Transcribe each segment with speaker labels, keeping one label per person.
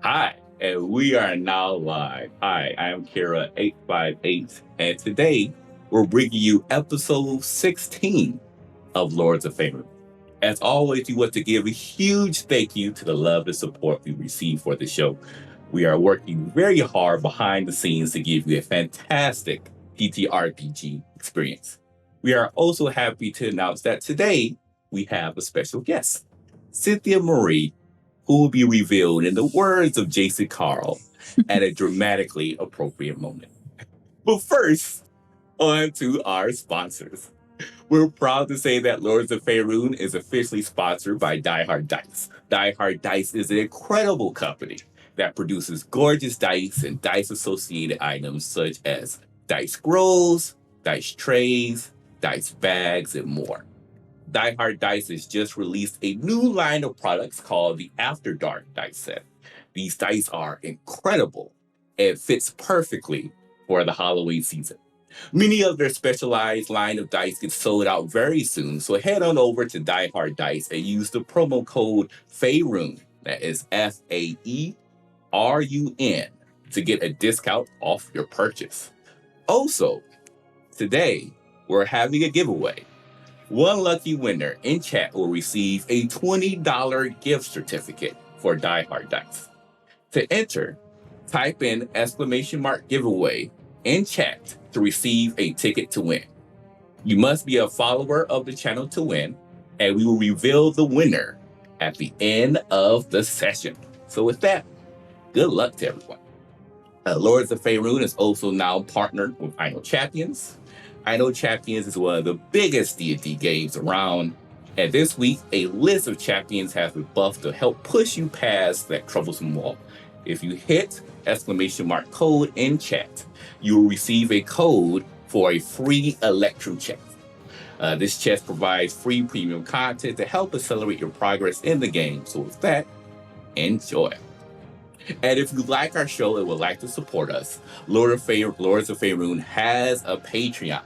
Speaker 1: Hi, and we are now live. Hi, I am Kira858, and today we're bringing you episode 16 of Lords of Faerun. As always, we want to give a huge thank you to the love and support we receive for the show. We are working very hard behind the scenes to give you a fantastic TTRPG experience. We are also happy to announce that today we have a special guest, Cynthia Marie, who will be revealed in the words of Jason Carl at a dramatically appropriate moment. But first, on to our sponsors. We're proud to say that Lords of Faerun is officially sponsored by Die Hard Dice. Die Hard Dice is an incredible company that produces gorgeous dice and dice associated items such as dice scrolls, dice trays, dice bags, and more. Die Hard Dice has just released a new line of products called the After Dark dice set. These dice are incredible and fits perfectly for the Halloween season. Many of their specialized line of dice get sold out very soon, so head on over to Die Hard Dice and use the promo code Faerun, that is Faerun, to get a discount off your purchase. Also, today we're having a giveaway. One lucky winner in chat will receive a $20 gift certificate for Die Hard Dice. To enter, type in !giveaway in chat to receive a ticket to win. You must be a follower of the channel to win, and we will reveal the winner at the end of the session. So with that, good luck to everyone. Lords of Faerun is also now partnered with I Know Champions. I Know Champions is one of the biggest D&D games around, and this week a list of champions has been buffed to help push you past that troublesome wall. If you hit !code in chat, you will receive a code for a free Electrum chest. This chest provides free premium content to help accelerate your progress in the game. So with that, enjoy. And if you like our show and would like to support us, Lords of Faerun has a Patreon.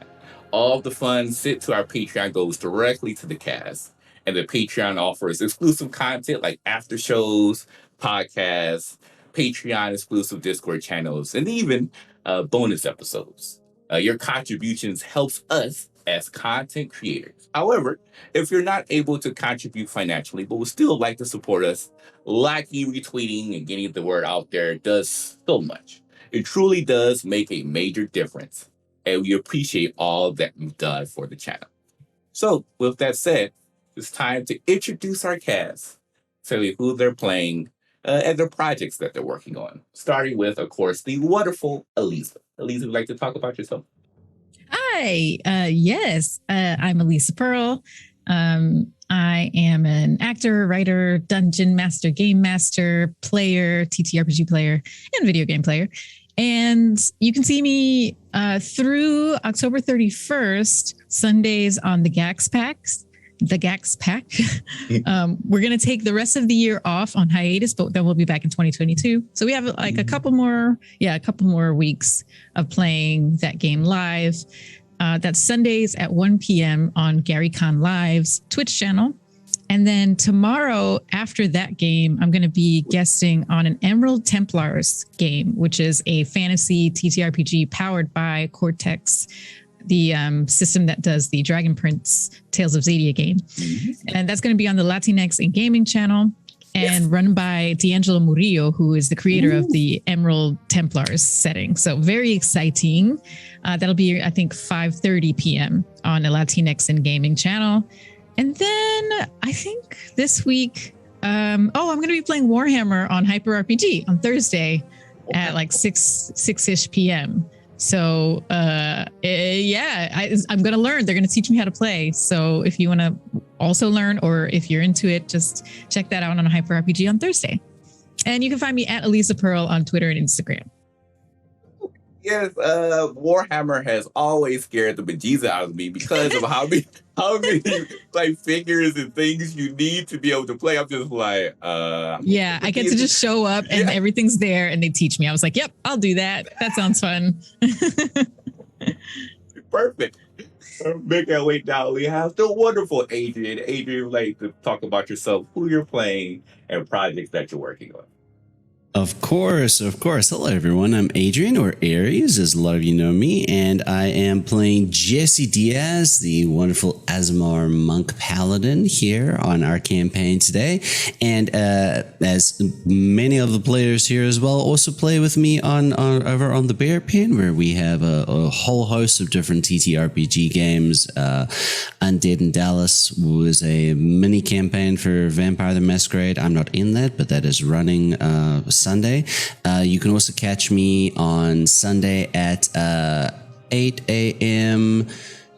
Speaker 1: All of the funds sent to our Patreon goes directly to the cast. And the Patreon offers exclusive content like after shows, podcasts, Patreon exclusive Discord channels, and even bonus episodes. Your contributions helps us as content creators. However, if you're not able to contribute financially but would still like to support us, liking, retweeting, and getting the word out there does so much. It truly does make a major difference, and we appreciate all that you've done for the channel. So, with that said, it's time to introduce our cast, tell you who they're playing, and the projects that they're working on. Starting with, of course, the wonderful Elisa. Elisa, would you like to talk about yourself?
Speaker 2: Hi, yes, I'm Elisa Pearl. I am an actor, writer, dungeon master, game master, player, TTRPG player, and video game player. And you can see me through October 31st, Sundays on the Gax Packs. The Gax Pack. We're going to take the rest of the year off on hiatus, but then we'll be back in 2022. So we have like a couple more weeks of playing that game live. That's Sundays at 1 p.m. on Gary Con Live's Twitch channel. And then tomorrow after that game, I'm going to be guesting on an Emerald Templars game, which is a fantasy TTRPG powered by Cortex, the system that does the Dragon Prince Tales of Xadia game. Mm-hmm. And that's going to be on the Latinx and Gaming channel and run by D'Angelo Murillo, who is the creator of the Emerald Templars setting. So very exciting. That'll be, I think, 5:30 p.m. on the Latinx and Gaming channel. And then I think this week, I'm going to be playing Warhammer on Hyper RPG on Thursday at like 6-ish p.m. So, I'm going to learn. They're going to teach me how to play. So if you want to also learn, or if you're into it, just check that out on Hyper RPG on Thursday. And you can find me at Elisa Pearl on Twitter and Instagram.
Speaker 1: Yes, Warhammer has always scared the bejesus out of me because of how many like figures and things you need to be able to play. I'm just like,
Speaker 2: yeah, I get to just show up and everything's there, and they teach me. I was like, yep, I'll do that. That sounds fun.
Speaker 1: Perfect. Make our way down. We have the wonderful Adrian. Adrian, like to talk about yourself, who you're playing, and projects that you're working on.
Speaker 3: Of course, of course. Hello, everyone. I'm Adrian, or Aries, as a lot of you know me, and I am playing Jesse Diaz, the wonderful Azamar monk paladin, here on our campaign today. And as many of the players here as well also play with me over on the Bear Pen, where we have a whole host of different TTRPG games. Undead in Dallas was a mini campaign for Vampire the Masquerade. I'm not in that, but that is running Sunday. You can also catch me on Sunday at 8 a.m.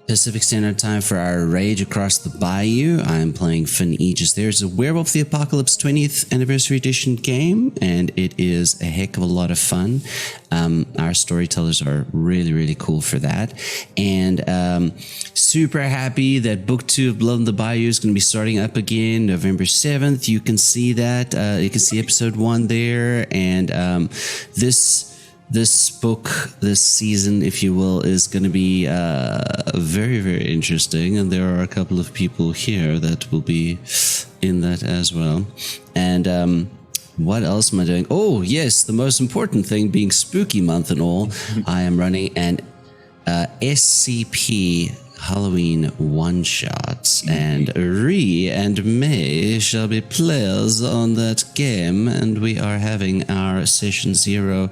Speaker 3: Pacific Standard Time for our Rage Across the Bayou. I'm playing Finn Aegis. There's a Werewolf the Apocalypse 20th Anniversary Edition game, and it is a heck of a lot of fun. Our storytellers are really, really cool for that. And super happy that Book 2 of Blood in the Bayou is going to be starting up again November 7th. You can see that. You can see episode 1 there. And this book, this season, if you will, is going to be very, very interesting. And there are a couple of people here that will be in that as well. And what else am I doing? Oh, yes, the most important thing being spooky month and all, I am running an SCP Halloween one-shots, and Ree and May shall be players on that game, and we are having our session 0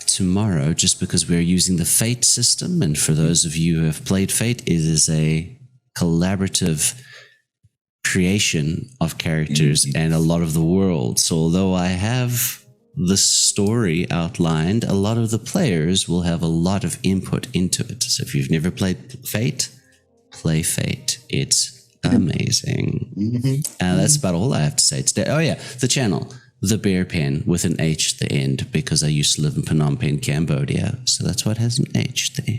Speaker 3: tomorrow, just because we're using the Fate system. And for those of you who have played Fate, it is a collaborative creation of characters and a lot of the world. So although I have the story outlined, a lot of the players will have a lot of input into it. So if you've never played Fate, play Fate. It's amazing. That's about all I have to say today. Oh yeah, the channel. The Bear Pen with an H at the end, because I used to live in Phnom Penh, Cambodia. So that's why it has an H at the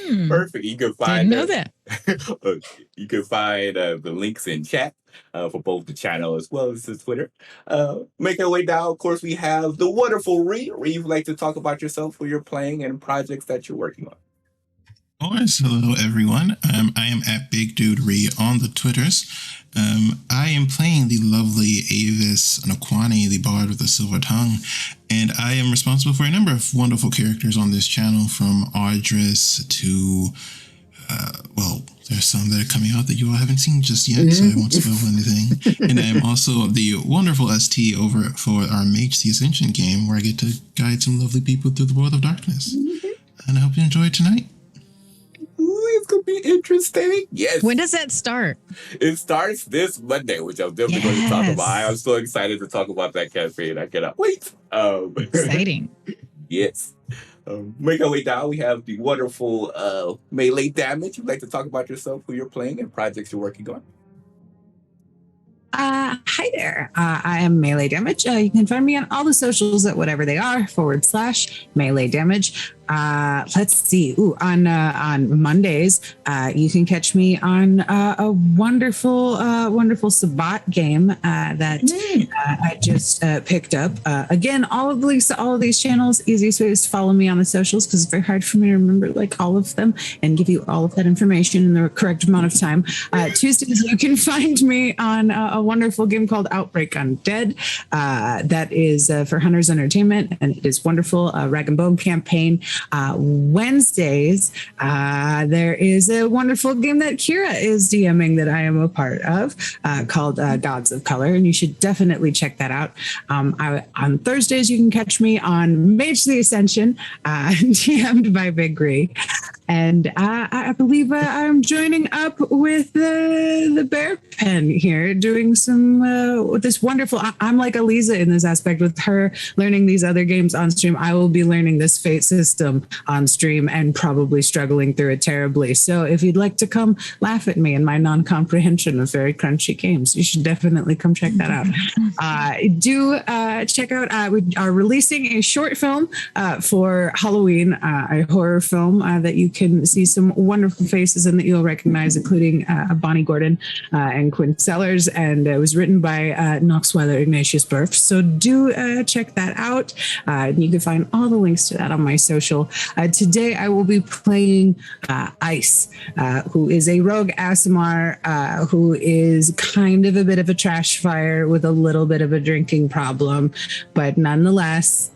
Speaker 3: end.
Speaker 1: Perfect. You can find
Speaker 2: Didn't know that.
Speaker 1: You can find the links in chat for both the channel as well as the Twitter. Make our way down. Of course, we have the wonderful Ree. Ree, you'd like to talk about yourself, who you're playing, and projects that you're working on.
Speaker 4: Of course. Hello, everyone. I am at Big Dude Ree on the Twitters. I am playing the lovely Avis Naquani, the Bard with the Silver Tongue, and I am responsible for a number of wonderful characters on this channel, from Ardris to, there's some that are coming out that you all haven't seen just yet, so I won't spoil anything. And I am also the wonderful ST over for our Mage the Ascension game, where I get to guide some lovely people through the world of darkness. And I hope you enjoy it tonight.
Speaker 1: It's going to be interesting. Yes.
Speaker 2: When does that start?
Speaker 1: It starts this Monday, which I'm definitely going to talk about. I'm so excited to talk about that campaign. I cannot wait.
Speaker 2: Exciting.
Speaker 1: Yes. Make our way down. We have the wonderful Melee Damage. You'd like to talk about yourself, who you're playing, and projects you're working on?
Speaker 5: Hi there. I am Melee Damage. You can find me on all the socials at whatever they are / Melee Damage. Let's see. On Mondays, you can catch me on a wonderful Sabbat game that I just picked up. Again, all of these channels. Easiest way is to follow me on the socials, because it's very hard for me to remember all of them and give you all of that information in the correct amount of time. Tuesdays, you can find me on a wonderful game called Outbreak Undead. That is for Hunters Entertainment, and it is wonderful. Rag and Bone campaign. Wednesdays, there is a wonderful game that Kira is DMing that I am a part of, called Gods of Color, and you should definitely check that out. On Thursdays, you can catch me on Mage the Ascension, DM'd by Big Gree. And I believe I'm joining up with the Bear Pen here, doing some this wonderful. I'm like Elisa in this aspect, with her learning these other games on stream. I will be learning this Fate system on stream and probably struggling through it terribly. So if you'd like to come laugh at me and my non-comprehension of very crunchy games, you should definitely come check that out. Do check out. We are releasing a short film for Halloween, a horror film that you can see some wonderful faces and that you'll recognize, including Bonnie Gordon and Quinn Sellers. And it was written by Knoxweather Ignatius Burf. So do check that out. You can find all the links to that on my social. Today, I will be playing Ice, who is a rogue Aasimar who is kind of a bit of a trash fire with a little bit of a drinking problem. But nonetheless,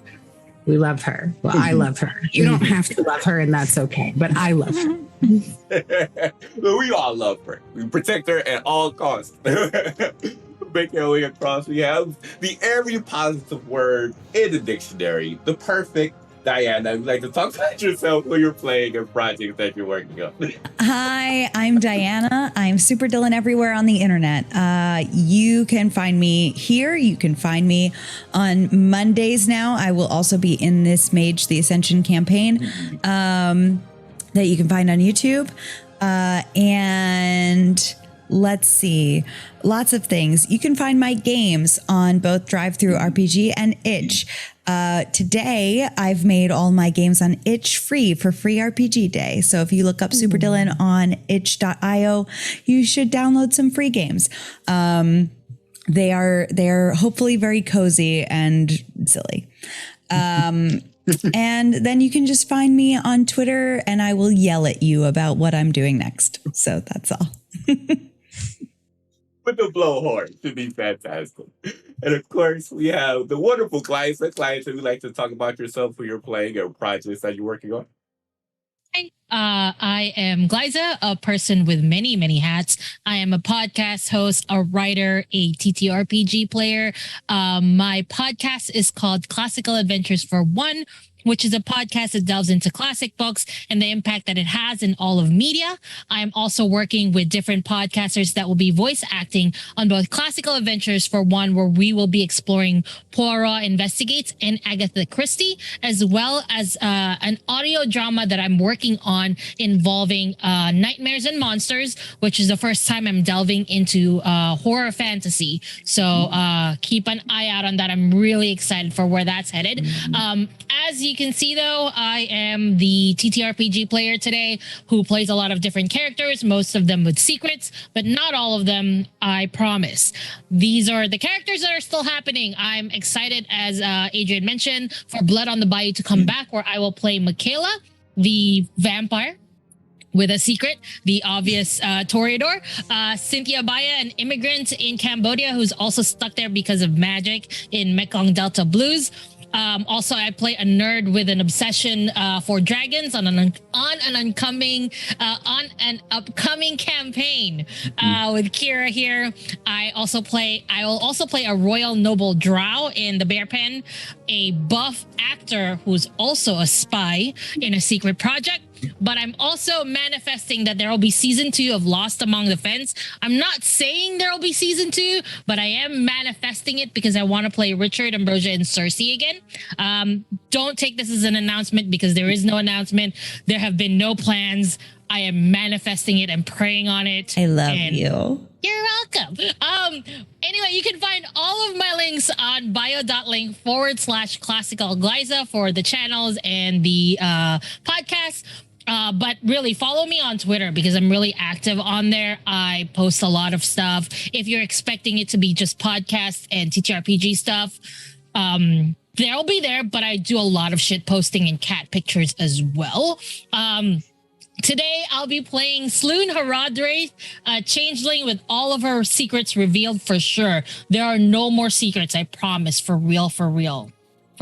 Speaker 5: we love her. Well, I love her. You don't have to love her, and that's okay. But I love her.
Speaker 1: We all love her. We protect her at all costs. Make our way across. We have the every positive word in the dictionary. The perfect Diana. Would you like to talk about yourself when you're playing a project that you're working on?
Speaker 6: Hi, I'm Diana. I'm Super Dylan everywhere on the internet. You can find me here. You can find me on Mondays now. I will also be in this Mage the Ascension campaign that you can find on YouTube. And let's see, lots of things. You can find my games on both Drive-Thru RPG and Itch. Today, I've made all my games on Itch free for Free RPG Day. So if you look up Super Dylan on itch.io, you should download some free games. They are hopefully very cozy and silly. And then you can just find me on Twitter and I will yell at you about what I'm doing next. So that's all.
Speaker 1: With the blowhorn should be fantastic. And of course, we have the wonderful clients. The clients that would like to talk about yourself who you're playing or projects that you're working on.
Speaker 7: Hi, I am Glyza, a person with many, many hats. I am a podcast host, a writer, a TTRPG player. My podcast is called Classical Adventures for One, which is a podcast that delves into classic books and the impact that it has in all of media. I'm also working with different podcasters that will be voice acting on both Classical Adventures for One, where we will be exploring Poirot Investigates and Agatha Christie, as well as an audio drama that I'm working on involving Nightmares and Monsters, which is the first time I'm delving into horror fantasy. So keep an eye out on that. I'm really excited for where that's headed. As you can see, though, I am the TTRPG player today who plays a lot of different characters, most of them with secrets, but not all of them, I promise. These are the characters that are still happening. I'm excited, as Adrian mentioned, for Blood on the Bayou to come back, where I will play Michaela, the vampire with a secret, the obvious Toreador. Cynthia Baya, an immigrant in Cambodia who's also stuck there because of magic in Mekong Delta Blues. Also, I play a nerd with an obsession for dragons on an upcoming campaign with Kira here. I will also play a royal noble drow in the Bear Pen, a buff actor who's also a spy in a secret project. But I'm also manifesting that there will be season 2 of Lost Among the Fence. I'm not saying there will be season 2, but I am manifesting it because I want to play Richard, Ambrosia, and Cersei again. Don't take this as an announcement because there is no announcement. There have been no plans. I am manifesting it and praying on it.
Speaker 6: I love you.
Speaker 7: You're welcome. Anyway, you can find all of my links on bio.link/classical Glyza for the channels and the podcast. But really, follow me on Twitter because I'm really active on there. I post a lot of stuff. If you're expecting it to be just podcasts and TTRPG stuff, they'll be there, but I do a lot of shit posting and cat pictures as well. Today, I'll be playing Sloane Haradwraith, a changeling with all of her secrets revealed for sure. There are no more secrets, I promise, for real, for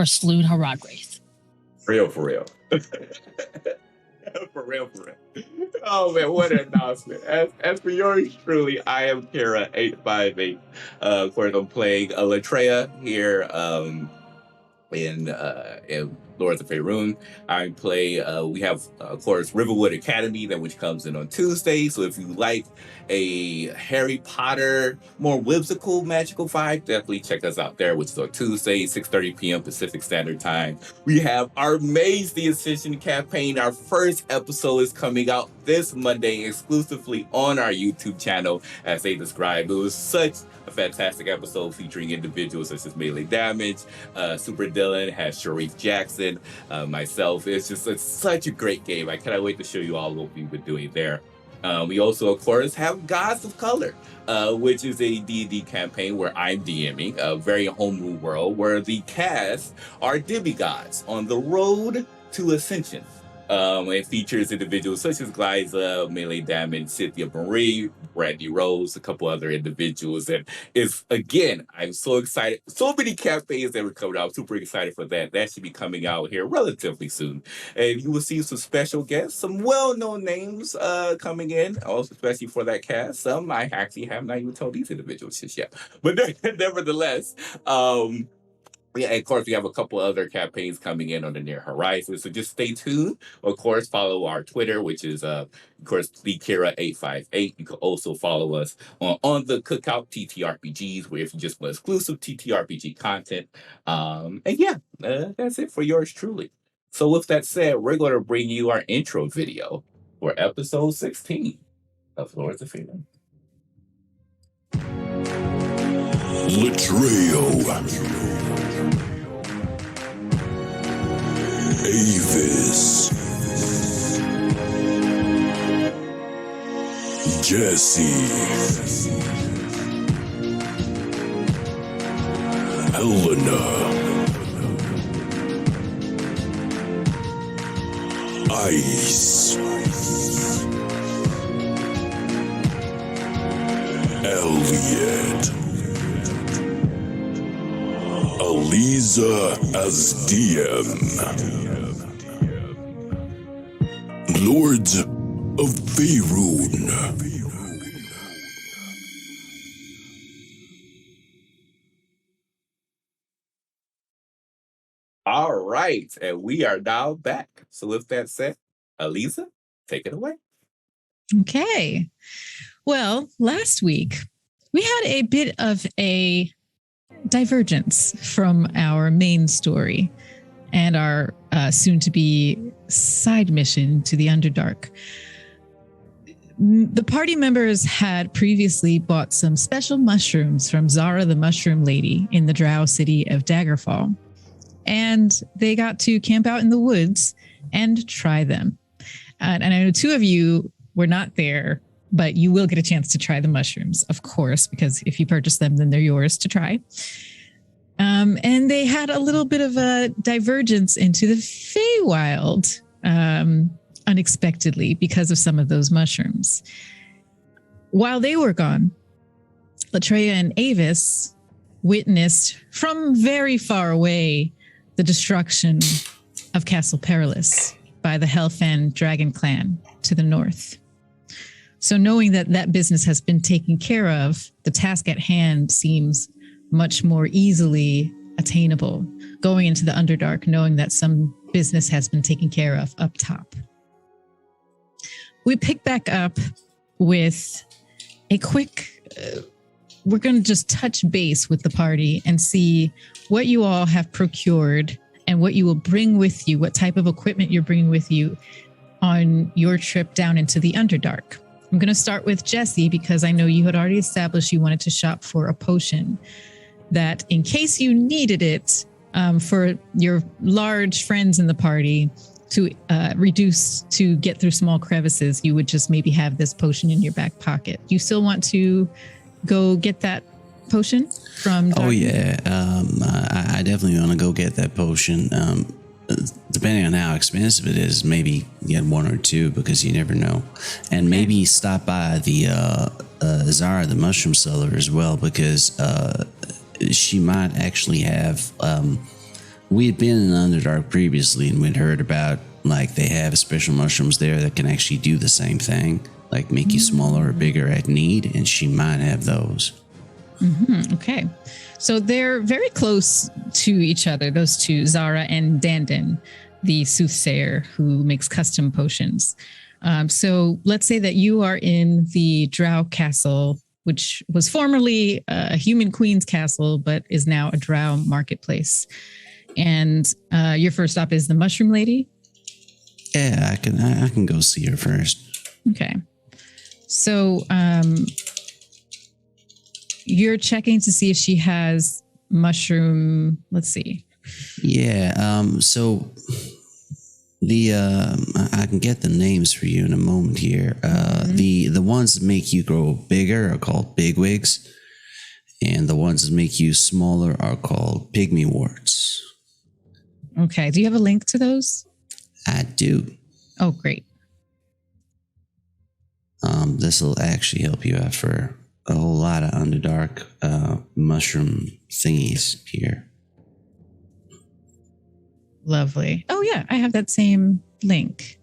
Speaker 7: Sloane Haradwraith.
Speaker 1: For real. For real. Oh, man, what an announcement. As for yours truly, I am Kira 858. Of course, I'm playing Latreia here in Lords of Faerun. I play, we have, of course, Riverwood Academy, which comes in on Tuesday. So if you like a Harry Potter, more whimsical, magical vibe, definitely check us out there, which is on Tuesday, 6:30 p.m. Pacific Standard Time. We have our Mage the Ascension campaign. Our first episode is coming out this Monday exclusively on our YouTube channel, as they described. It was such a fantastic episode featuring individuals such as Melee Damage, Super Dylan, has Sharif Jackson, myself. It's such a great game. I cannot wait to show you all what we've been doing there. We also, of course, have Gods of Color, which is a D&D campaign where I'm DMing, a very homebrew world where the cast are demigods on the road to ascension. It features individuals such as Glyza, Melee Damage, Cynthia Marie, Brandy Rose, a couple other individuals. And it's, again, I'm so excited. So many campaigns that were coming out. I'm super excited for that. That should be coming out here relatively soon. And you will see some special guests, some well-known names coming in, also especially for that cast. Some I actually have not even told these individuals just yet. But nevertheless, yeah, and of course, we have a couple other campaigns coming in on the near horizon. So just stay tuned. Of course, follow our Twitter, which is, of course, TheKira858. You can also follow us on the Cookout TTRPGs, where if you just want exclusive TTRPG content. And yeah, that's it for yours truly. So with that said, we're going to bring you our intro video for episode 16 of Lords of Faerun.
Speaker 8: Latreo. Avis, Jesse, Helena, Ice, Elliot, Elisa as DM. Lords of Faerun.
Speaker 1: All right, and we are now back. So with that said, Elisa, take it away.
Speaker 2: Okay. Well, last week we had a bit of a divergence from our main story and our soon-to-be side mission to the Underdark. The party members had previously bought some special mushrooms from Zara the Mushroom Lady in the Drow city of Daggerfall, and they got to camp out in the woods and try them. And I know two of you were not there, but you will get a chance to try the mushrooms, of course, because if you purchase them, then they're yours to try. And they had a little bit of a divergence into the Feywild unexpectedly because of some of those mushrooms. While they were gone, Latreia and Avis witnessed from very far away the destruction of Castle Perilous by the Helfan Dragon Clan to the north. So knowing that that business has been taken care of, the task at hand seems much more easily attainable, going into the Underdark, knowing that some business has been taken care of up top. We pick back up with a quick, we're going to just touch base with the party and see what you all have procured and what you will bring with you, what type of equipment you're bringing with you on your trip down into the Underdark. I'm going to start with Jesse because I know you had already established you wanted to shop for a potion that in case you needed it for your large friends in the party to reduce, to get through small crevices, you would just maybe have this potion in your back pocket. You still want to go get that potion from Dr.
Speaker 3: Oh, yeah. I definitely want to go get that potion. Depending on how expensive it is, maybe get one or two because you never know. And maybe stop by the Zara, the mushroom seller, as well, because she might actually have. We had been in Underdark previously, and we'd heard about like they have special mushrooms there that can actually do the same thing, like make you smaller or bigger at need, and she might have those.
Speaker 2: Mm-hmm. Okay. So they're very close to each other, those two, Zara and Dandan, the soothsayer who makes custom potions. So let's say that you are in the Drow Castle, which was formerly a human queen's castle, but is now a Drow marketplace. And your first stop is the Mushroom Lady?
Speaker 3: Yeah, I can go see her first.
Speaker 2: Okay. So you're checking to see if she has mushroom. Let's see.
Speaker 3: Yeah. So the I can get the names for you in a moment here. The ones that make you grow bigger are called bigwigs, and the ones that make you smaller are called pygmyworts.
Speaker 2: Okay. Do you have a link to those?
Speaker 3: I do.
Speaker 2: Oh, great.
Speaker 3: This will actually help you out for a whole lot of Underdark mushroom thingies here.
Speaker 2: Lovely. Oh, yeah. I have that same link.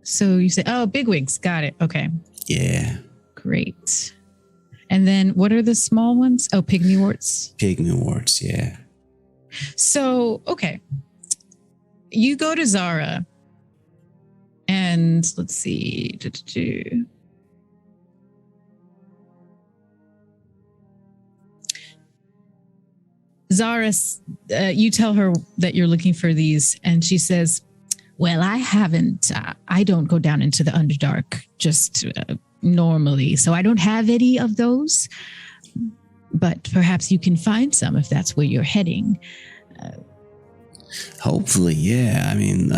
Speaker 2: So you say, oh, bigwigs. Got it. Okay.
Speaker 3: Yeah.
Speaker 2: Great. And then what are the small ones? Oh, pygmyworts.
Speaker 3: Pygmyworts, yeah.
Speaker 2: So, okay. You go to Zara and let's see. Zara, you tell her that you're looking for these, and she says, well, I haven't, I don't go down into the Underdark just normally, so I don't have any of those, but perhaps you can find some if that's where you're heading.
Speaker 3: Hopefully, yeah. I mean,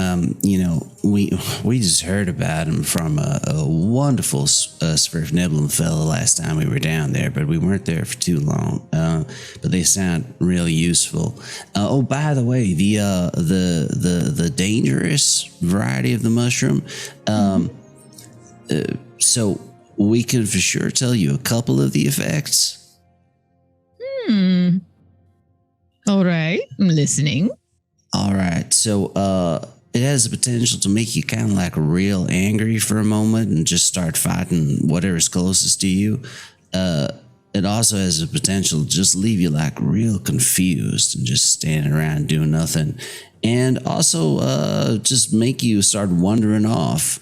Speaker 3: we just heard about him from a wonderful Svirfneblin fellow last time we were down there, but we weren't there for too long. But they sound really useful. Oh, by the way, the dangerous variety of the mushroom. So we can for sure tell you a couple of the effects.
Speaker 2: All right, I'm listening.
Speaker 3: All right, so it has the potential to make you kind of like real angry for a moment and just start fighting whatever's closest to you. It also has the potential to just leave you like real confused and just standing around doing nothing. And also just make you start wandering off.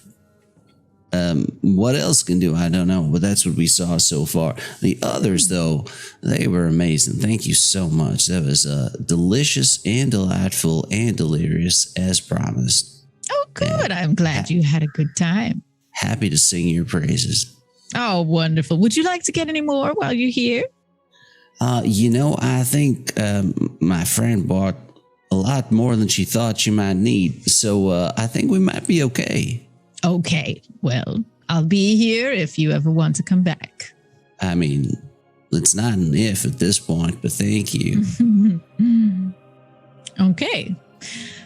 Speaker 3: What else can do, I don't know, but that's what we saw so far. The others, though, they were amazing. Thank you so much. That was delicious and delightful and delirious as promised.
Speaker 2: Oh, good. I'm glad you had a good time.
Speaker 3: Happy to sing your praises.
Speaker 2: Oh, wonderful. Would you like to get any more while you're here?
Speaker 3: I think my friend bought a lot more than she thought she might need, so I think we might be okay.
Speaker 2: Okay, well, I'll be here if you ever want to come back.
Speaker 3: I mean, it's not an if at this point, but thank you.
Speaker 2: Okay.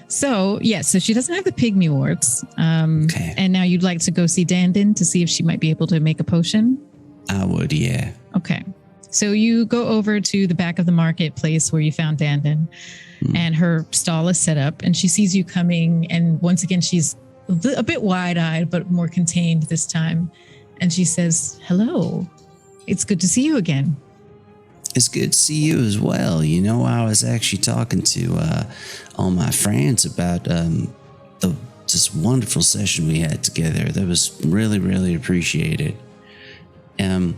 Speaker 2: So, yes, so she doesn't have the pygmyworts.
Speaker 3: Okay.
Speaker 2: And now you'd like to go see Dandin to see if she might be able to make a potion?
Speaker 3: I would, yeah.
Speaker 2: Okay. So you go over to the back of the marketplace where you found Dandin, and her stall is set up, and she sees you coming, and once again, she's a bit wide-eyed, but more contained this time. And she says, hello, it's good to see you again.
Speaker 3: It's good to see you as well. I was actually talking to all my friends about this wonderful session we had together. That was really, really appreciated. In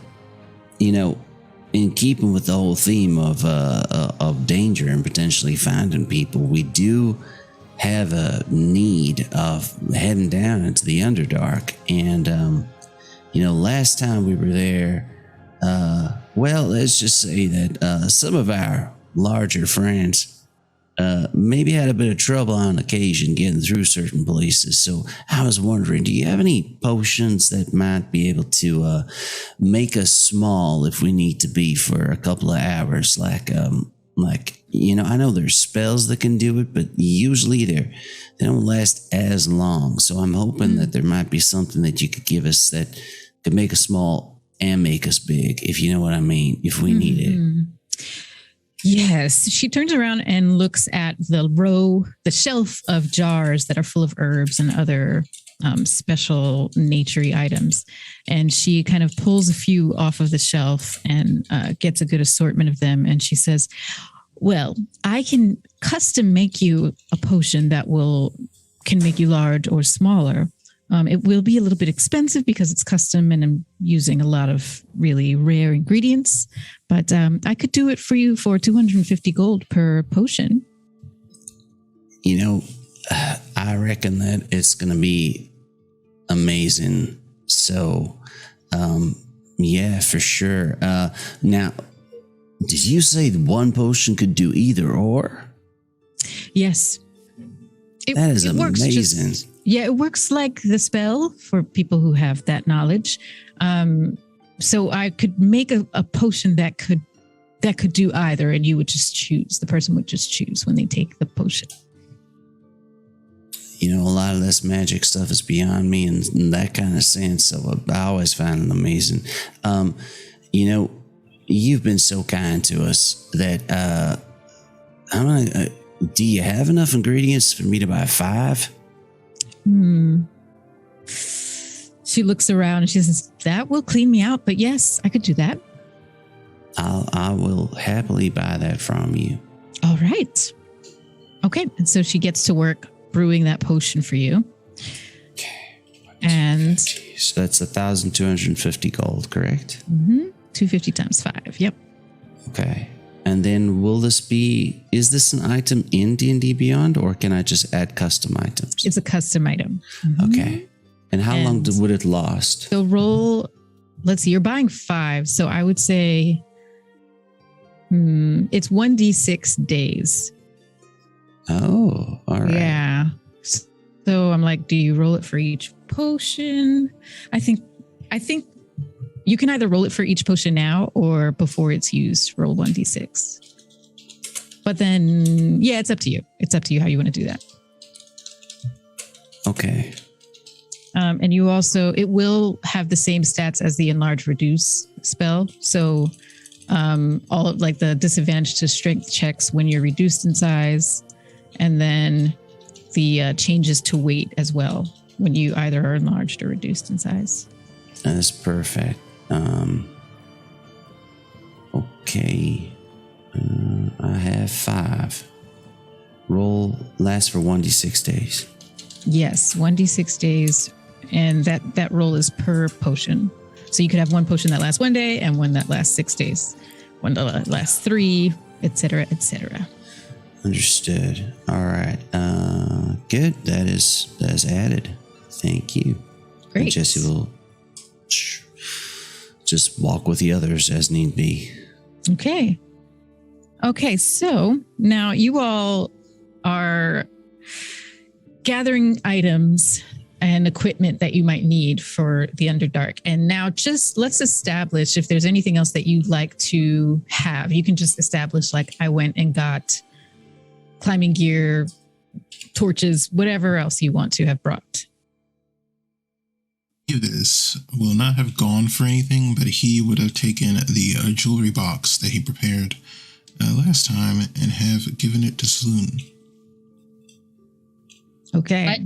Speaker 3: keeping with the whole theme of danger and potentially finding people, we do have a need of heading down into the Underdark. And, last time we were there, let's just say that some of our larger friends maybe had a bit of trouble on occasion getting through certain places. So I was wondering, do you have any potions that might be able to make us small if we need to be for a couple of hours? I know there's spells that can do it, but usually they don't last as long. So I'm hoping that there might be something that you could give us that could make us small and make us big, if you know what I mean, if we need it.
Speaker 2: Yes. She turns around and looks at the shelf of jars that are full of herbs and other special naturey items. And she kind of pulls a few off of the shelf and gets a good assortment of them. And she says, well, I can custom make you a potion that can make you large or smaller. It will be a little bit expensive because it's custom and I'm using a lot of really rare ingredients, but I could do it for you for 250 gold per potion.
Speaker 3: I reckon that it's going to be Amazing. So, yeah, for sure. Now, did you say one potion could do either or?
Speaker 2: Yes.
Speaker 3: That is
Speaker 2: works
Speaker 3: amazing.
Speaker 2: it works like the spell for people who have that knowledge. So I could make a potion that could do either, and you would just choose. The person would just choose when they take the potion.
Speaker 3: You know, a lot of this magic stuff is beyond me in that kind of sense. So I always find it amazing. You know, you've been so kind to us that do you have enough ingredients for me to buy 5?
Speaker 2: She looks around and she says, "That will clean me out, but yes, I could do that."
Speaker 3: I will happily buy that from you.
Speaker 2: All right. Okay. And so she gets to work brewing that potion for you.
Speaker 3: Okay.
Speaker 2: And
Speaker 3: so that's 1,250 gold, correct?
Speaker 2: 250 times 5. Yep.
Speaker 3: Okay. And then is this an item in D&D Beyond, or can I just add custom items?
Speaker 2: It's a custom item.
Speaker 3: Okay. And how long would it last?
Speaker 2: So roll, let's see, you're buying 5. So I would say it's 1d6 days.
Speaker 3: Oh, all right.
Speaker 2: Yeah. So I'm like, do you roll it for each potion? I think you can either roll it for each potion now or before it's used, roll 1d6. But then, yeah, it's up to you. It's up to you how you want to do that.
Speaker 3: Okay.
Speaker 2: And you also, it will have the same stats as the enlarge reduce spell. So all of like the disadvantage to strength checks when you're reduced in size, and then the changes to weight as well when you either are enlarged or reduced in size.
Speaker 3: That's perfect. Okay. I have 5. Roll lasts for 1d6 days.
Speaker 2: Yes, 1d6 days. And that roll is per potion. So you could have one potion that lasts 1 day and one that lasts 6 days, one that lasts 3, etc., etc.
Speaker 3: Understood. All right. Good. That is added. Thank you.
Speaker 2: Great.
Speaker 3: And Jesse will just walk with the others as need be.
Speaker 2: Okay. Okay, so now you all are gathering items and equipment that you might need for the Underdark. And now just let's establish if there's anything else that you'd like to have. You can just establish like I went and got climbing gear, torches, whatever else you want to have brought.
Speaker 4: This will not have gone for anything, but he would have taken the jewelry box that he prepared last time and have given it to Sloon.
Speaker 2: Okay.
Speaker 7: What?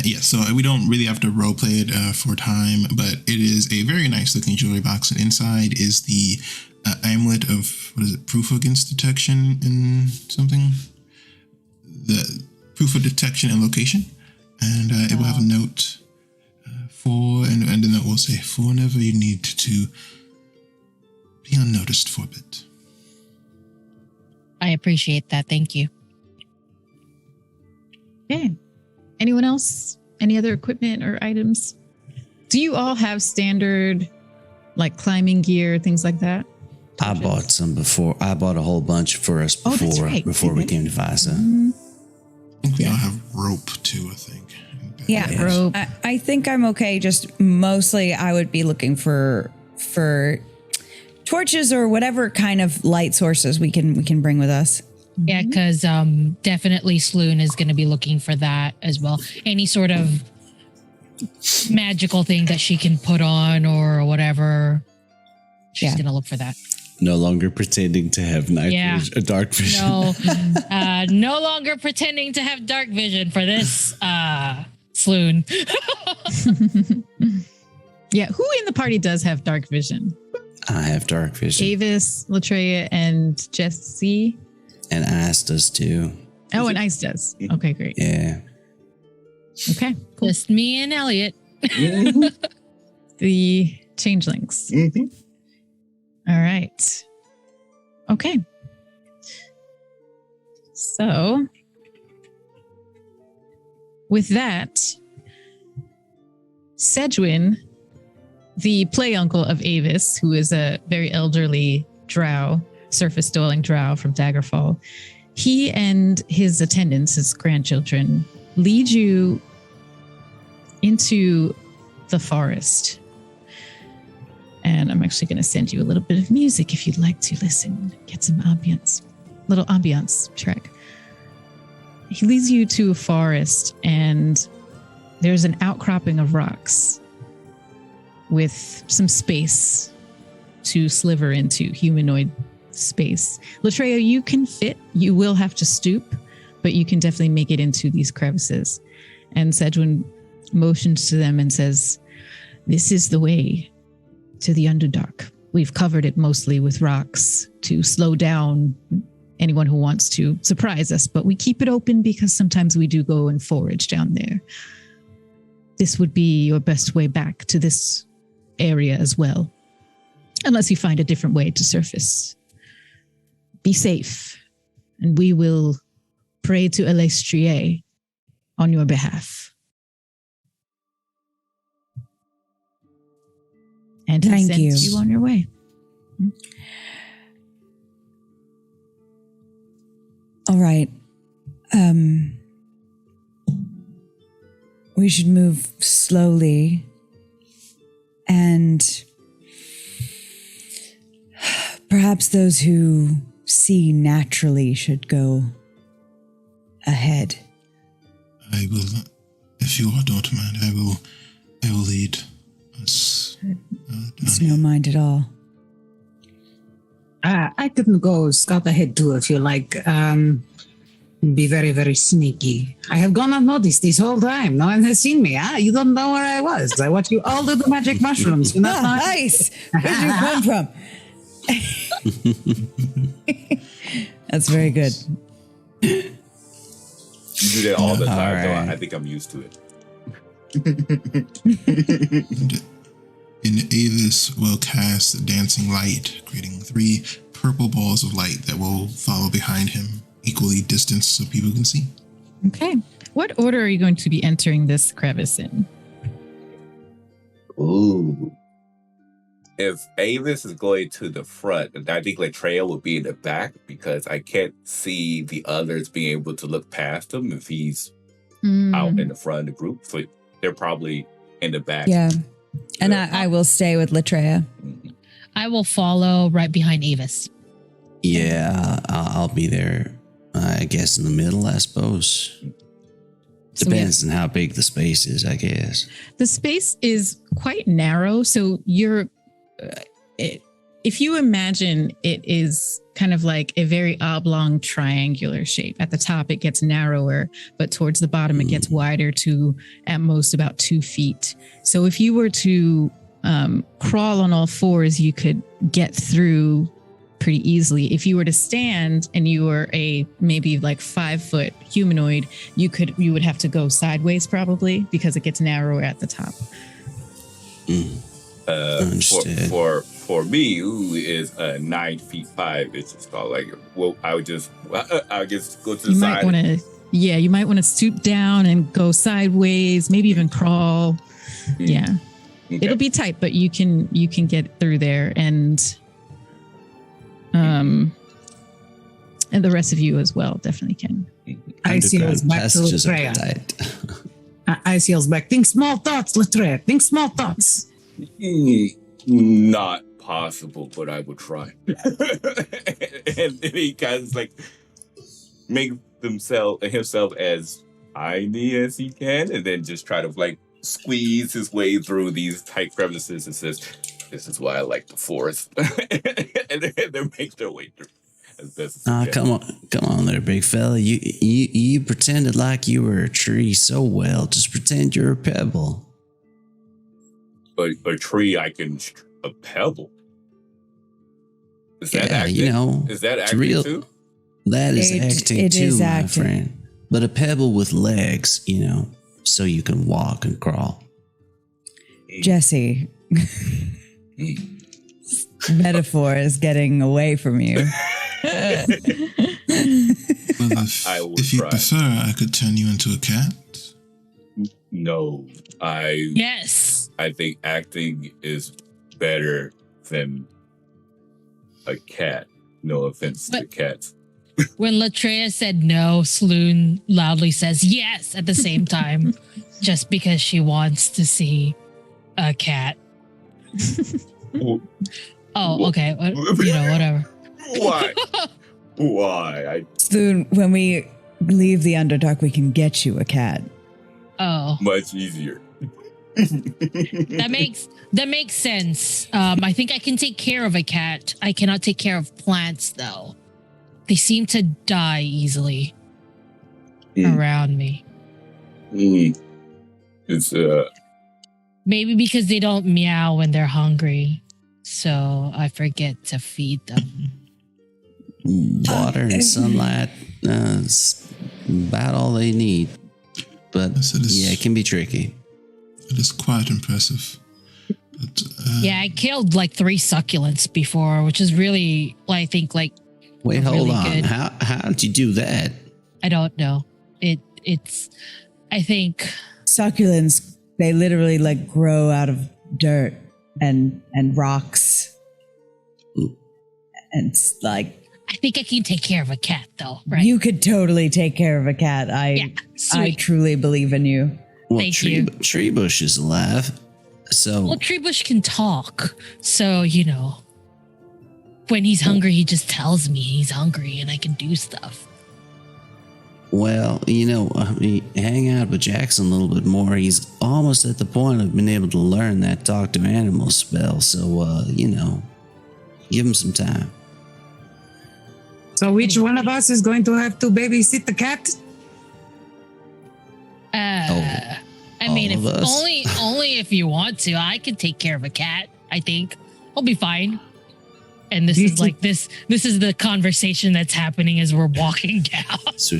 Speaker 4: Yeah, so we don't really have to roleplay it for time, but it is a very nice looking jewelry box, and inside is the amulet of, what is it, proof against detection and something? The proof of detection and location. And it will have a note and the note will say, for whenever you need to be unnoticed for a bit.
Speaker 7: I appreciate that. Thank you.
Speaker 2: Okay. Anyone else? Any other equipment or items? Do you all have standard like climbing gear, things like that?
Speaker 3: I bought some before. I bought a whole bunch for us before we came to Visa.
Speaker 4: I think we all have rope too, I think.
Speaker 6: Yeah,
Speaker 2: rope.
Speaker 6: I think I'm okay. Just mostly I would be looking for torches or whatever kind of light sources we can bring with us.
Speaker 7: Yeah, because definitely Sloon is going to be looking for that as well. Any sort of magical thing that she can put on or whatever. She's going to look for that.
Speaker 3: No longer pretending to have dark vision.
Speaker 7: No, no longer pretending to have dark vision for this Sloon.
Speaker 2: Yeah, who in the party does have dark vision?
Speaker 3: I have dark vision.
Speaker 2: Avis, Latreia, and Jesse.
Speaker 3: And Ice does too.
Speaker 2: Oh, and Ice does. Okay, great.
Speaker 3: Yeah.
Speaker 2: Okay, cool.
Speaker 7: Just me and Elliot.
Speaker 2: The changelings. All right. Okay. So with that, Sedwin, the play uncle of Avis, who is a very elderly drow, surface-dwelling drow from Daggerfall, he and his attendants, his grandchildren, lead you into the forest. And I'm actually going to send you a little bit of music if you'd like to listen, get some ambience, little ambiance track. He leads you to a forest, and there's an outcropping of rocks with some space to sliver into, humanoid space. Latreia, you can fit. You will have to stoop, but you can definitely make it into these crevices. And Sedwin motions to them and says, "This is the way to the Underdark. We've covered it mostly with rocks to slow down anyone who wants to surprise us, but we keep it open because sometimes we do go and forage down there. This would be your best way back to this area as well, unless you find a different way to surface. Be safe, and we will pray to Elestrie on your behalf." And he
Speaker 6: Thank
Speaker 2: sends
Speaker 6: you.
Speaker 2: you on your way.
Speaker 6: All right. We should move slowly, and perhaps those who see naturally should go ahead.
Speaker 4: I will, if you don't mind, I will lead us.
Speaker 6: It's no mind at all.
Speaker 5: I can go scout ahead too if you like. Be very, very sneaky. I have gone unnoticed this whole time. No one has seen me. You don't know where I was. I watched you all do the magic mushrooms. You not know?
Speaker 6: Nice. Where'd you come from? That's very good.
Speaker 1: You do that all the time, so
Speaker 3: right.
Speaker 1: I think I'm used to it.
Speaker 4: And Avis will cast dancing light, creating 3 purple balls of light that will follow behind him, equally distanced so people can see.
Speaker 2: Okay. What order are you going to be entering this crevice in?
Speaker 1: Ooh. If Avis is going to the front, I think Latreia will be in the back because I can't see the others being able to look past him if he's out in the front of the group. So they're probably in the back.
Speaker 6: Yeah. And I will stay with Latreia.
Speaker 7: I will follow right behind Avis.
Speaker 3: Yeah, I'll be there. I guess in the middle, I suppose.
Speaker 2: So
Speaker 3: Depends on how big the space is, I guess.
Speaker 2: The space is quite narrow, so you're. If you imagine it is kind of like a very oblong triangular shape. At the top, it gets narrower, but towards the bottom, it gets wider to at most about 2 feet. So if you were to crawl on all fours, you could get through pretty easily. If you were to stand and you were a maybe like 5-foot humanoid, you would have to go sideways probably because it gets narrower at the top.
Speaker 1: For me, who is 9 feet 5, it's just called like, well, I would just go to the
Speaker 2: You
Speaker 1: side.
Speaker 2: you might want to stoop down and go sideways, maybe even crawl. Yeah.
Speaker 1: Okay.
Speaker 2: It'll be tight, but you can get through there, and the rest of you as well definitely can.
Speaker 5: Iciel's back to
Speaker 3: Passages are
Speaker 5: Latreia.
Speaker 3: tight.
Speaker 5: Iciel's back. Think small thoughts, Latreia. Think small thoughts.
Speaker 1: Not possible, but I would try. And he kind of like make himself as tiny as he can, and then just try to like squeeze his way through these tight crevices and says, "This is why I like the forest." And they make their way through as best as they can.
Speaker 3: Come on there, big fella. You pretended like you were a tree so well. Just pretend you're a pebble.
Speaker 1: A tree, I can a pebble. Is that acting?
Speaker 3: You know,
Speaker 1: Is that
Speaker 3: it's
Speaker 1: acting
Speaker 3: real.
Speaker 1: too?
Speaker 3: That is acting
Speaker 6: it
Speaker 3: too,
Speaker 6: is
Speaker 3: my
Speaker 6: acting.
Speaker 3: friend. But a pebble with legs, so you can walk and crawl.
Speaker 6: Jesse, metaphor is getting away from you.
Speaker 4: Well,
Speaker 1: I will
Speaker 4: if you
Speaker 1: try.
Speaker 4: prefer, I could turn you into a cat.
Speaker 1: No,
Speaker 7: Yes.
Speaker 1: I think acting is better than a cat. No offense to cats.
Speaker 7: When Latreia said no, Sloon loudly says yes at the same time, just because she wants to see a cat. Oh, okay. Whatever.
Speaker 1: Why? Why?
Speaker 6: Soon, when we leave the Underdark, we can get you a cat.
Speaker 7: Oh,
Speaker 1: Much easier.
Speaker 7: that makes sense. I think I can take care of a cat. I cannot take care of plants, though. They seem to die easily around me.
Speaker 1: It's
Speaker 7: Maybe because they don't meow when they're hungry, so I forget to feed them.
Speaker 3: Water and sunlight is about all they need. But yeah, it can be tricky.
Speaker 4: It is quite impressive. But,
Speaker 7: Yeah, I killed like 3 succulents before, which is really, I think, like.
Speaker 3: Wait, hold
Speaker 7: really
Speaker 3: on.
Speaker 7: good.
Speaker 3: How did you do that?
Speaker 7: I don't know. It's. I think.
Speaker 6: Succulents, they literally like grow out of dirt and rocks. And it's like.
Speaker 7: I think I can take care of a cat, though, right?
Speaker 6: You could totally take care of a cat. I truly believe in you.
Speaker 3: Well,
Speaker 7: Thank you.
Speaker 3: Tree Bush is alive. So
Speaker 7: Well, Treebush can talk, so when he's hungry, he just tells me he's hungry, and I can do stuff.
Speaker 3: well, hang out with Jackson a little bit more. He's almost at the point of being able to learn that talk to animals spell. So give him some time.
Speaker 5: So which one of us is going to have to babysit the cat?
Speaker 7: I mean,
Speaker 3: all
Speaker 7: if
Speaker 3: of us?
Speaker 7: only if you want to. I can take care of a cat. I think I'll be fine. And this is like this is the conversation that's happening as we're walking down.
Speaker 3: So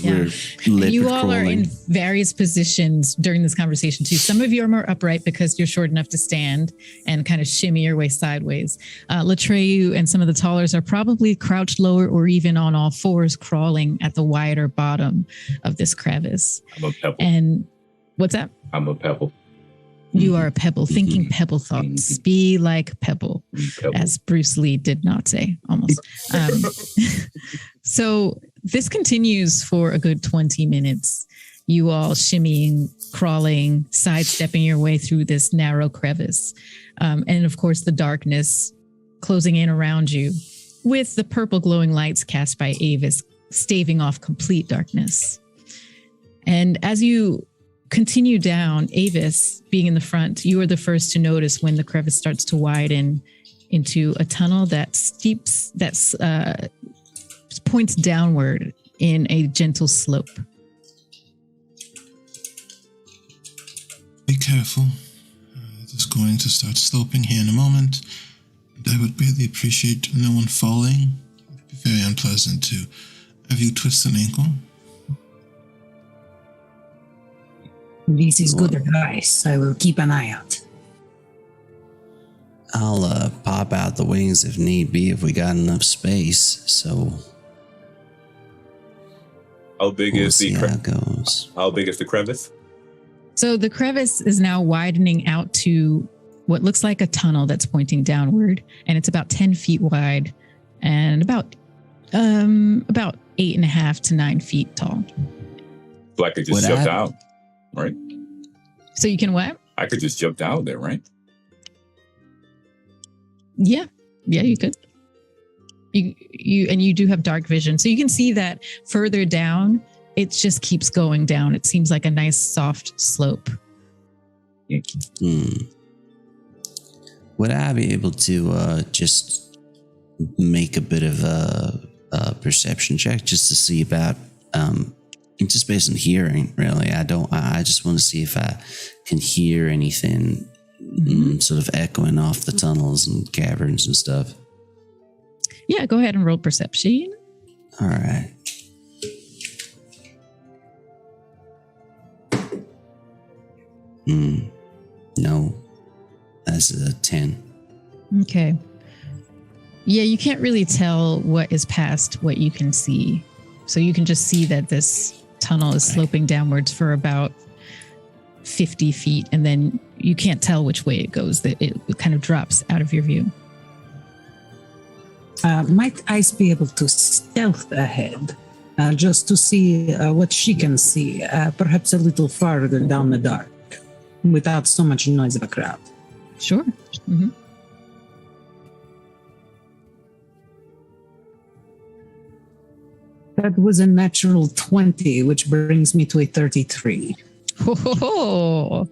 Speaker 2: Yeah.
Speaker 3: we're lip
Speaker 2: You all are in
Speaker 3: crawling.
Speaker 2: various positions during this conversation too. Some of you are more upright because you're short enough to stand and kind of shimmy your way sideways. Latreyu and some of the tallers are probably crouched lower or even on all fours, crawling at the wider bottom of this crevice.
Speaker 1: I'm a pebble.
Speaker 2: And what's that?
Speaker 1: I'm a pebble.
Speaker 2: You are a pebble, thinking pebble thoughts. Be like pebble, as Bruce Lee did not say, almost. So this continues for a good 20 minutes. You all shimmying, crawling, sidestepping your way through this narrow crevice. And of course, the darkness closing in around you with the purple glowing lights cast by Avis staving off complete darkness. And as you continue down, Avis being in the front, you are the first to notice when the crevice starts to widen into a tunnel that points downward in a gentle slope.
Speaker 4: Be careful. It is going to start sloping here in a moment. And I would really appreciate no one falling. It would be very unpleasant to have you twist an ankle.
Speaker 5: This is good advice. I will keep an eye out.
Speaker 3: I'll pop out the wings if need be, if we got enough space. So
Speaker 1: How big
Speaker 3: we'll
Speaker 1: is
Speaker 3: see
Speaker 1: the
Speaker 3: how it goes.
Speaker 1: How big is the crevice?
Speaker 2: So the crevice is now widening out to what looks like a tunnel that's pointing downward, and it's about 10 feet wide and about 8.5 to 9 feet tall.
Speaker 1: So I could just
Speaker 3: Would
Speaker 1: jump
Speaker 3: I-
Speaker 1: down, right?
Speaker 2: So you can what?
Speaker 1: I could just jump down there, right?
Speaker 2: Yeah, you could. You do have dark vision, so you can see that further down. It just keeps going down. It seems like a nice soft slope.
Speaker 3: Would I be able to just make a bit of a perception check just to see about just based on hearing? Really, I just want to see if I can hear anything sort of echoing off the tunnels and caverns and stuff.
Speaker 2: Yeah, go ahead and roll perception.
Speaker 3: All right. No, that's a 10.
Speaker 2: Okay. Yeah, you can't really tell what is past what you can see. So you can just see that this tunnel is sloping downwards for about 50 feet, and then you can't tell which way it goes. That it kind of drops out of your view.
Speaker 5: Might Ice be able to stealth ahead, just to see what she can see, perhaps a little farther down the dark, without so much noise of a crowd?
Speaker 2: Sure. Mm-hmm.
Speaker 5: That was a natural 20, which brings me to a 33.
Speaker 2: Oh,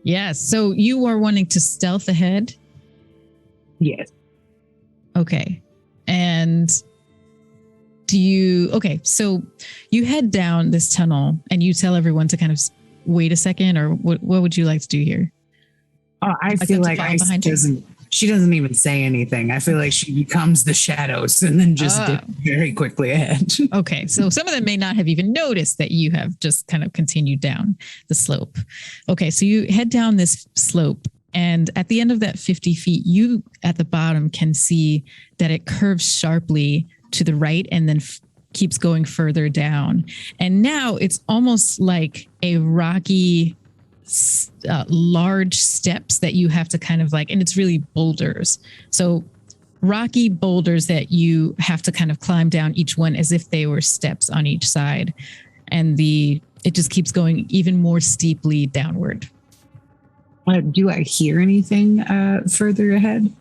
Speaker 2: yes. So you are wanting to stealth ahead?
Speaker 5: Yes.
Speaker 2: Okay. And so you head down this tunnel and you tell everyone to kind of wait a second, or what would you like to do here?
Speaker 5: Oh, I feel like Ice she doesn't even say anything. I feel like she becomes the shadows and then just dip very quickly ahead.
Speaker 2: Okay. So some of them may not have even noticed that you have just kind of continued down the slope. Okay. So you head down this slope, and at the end of that 50 feet, you at the bottom can see that it curves sharply to the right and then keeps going further down. And now it's almost like a rocky, large steps that you have to kind of like, and it's really boulders. So rocky boulders that you have to kind of climb down each one as if they were steps on each side. And it just keeps going even more steeply downward.
Speaker 5: Do I hear anything further ahead?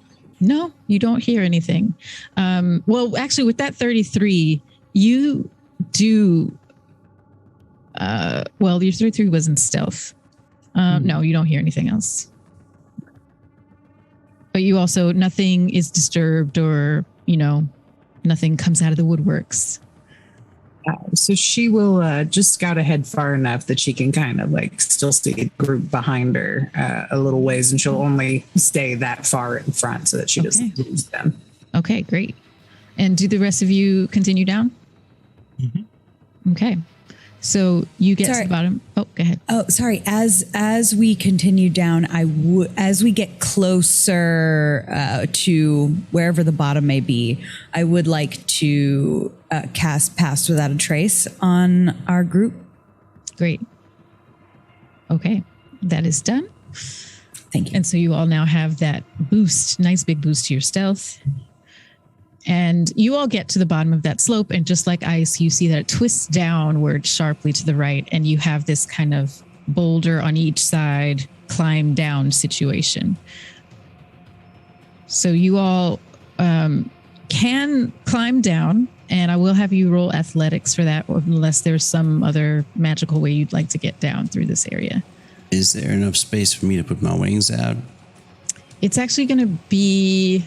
Speaker 2: No, you don't hear anything. Well, actually, with that 33, you do. Well, your 33 was in stealth. No, you don't hear anything else. But you also, nothing is disturbed, or, nothing comes out of the woodworks.
Speaker 5: So she will just scout ahead far enough that she can kind of like still see a group behind her a little ways, and she'll only stay that far in front so that she doesn't lose them. Okay,
Speaker 2: great. And do the rest of you continue down?
Speaker 3: Mm-hmm.
Speaker 2: Okay. So you get to the bottom. Oh, go ahead.
Speaker 6: Oh, sorry. As we continue down, as we get closer to wherever the bottom may be, I would like to cast Pass Without a Trace on our group.
Speaker 2: Great. Okay, that is done.
Speaker 6: Thank you.
Speaker 2: And so you all now have that boost, nice big boost to your stealth. And you all get to the bottom of that slope, and just like Ice, you see that it twists downward sharply to the right, and you have this kind of boulder on each side climb down situation. So you all can climb down, and I will have you roll athletics for that, unless there's some other magical way you'd like to get down through this area.
Speaker 3: Is there enough space for me to put my wings out?
Speaker 2: It's actually going to be...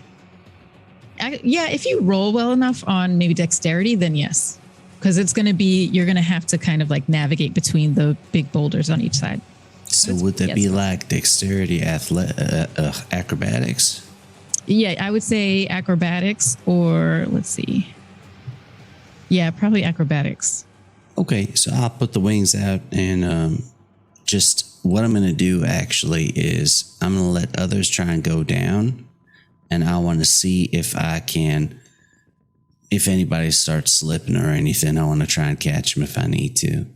Speaker 2: Yeah, if you roll well enough on maybe dexterity, then yes. Because it's going to be, you're going to have to kind of like navigate between the big boulders on each side.
Speaker 3: So would that be like dexterity, acrobatics?
Speaker 2: Yeah, I would say acrobatics, or let's see. Yeah, probably acrobatics.
Speaker 3: Okay, so I'll put the wings out, and just what I'm going to do actually is I'm going to let others try and go down. And I want to see if anybody starts slipping or anything, I want to try and catch them if I need to.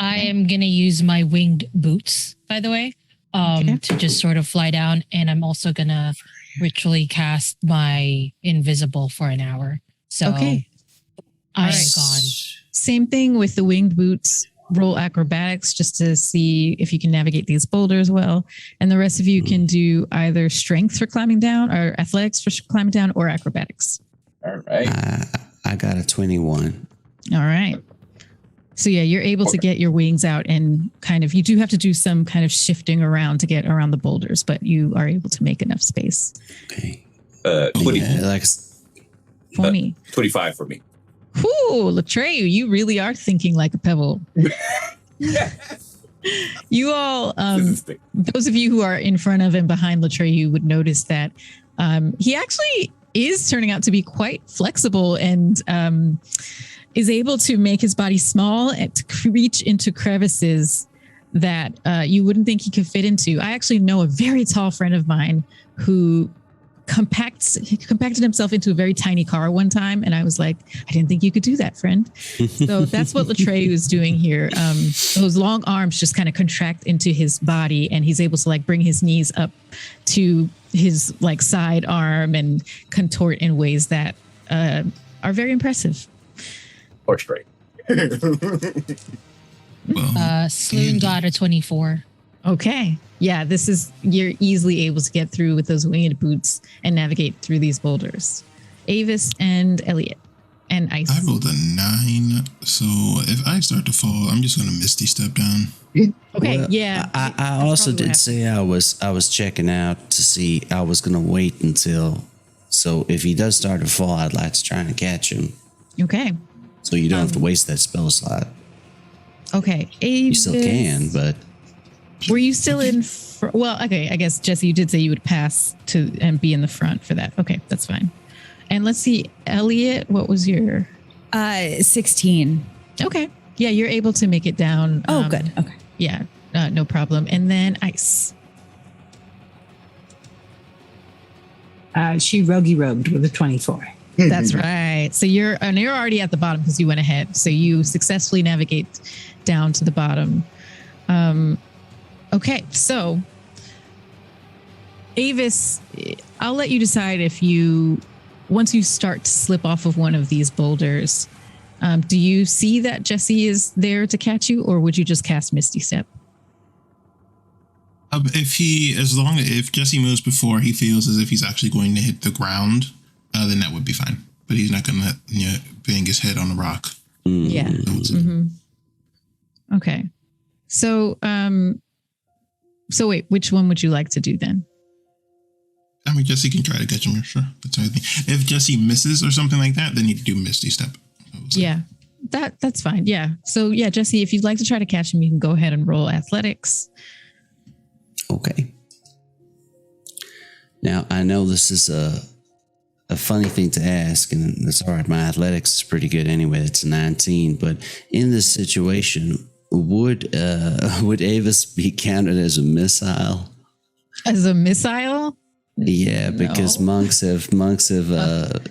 Speaker 7: I am going to use my winged boots, by the way, to just sort of fly down. And I'm also going to ritually cast my invisible for an hour. So I'm gone.
Speaker 2: Same thing with the winged boots. Roll acrobatics just to see if you can navigate these boulders well. And the rest of you can do either strength for climbing down, or athletics for climbing down, or acrobatics.
Speaker 1: All right.
Speaker 3: I got a 21.
Speaker 2: All right. So yeah, you're able to get your wings out, and kind of, you do have to do some kind of shifting around to get around the boulders, but you are able to make enough space.
Speaker 3: Okay.
Speaker 1: 20.
Speaker 3: Yeah,
Speaker 2: 20.
Speaker 1: 25 for me.
Speaker 2: Whoo, Latreyu, you really are thinking like a pebble. You all, those of you who are in front of and behind Latreyu would notice that he actually is turning out to be quite flexible, and is able to make his body small and to reach into crevices that you wouldn't think he could fit into. I actually know a very tall friend of mine who compacted himself into a very tiny car one time, and I was like, I didn't think you could do that, friend. So that's what Latreyu is doing here. Those long arms just kind of contract into his body, and he's able to like bring his knees up to his like side arm and contort in ways that are very impressive.
Speaker 1: Or straight.
Speaker 7: Sloon got a 24.
Speaker 2: Okay. Yeah, you're easily able to get through with those winged boots and navigate through these boulders. Avis and Elliot and Ice.
Speaker 4: I rolled a 9, so if I start to fall, I'm just going to Misty Step down.
Speaker 2: Okay,
Speaker 3: Well,
Speaker 2: yeah.
Speaker 3: I also did say I was checking out to see. I was gonna wait until. So if he does start to fall, I'd like to try and catch him.
Speaker 2: Okay.
Speaker 3: So you don't have to waste that spell slot.
Speaker 2: Okay. Avis,
Speaker 3: You still can, but
Speaker 2: were you still in? Well, okay. I guess Jesse, you did say you would pass to and be in the front for that. Okay, that's fine. And let's see, Elliot, what was your?
Speaker 6: 16.
Speaker 2: Okay. Yeah, you're able to make it down.
Speaker 6: Oh, good. Okay.
Speaker 2: Yeah, no problem. And then Ice.
Speaker 5: She rogued with a 24.
Speaker 2: That's right. So you're already at the bottom because you went ahead. So you successfully navigate down to the bottom. Okay, so Avis, I'll let you decide if once you start to slip off of one of these boulders, do you see that Jesse is there to catch you, or would you just cast Misty Step?
Speaker 4: If Jesse moves before he feels as if he's actually going to hit the ground, then that would be fine. But he's not going to bang his head on a rock.
Speaker 2: Yeah. Mm-hmm. Okay. So wait, which one would you like to do then?
Speaker 4: I mean, Jesse can try to catch him, sure. That's everything. If Jesse misses or something like that, then you do Misty Step.
Speaker 2: Yeah, that's fine. Yeah. So yeah, Jesse, if you'd like to try to catch him, you can go ahead and roll athletics.
Speaker 3: okay. Now I know this is a funny thing to ask, and it's all right. My athletics is pretty good anyway. It's 19, but in this situation, would Avis be counted as a missile?
Speaker 2: As a missile?
Speaker 3: Yeah,
Speaker 2: No.
Speaker 3: because monks have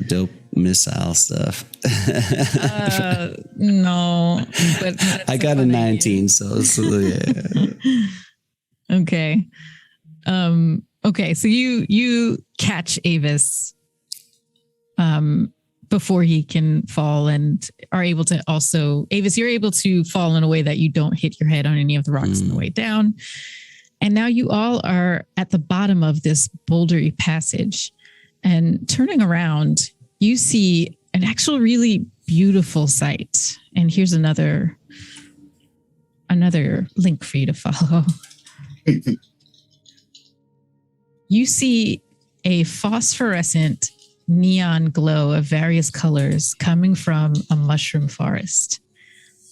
Speaker 3: dope missile stuff.
Speaker 2: No, but that's
Speaker 3: I got a 19, so yeah.
Speaker 2: Okay. Okay, so you catch Avis before he can fall, and are able to also, Avis, you're able to fall in a way that you don't hit your head on any of the rocks on the way down. And now you all are at the bottom of this bouldery passage, and turning around, you see an actual really beautiful sight. And here's another link for you to follow. You see a phosphorescent neon glow of various colors coming from a mushroom forest.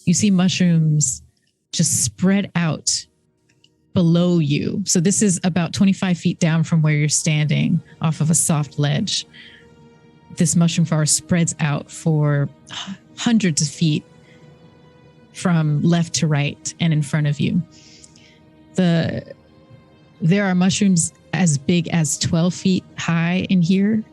Speaker 2: You see mushrooms just spread out below you. So this is about 25 feet down from where you're standing off of a soft ledge. This mushroom forest spreads out for hundreds of feet from left to right and in front of you. There are mushrooms as big as 12 feet high in here.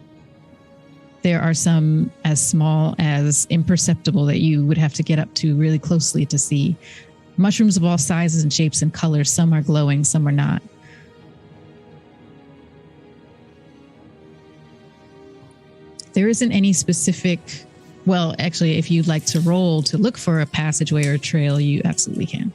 Speaker 2: There are some as small as imperceptible that you would have to get up to really closely to see. Mushrooms of all sizes and shapes and colors. Some are glowing, some are not. There isn't any specific, well, actually, if you'd like to roll to look for a passageway or a trail, you absolutely can.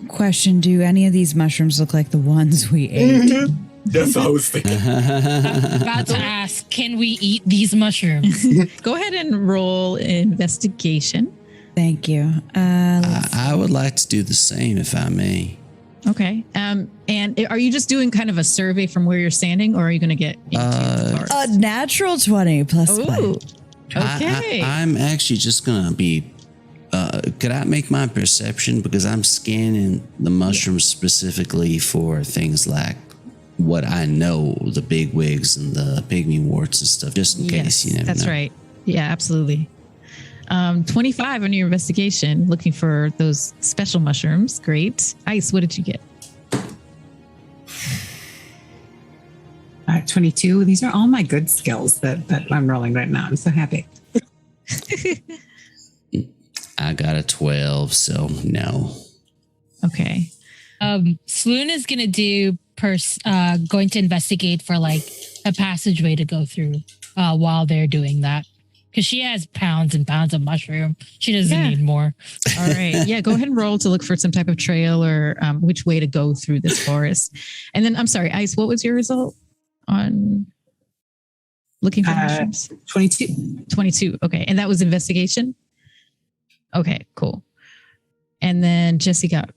Speaker 6: Question, do any of these mushrooms look like the ones we ate?
Speaker 1: That's what I was thinking.
Speaker 7: About to ask, can we eat these mushrooms?
Speaker 2: Go ahead and roll investigation.
Speaker 6: Thank you.
Speaker 3: I would like to do the same if I may.
Speaker 2: Okay. And are you just doing kind of a survey from where you're standing, or are you going to get into the forest?
Speaker 6: A natural 20 plus 1.
Speaker 2: Ooh. Okay.
Speaker 3: I'm actually just gonna be. Could I make my perception, because I'm scanning the mushrooms specifically for things like what I know, the big wigs and the pygmy warts and stuff, just in case. You never
Speaker 2: that's
Speaker 3: know.
Speaker 2: right. Yeah, absolutely. 25 on your investigation, looking for those special mushrooms. Great. Ice, what did you get?
Speaker 5: 22. These are all my good skills that I'm rolling right now. I'm so happy.
Speaker 3: I got a 12, so no.
Speaker 2: Okay.
Speaker 7: Sloon is gonna going to investigate for like a passageway to go through while they're doing that. Because she has pounds and pounds of mushroom. She doesn't need more.
Speaker 2: All right. Yeah, go ahead and roll to look for some type of trail or which way to go through this forest. And then, I'm sorry, Ice, what was your result on looking for mushrooms?
Speaker 5: 22.
Speaker 2: 22. Okay. And that was investigation? Okay, cool. And then Jesse got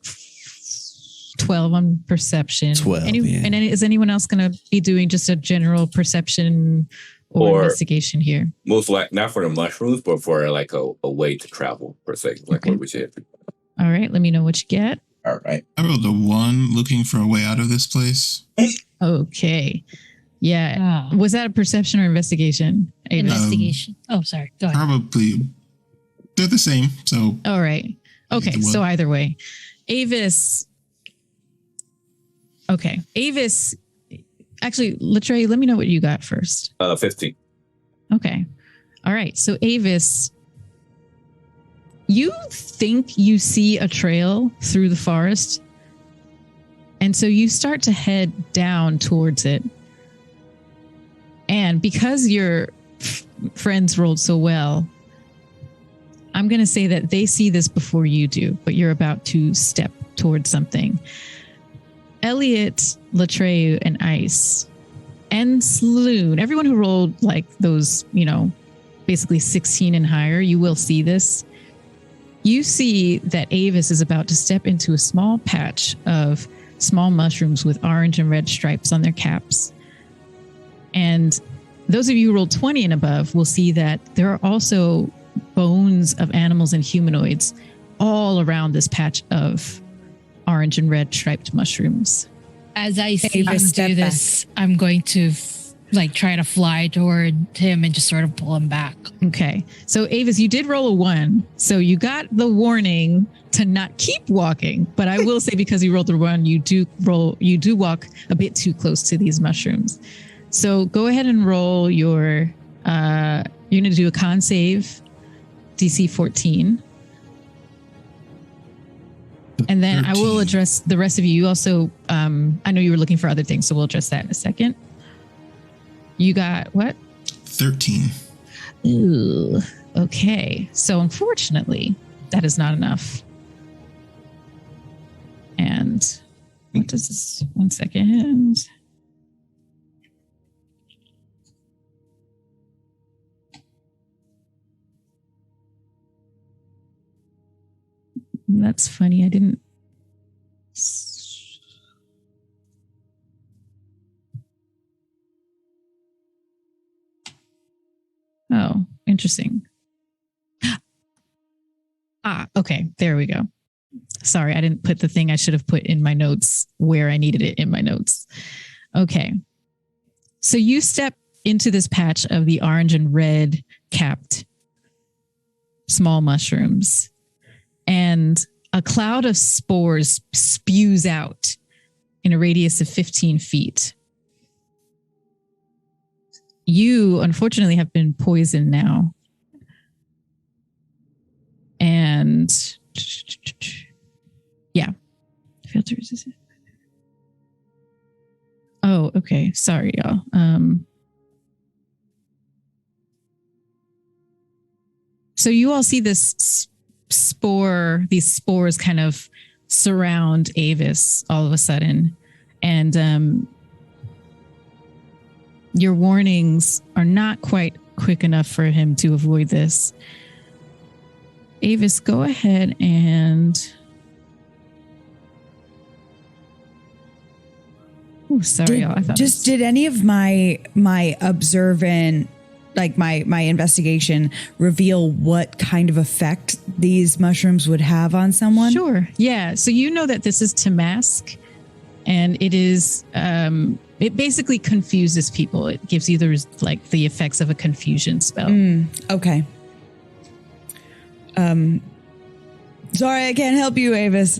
Speaker 2: 12 on perception.
Speaker 3: 12, yeah.
Speaker 2: And then is anyone else going to be doing just a general perception or investigation here?
Speaker 1: Most like not for the mushrooms, but for like a way to travel per se. Like what we said.
Speaker 2: All right, let me know what you get.
Speaker 1: All right.
Speaker 4: I rolled a 1 looking for a way out of this place.
Speaker 2: Okay. Yeah. Was that a perception or investigation?
Speaker 7: Investigation. Sorry. Go ahead.
Speaker 4: Probably. They're the same. So.
Speaker 2: All right. Okay. So either way, Avis. Okay. Avis. Actually, Latre, let me know what you got first.
Speaker 1: 15.
Speaker 2: Okay. All right. So Avis, you think you see a trail through the forest. And so you start to head down towards it. And because your friends rolled so well, I'm going to say that they see this before you do, but you're about to step towards something. Elliot, Latreu, and Ice, and Sloon, everyone who rolled like those, basically 16 and higher, you will see this. You see that Avis is about to step into a small patch of small mushrooms with orange and red stripes on their caps. And those of you who rolled 20 and above will see that there are also bones of animals and humanoids all around this patch of orange and red striped mushrooms.
Speaker 7: As I see him do this, I'm going to try to fly toward him and just sort of pull him back.
Speaker 2: Okay. So Avis, you did roll a 1. So you got the warning to not keep walking. But I will say, because you rolled the 1, you do walk a bit too close to these mushrooms. So go ahead and roll your, you're going to do a con save, DC 14. And then 13. I will address the rest of you. You also, I know you were looking for other things, so we'll address that in a second. You got what?
Speaker 4: 13.
Speaker 2: Ooh, okay. So unfortunately, that is not enough. And what does this? 1 second. That's funny. I didn't. Oh, interesting. Okay. There we go. Sorry, I didn't put the thing I should have put in my notes where I needed it in my notes. Okay. So you step into this patch of the orange and red capped small mushrooms, and a cloud of spores spews out in a radius of 15 feet. You, unfortunately, have been poisoned now. And yeah. Filter resistant. Oh, okay. Sorry, y'all. So you all see this these spores kind of surround Avis all of a sudden. And your warnings are not quite quick enough for him to avoid this. Avis, go ahead and... Oh, sorry, y'all. I thought
Speaker 6: did any of my observant, like my investigation, reveal what kind of effect these mushrooms would have on someone?
Speaker 2: Sure. Yeah. So you know that this is to mask, and it is it basically confuses people. It gives you the effects of a confusion spell.
Speaker 6: Okay. Sorry, I can't help you, Avis.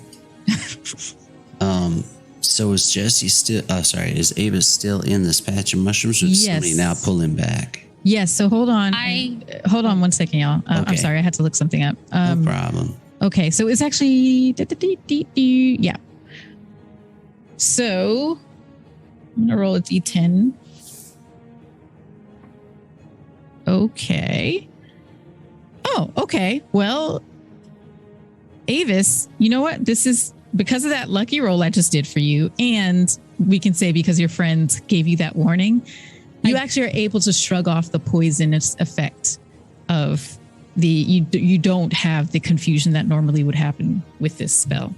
Speaker 3: So So is Jesse still? Is Avis still in this patch of mushrooms? Or does somebody now pull him back?
Speaker 2: Yes. So hold on. Hold on 1 second, y'all.
Speaker 3: Okay.
Speaker 2: I'm sorry. I had to look something up.
Speaker 3: No problem.
Speaker 2: Okay. So it's actually, yeah. So I'm going to roll a D10. Okay. Oh, okay. Well, Avis, you know what? This is because of that lucky roll I just did for you. And we can say because your friend gave you that warning, you actually are able to shrug off the poisonous effect of you don't have the confusion that normally would happen with this spell.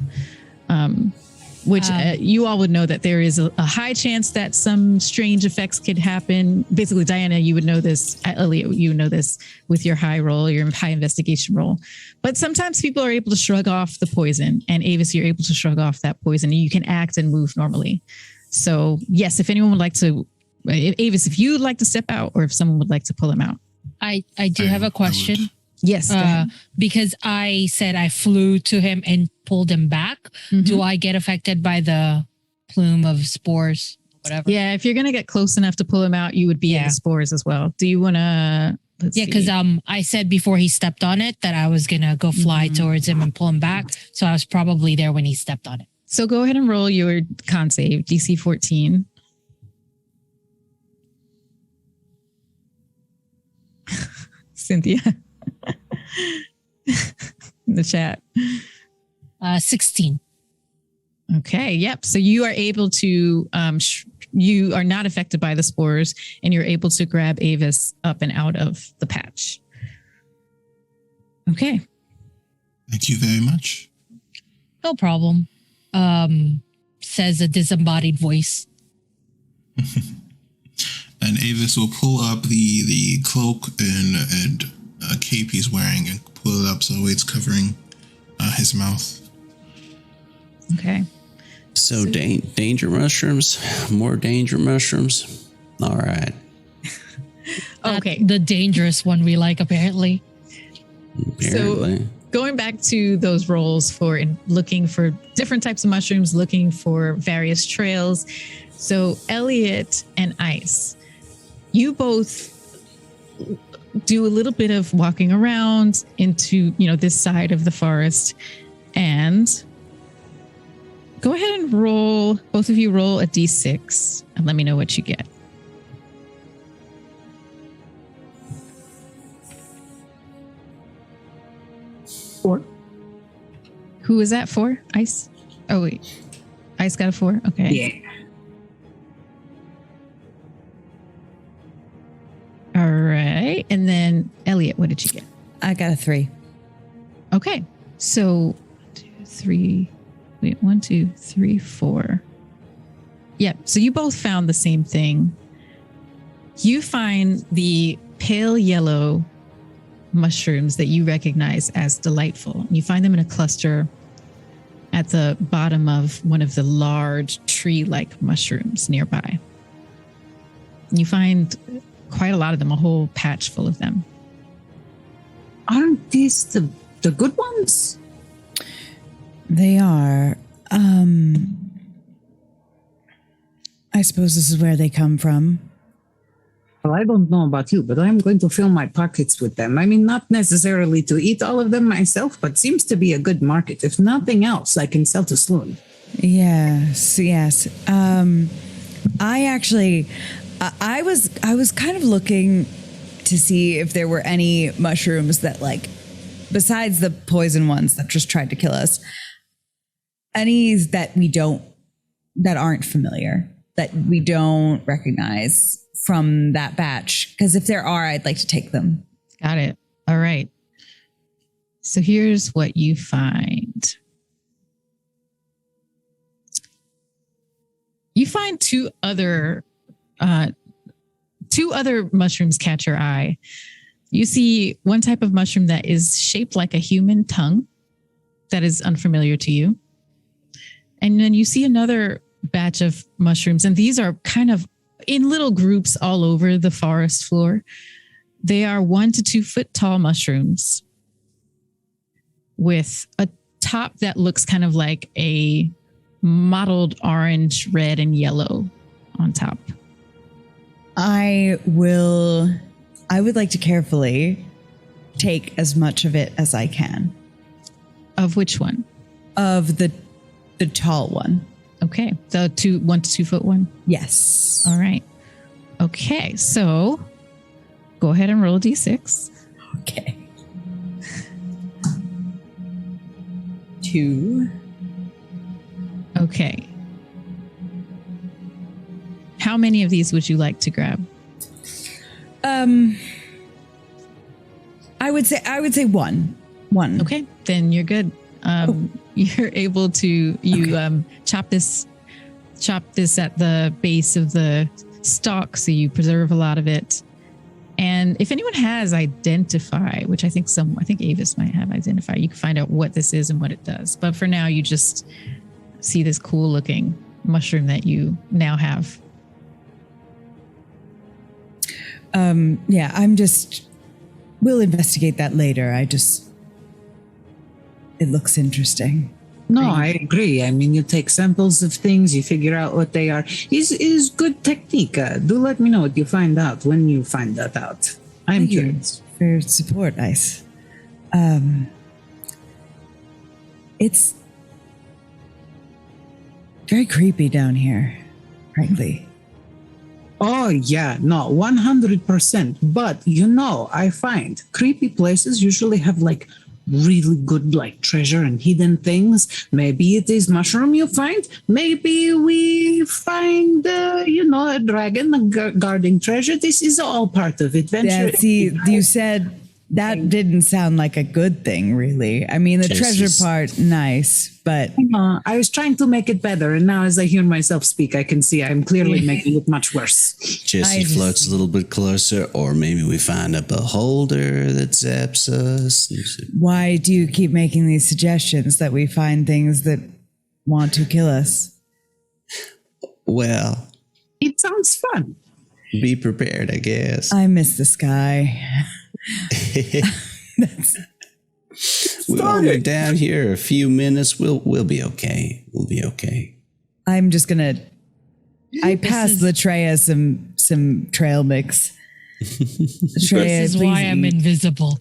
Speaker 2: Which you all would know that there is a high chance that some strange effects could happen. Basically, Diana, you would know this. Elliot, you would know this with your high roll, your high investigation roll. But sometimes people are able to shrug off the poison. And Avis, you're able to shrug off that poison. And you can act and move normally. So yes, if anyone would like to, Avis, if you'd like to step out or if someone would like to pull him out.
Speaker 7: I do have a question.
Speaker 2: Yes.
Speaker 7: Because I said I flew to him and pulled him back. Mm-hmm. Do I get affected by the plume of spores? Whatever.
Speaker 2: Yeah, if you're gonna get close enough to pull him out, you would be in the spores as well. Do you wanna?
Speaker 7: Yeah, because I said before he stepped on it that I was gonna go fly towards him and pull him back. So I was probably there when he stepped on it.
Speaker 2: So go ahead and roll your con save, DC 14. Cynthia. In the chat.
Speaker 7: 16.
Speaker 2: Okay. Yep. So you are able to, you are not affected by the spores and you're able to grab Avis up and out of the patch. Okay.
Speaker 4: Thank you very much.
Speaker 7: No problem. Says a disembodied voice.
Speaker 4: And Avis will pull up the cloak and cape he's wearing and pull it up so it's covering his mouth.
Speaker 2: Okay.
Speaker 3: So danger mushrooms, more danger mushrooms. All right.
Speaker 2: Okay.
Speaker 7: The dangerous one we like, apparently.
Speaker 2: So going back to those rolls for looking for different types of mushrooms, looking for various trails. So Elliot and Ice, you both do a little bit of walking around into, this side of the forest, and go ahead and roll, both of you roll a D6 and let me know what you get.
Speaker 5: Four.
Speaker 2: Who is that for? Ice? Oh, wait. Ice got a 4? Okay.
Speaker 5: Yeah.
Speaker 2: All right. And then Elliot, what did you get?
Speaker 6: I got a 3.
Speaker 2: Okay. So 1, 2, 3, 4. Yep. So you both found the same thing. You find the pale yellow mushrooms that you recognize as delightful. You find them in a cluster at the bottom of one of the large tree-like mushrooms nearby. You find quite a lot of them, a whole patch full of them.
Speaker 5: Aren't these the good ones?
Speaker 6: They are. I suppose this is where they come from.
Speaker 5: Well, I don't know about you, but I'm going to fill my pockets with them. I mean, not necessarily to eat all of them myself, but seems to be a good market. If nothing else, I can sell to Sloan.
Speaker 6: Yes. I actually, I was kind of looking to see if there were any mushrooms that, like, besides the poison ones that just tried to kill us, any that aren't familiar, that we don't recognize from that batch. Because if there are, I'd like to take them.
Speaker 2: Got it. All right. So here's what you find. You find two other mushrooms catch your eye. You see one type of mushroom that is shaped like a human tongue that is unfamiliar to you. And then you see another batch of mushrooms, and these are kind of in little groups all over the forest floor. They are 1 to 2 foot tall mushrooms with a top that looks kind of like a mottled orange, red, and yellow on top.
Speaker 6: I would like to carefully take as much of it as I can.
Speaker 2: Of which one?
Speaker 6: Of the tall one.
Speaker 2: Okay. The 1 to 2 foot one?
Speaker 6: Yes.
Speaker 2: All right. Okay. So go ahead and roll a d6.
Speaker 6: Okay. 2.
Speaker 2: Okay. How many of these would you like to grab?
Speaker 6: I would say one.
Speaker 2: Okay, then you're good. You're able to chop this at the base of the stalk, so you preserve a lot of it. And if anyone has identify, which I think Avis might have identify, you can find out what this is and what it does. But for now, you just see this cool looking mushroom that you now have.
Speaker 6: We'll investigate that later. It looks interesting.
Speaker 5: No, I agree. I mean, you take samples of things, you figure out what they are. Is good technique. Do let me know what you find out when you find that out. I'm curious.
Speaker 6: For your support, Ice. It's very creepy down here, frankly.
Speaker 5: Oh, yeah, no, 100%. But, I find creepy places usually have really good treasure and hidden things. Maybe it is mushroom you find. Maybe we find, a dragon guarding treasure. This is all part of adventure.
Speaker 6: Yeah, see, you said that didn't sound like a good thing, really. I mean, the treasure part, nice, but...
Speaker 5: I was trying to make it better, and now as I hear myself speak, I can see I'm clearly making it much worse.
Speaker 3: Jesse floats a little bit closer, or maybe we find a beholder that zaps us.
Speaker 6: Why do you keep making these suggestions that we find things that want to kill us?
Speaker 3: Well...
Speaker 5: It sounds fun.
Speaker 3: Be prepared, I guess.
Speaker 6: I miss the sky.
Speaker 3: We're only down here a few minutes. We'll be okay. We'll be okay.
Speaker 6: I'm just gonna. I passed Latreia some trail mix. Latreia,
Speaker 7: this is why I'm invisible.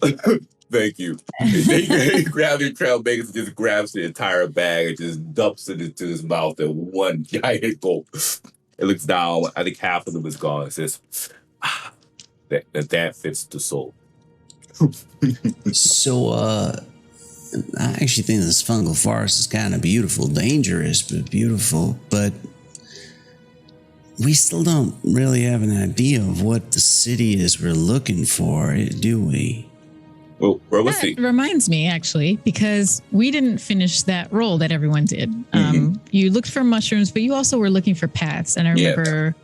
Speaker 1: Thank you. He grabs your trail mix and just grabs the entire bag and just dumps it into his mouth in one giant gulp. It looks down. I think half of them is gone. It says, that fits the soul.
Speaker 3: So, I actually think this fungal forest is kind of beautiful, dangerous, but beautiful. But we still don't really have an idea of what the city is we're looking for, do we?
Speaker 1: Well, let's see.
Speaker 2: That reminds me, actually, because we didn't finish that roll that everyone did. You looked for mushrooms, but you also were looking for paths. And I remember...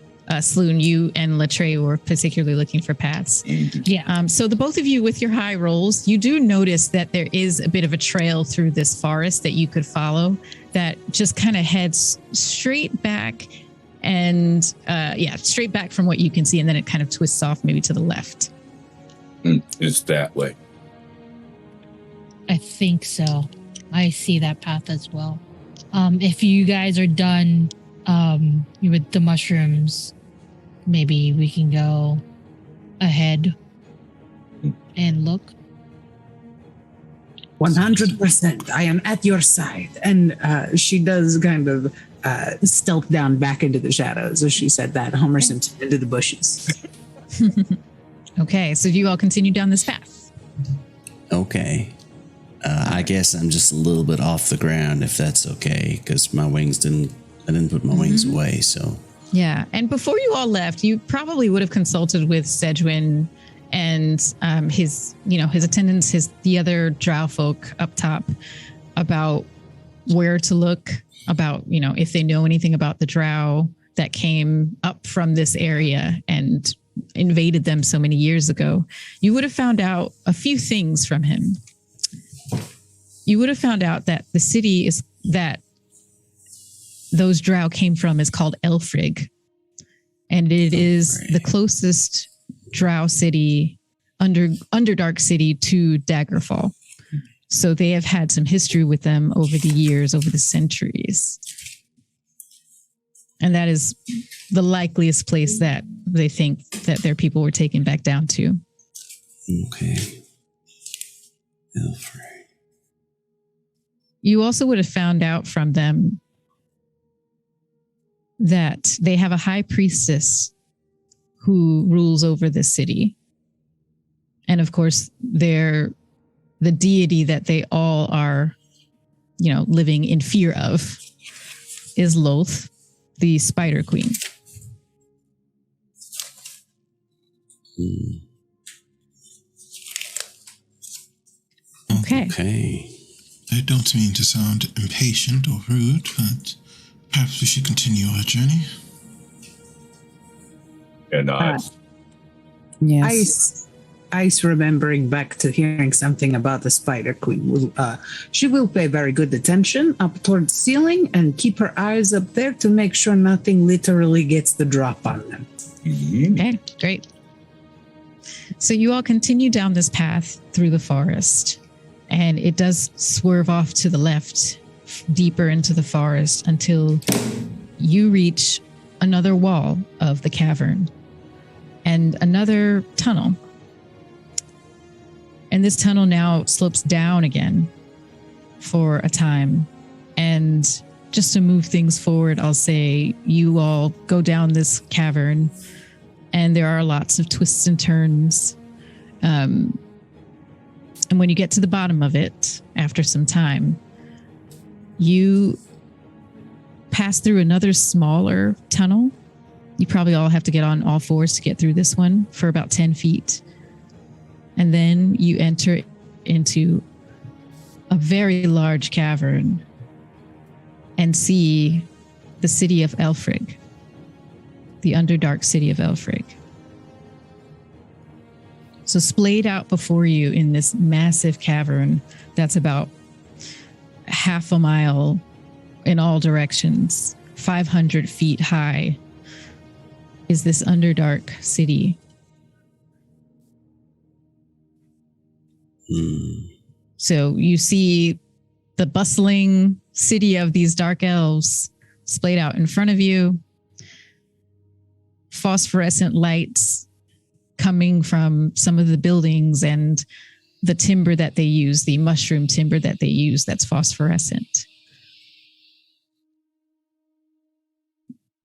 Speaker 2: Sloon, you and Latreia were particularly looking for paths.
Speaker 7: Yeah.
Speaker 2: So the both of you with your high rolls, you do notice that there is a bit of a trail through this forest that you could follow that just kind of heads straight back and straight back from what you can see. And then it kind of twists off maybe to the left.
Speaker 1: It's that way.
Speaker 7: I think so. I see that path as well. If you guys are done with the mushrooms, maybe we can go ahead and look.
Speaker 5: 100%. I am at your side. And she does kind of stealth down back into the shadows as she said that. Homer Simpson into the bushes.
Speaker 2: Okay, so you all continue down this path.
Speaker 3: Okay. I guess I'm just a little bit off the ground, if that's okay, because I didn't put my wings away, so...
Speaker 2: Yeah, and before you all left, you probably would have consulted with Sedgwin and his attendants, the other drow folk up top, about where to look, about, if they know anything about the drow that came up from this area and invaded them so many years ago. You would have found out a few things from him. You would have found out that the city that those drow came from is called Elfrig. And it is the closest drow city, Underdark city to Daggerfall. So they have had some history with them over the years, over the centuries. And that is the likeliest place that they think that their people were taken back down to.
Speaker 3: Okay. Elfrey.
Speaker 2: You also would have found out from them that they have a high priestess who rules over the city. And of course, the deity that they all are, living in fear of is Loth, the Spider Queen. Okay.
Speaker 4: I don't mean to sound impatient or rude, but perhaps we should continue our journey.
Speaker 1: And
Speaker 6: Yes.
Speaker 5: Ice remembering back to hearing something about the Spider Queen. She will pay very good attention up towards the ceiling and keep her eyes up there to make sure nothing literally gets the drop on them.
Speaker 2: Okay, great. So you all continue down this path through the forest, and it does swerve off to the left, deeper into the forest, until you reach another wall of the cavern and another tunnel. And this tunnel now slopes down again for a time. And just to move things forward, I'll say you all go down this cavern, and there are lots of twists and turns. And when you get to the bottom of it, after some time, you pass through another smaller tunnel. You probably all have to get on all fours to get through this one for about 10 feet. And then you enter into a very large cavern and see the city of Elfrig, the Underdark city of Elfrig. So splayed out before you in this massive cavern that's about half a mile in all directions, 500 feet high, is this Underdark city. So you see the bustling city of these dark elves splayed out in front of you. Phosphorescent lights coming from some of the buildings and the timber that they use, the mushroom timber that they use that's phosphorescent.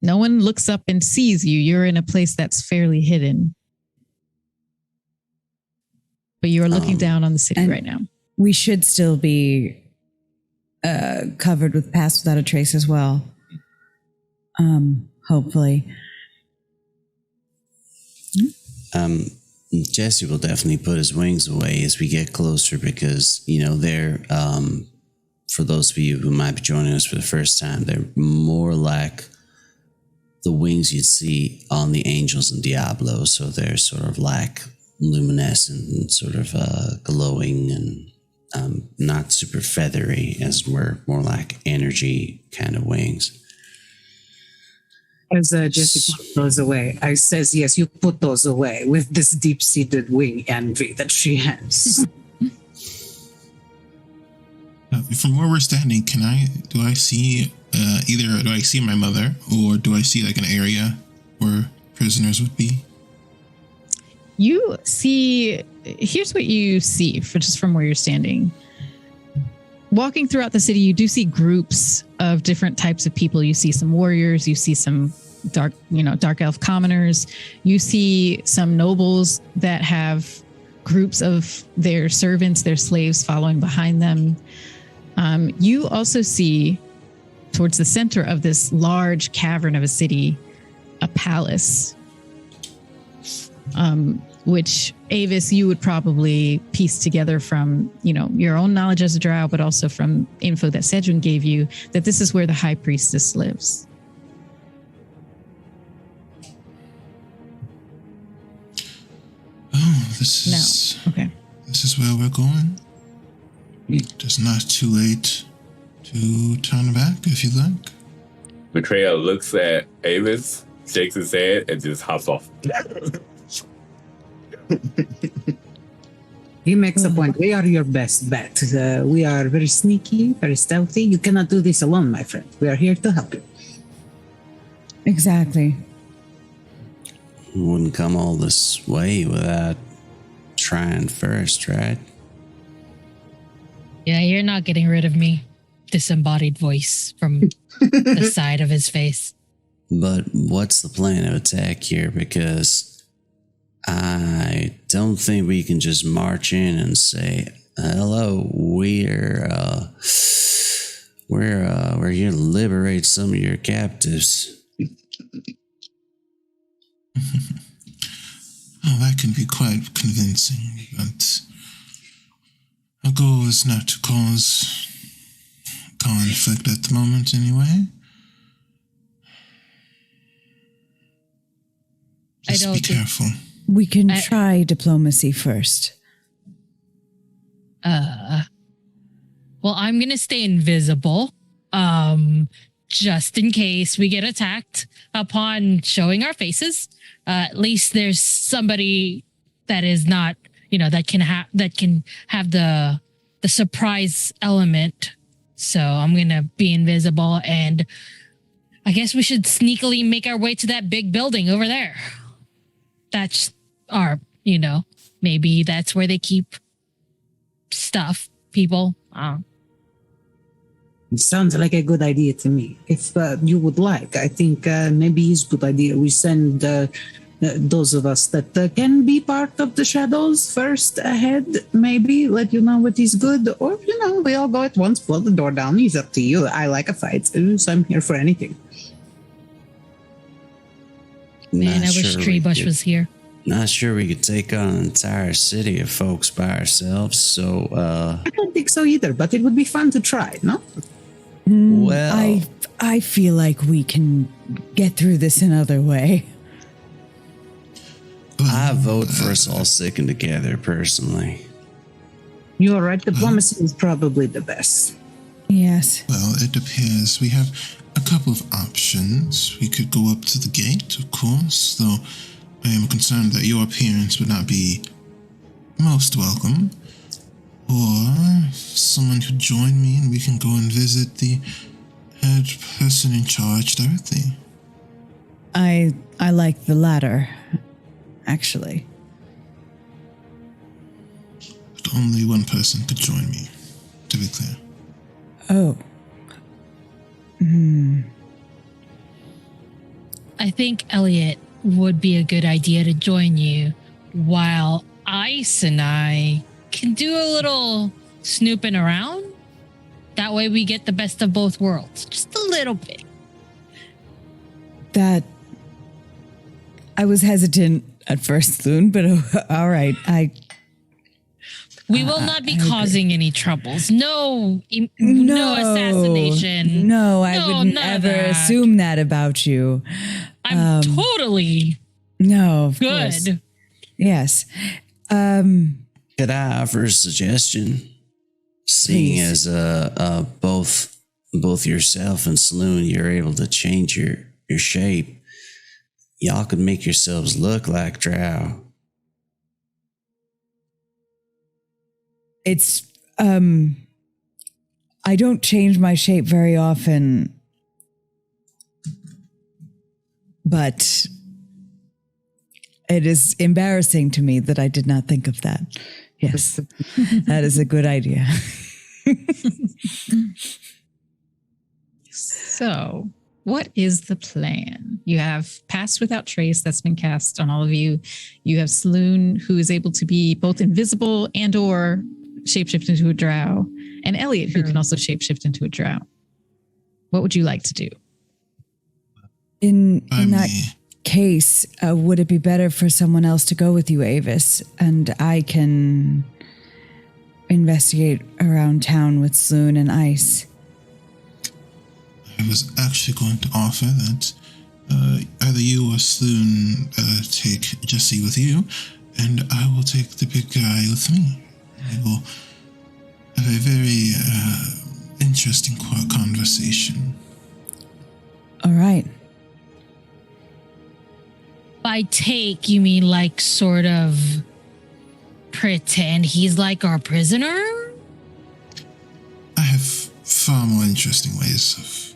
Speaker 2: No one looks up and sees you. You're in a place that's fairly hidden. But you are looking down on the city right now.
Speaker 6: We should still be covered with Pass Without a Trace as well. Hopefully.
Speaker 3: Jesse will definitely put his wings away as we get closer because, they're, for those of you who might be joining us for the first time, they're more like the wings you'd see on the angels in Diablo. So they're sort of like luminescent and sort of glowing and not super feathery, as we're more like energy kind of wings.
Speaker 5: As Jesse put those away, I says, yes, you put those away with this deep-seated wing envy that she has.
Speaker 4: From where we're standing, do I see either do I see my mother or do I see like an area where prisoners would be?
Speaker 2: You see, here's what you see just from where you're standing. Walking throughout the city, you do see groups of different types of people. You see some warriors, you see some dark elf commoners. You see some nobles that have groups of their servants, their slaves following behind them. You also see towards the center of this large cavern of a city, a palace, which Avis, you would probably piece together from, your own knowledge as a drow, but also from info that Cedrin gave you, that this is where the high priestess lives.
Speaker 4: Oh, this is where we're going. It's not too late to turn back if you like.
Speaker 1: Betrayal looks at Avis, shakes his head, and just hops off.
Speaker 5: He makes a point. We are your best bet. We are very sneaky, very stealthy. You cannot do this alone, my friend. We are here to help you.
Speaker 6: Exactly.
Speaker 3: Wouldn't come all this way without trying first, right?
Speaker 7: Yeah, you're not getting rid of me. Disembodied voice from the side of his face.
Speaker 3: But what's the plan of attack here? Because I don't think we can just march in and say, hello, we're here to liberate some of your captives.
Speaker 4: Oh, that can be quite convincing, but our goal is not to cause conflict at the moment anyway. Just be careful.
Speaker 6: We can try diplomacy first.
Speaker 7: Well, I'm gonna stay invisible. Just in case we get attacked upon showing our faces. At least there's somebody that is not, that can have the surprise element. So I'm gonna be invisible, and I guess we should sneakily make our way to that big building over there. That's our, maybe that's where they keep stuff, people.
Speaker 5: It sounds like a good idea to me. If you would like, I think maybe it's a good idea we send those of us that can be part of the shadows first ahead, maybe let you know what is good, or, we all go at once, blow the door down. It's up to you. I like a fight, so I'm here for anything.
Speaker 7: Man, I wish Treebush was here.
Speaker 3: Not sure we could take on an entire city of folks by ourselves, so
Speaker 5: I don't think so either, but it would be fun to try, no?
Speaker 3: Well,
Speaker 6: I feel like we can get through this another way.
Speaker 3: I vote for us all sticking together, personally.
Speaker 5: You're right. Diplomacy is probably the best.
Speaker 6: Yes.
Speaker 4: Well, it appears we have a couple of options. We could go up to the gate, of course, though I am concerned that your appearance would not be most welcome. Or someone could join me and we can go and visit the head person in charge directly.
Speaker 6: I like the latter, actually.
Speaker 4: But only one person could join me, to be clear.
Speaker 6: Oh.
Speaker 7: I think Elliot would be a good idea to join you, while Ice and I can do a little snooping around. That way we get the best of both worlds. Just a little bit.
Speaker 6: That I was hesitant at first, Loon, but all right.
Speaker 7: We will not be causing any troubles. No assassination.
Speaker 6: No, I wouldn't ever assume that about you.
Speaker 7: I'm totally
Speaker 6: no, of
Speaker 7: good.
Speaker 6: Course. Yes.
Speaker 3: Could I offer a suggestion? Seeing
Speaker 6: Please.
Speaker 3: as both yourself and Saloon, you're able to change your shape. Y'all could make yourselves look like drow.
Speaker 6: It's I don't change my shape very often, but it is embarrassing to me that I did not think of that. Yes, that is a good idea.
Speaker 2: So, what is the plan? You have Pass Without Trace that's been cast on all of you. You have Saloon, who is able to be both invisible and or shapeshift into a drow, and Elliot, who can also shapeshift into a drow. What would you like to do?
Speaker 6: In that case, would it be better for someone else to go with you, Avis, and I can investigate around town with Sloon and Ice?
Speaker 4: I was actually going to offer that either you or Sloon take Jesse with you, and I will take the big guy with me. We will have a very interesting conversation.
Speaker 6: All right.
Speaker 7: By take, you mean like sort of pretend he's like our prisoner?
Speaker 4: I have far more interesting ways of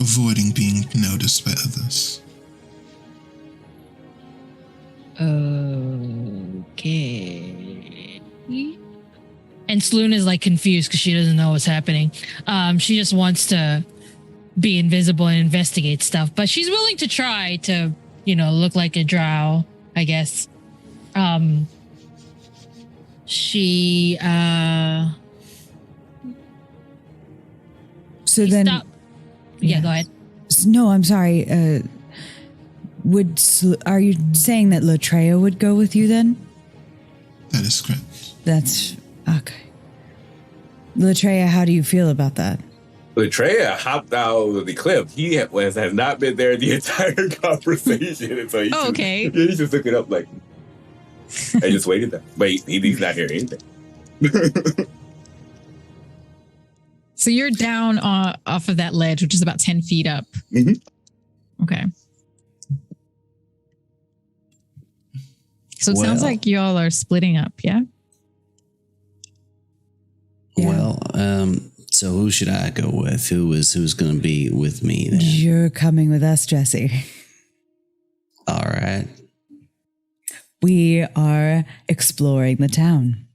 Speaker 4: avoiding being noticed by others.
Speaker 7: Okay. And Sloon is like confused because she doesn't know what's happening. She just wants to be invisible and investigate stuff, but she's willing to try to, look like a drow, I guess. She
Speaker 6: So then,
Speaker 7: stop. Yeah, go ahead.
Speaker 6: No, I'm sorry. Are you saying that Latreia would go with you then?
Speaker 4: That is correct.
Speaker 6: That's okay. Latreia, how do you feel about that?
Speaker 1: Latreia hopped out of the cliff. He has not been there the entire conversation. And so he
Speaker 2: okay.
Speaker 1: He just took it up like, I just waited there. But he's not hearing anything.
Speaker 2: So you're down off of that ledge, which is about 10 feet up.
Speaker 1: Mm-hmm.
Speaker 2: Okay. So it sounds like y'all are splitting up, yeah?
Speaker 3: Well, so who should I go with? Who's going to be with me then?
Speaker 6: You're coming with us, Jesse.
Speaker 3: All right.
Speaker 6: We are exploring the town.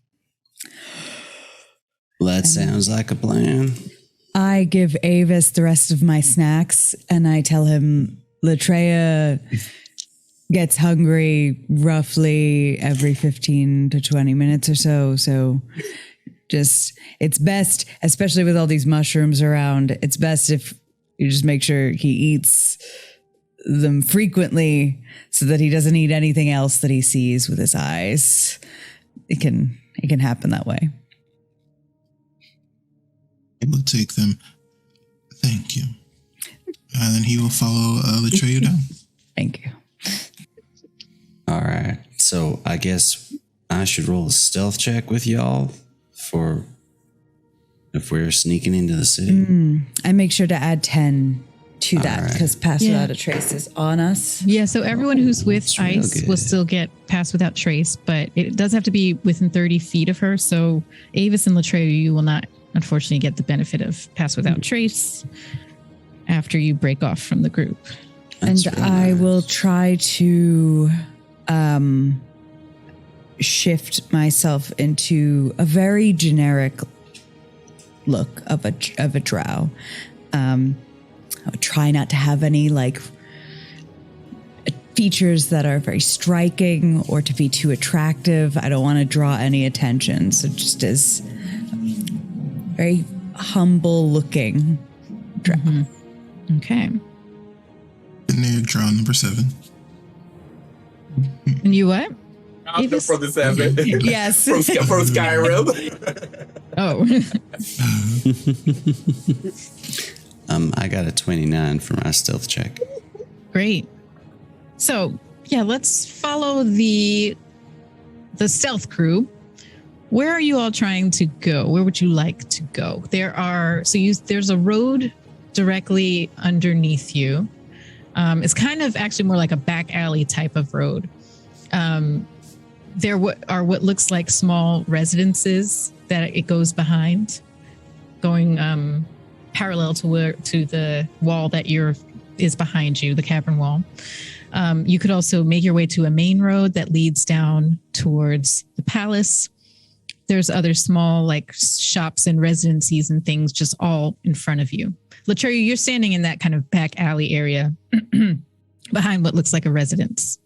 Speaker 3: Well, that sounds like a plan.
Speaker 6: I give Avis the rest of my snacks and I tell him Latreia gets hungry roughly every 15 to 20 minutes or so. So just, it's best, especially with all these mushrooms around, it's best if you just make sure he eats them frequently so that he doesn't eat anything else that he sees with his eyes. It can happen that way.
Speaker 4: I will take them. Thank you. And then he will follow Latreia down.
Speaker 6: Thank you.
Speaker 3: All right. So I guess I should roll a stealth check with y'all for if we're sneaking into the city.
Speaker 6: I make sure to add 10 to that because Pass
Speaker 2: Yeah.
Speaker 6: Without a Trace is on us.
Speaker 2: Yeah, so everyone who's with
Speaker 3: that's real
Speaker 2: Ice
Speaker 3: good.
Speaker 2: will still get Pass Without Trace, but it does have to be within 30 feet of her. So Avis and Latreia, you will not, unfortunately, get the benefit of Pass Without Trace after you break off from the group.
Speaker 3: That's
Speaker 6: And
Speaker 3: really
Speaker 6: I
Speaker 3: nice.
Speaker 6: will try to shift myself into a very generic look of a drow. I would try not to have any like features that are very striking or to be too attractive. I don't want to draw any attention. So just as very humble looking drow.
Speaker 2: Okay.
Speaker 4: Generic draw number 7.
Speaker 2: And you what? Avis?
Speaker 1: From the 7.
Speaker 6: Yes.
Speaker 1: from Skyrim.
Speaker 2: Oh.
Speaker 3: I got a 29 for my stealth check.
Speaker 2: Great. So, yeah, let's follow the stealth crew. Where are you all trying to go? Where would you like to go? There's a road directly underneath you. It's kind of actually more like a back alley type of road. There are what looks like small residences that it goes behind, going parallel to the wall that is behind you, the cavern wall. You could also make your way to a main road that leads down towards the palace. There's other small like shops and residencies and things just all in front of you. Latreia, you're standing in that kind of back alley area behind what looks like a residence.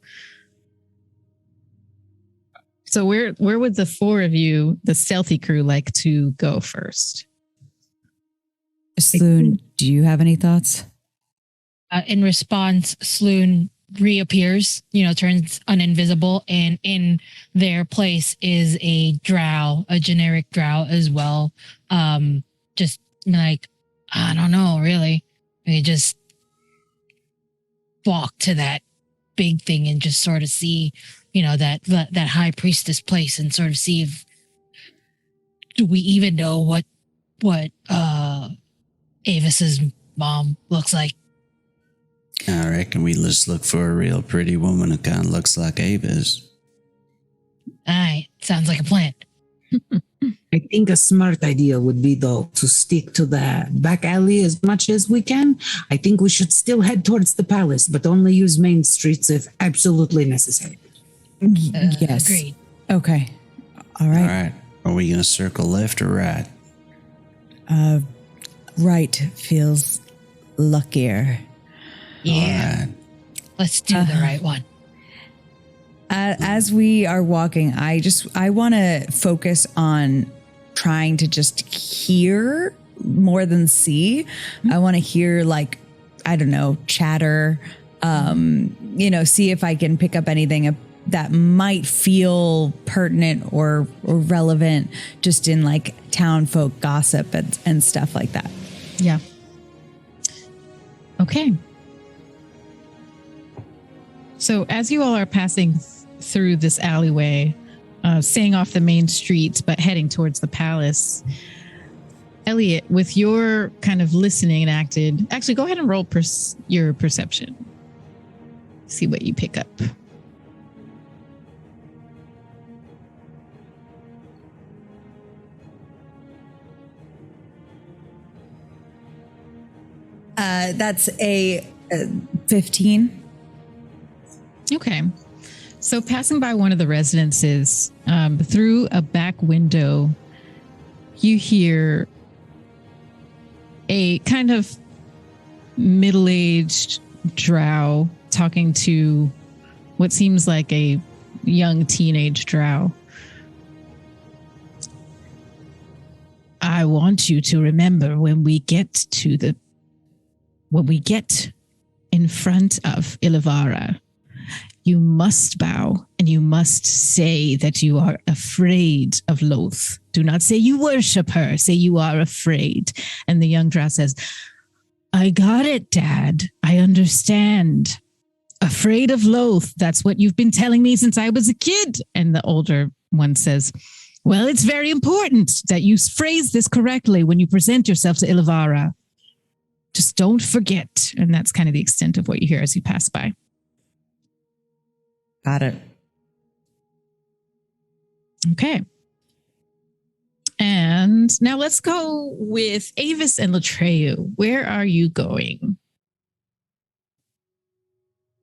Speaker 2: So where would the four of you, the stealthy crew, like to go first?
Speaker 6: Sloon, do you have any thoughts?
Speaker 7: In response, Sloon reappears, turns uninvisible, and in their place is a drow, a generic drow as well. Just like, I don't know, really. We just walk to that big thing and just sort of see, that high priestess place and sort of see if do we even know what Avis's mom looks like.
Speaker 3: I reckon we just look for a real pretty woman who kind of looks like Avis.
Speaker 7: Aye, sounds like a plan.
Speaker 5: I think a smart idea would be, though, to stick to the back alley as much as we can. I think we should still head towards the palace, but only use main streets if absolutely necessary.
Speaker 6: Yes.
Speaker 7: Agreed.
Speaker 6: Okay. All
Speaker 3: All
Speaker 6: right.
Speaker 3: right. Are we going to circle left or right?
Speaker 6: Right feels luckier.
Speaker 7: Yeah.
Speaker 3: All right.
Speaker 7: Let's do the right one.
Speaker 6: As we are walking, I want to focus on trying to just hear more than see. I want to hear, like, I don't know, chatter, see if I can pick up anything that might feel pertinent or relevant just in like town folk gossip and stuff like that.
Speaker 2: Yeah. Okay. So as you all are passing through this alleyway, staying off the main street, but heading towards the palace, Elliot, with your kind of listening and actually go ahead and roll your perception. See what you pick up.
Speaker 6: That's a 15.
Speaker 2: Okay. So passing by one of the residences, through a back window, you hear a kind of middle-aged drow talking to what seems like a young teenage drow. I want you to remember when we get in front of Ilivara, you must bow and you must say that you are afraid of Loth. Do not say you worship her. Say you are afraid. And the young drow says, I got it, Dad. I understand. Afraid of Loth. That's what you've been telling me since I was a kid. And the older one says, well, it's very important that you phrase this correctly when you present yourself to Ilivara. Just don't forget. And that's kind of the extent of what you hear as you pass by.
Speaker 6: Got it.
Speaker 2: Okay. And now let's go with Avis and Latreu. Where are you going?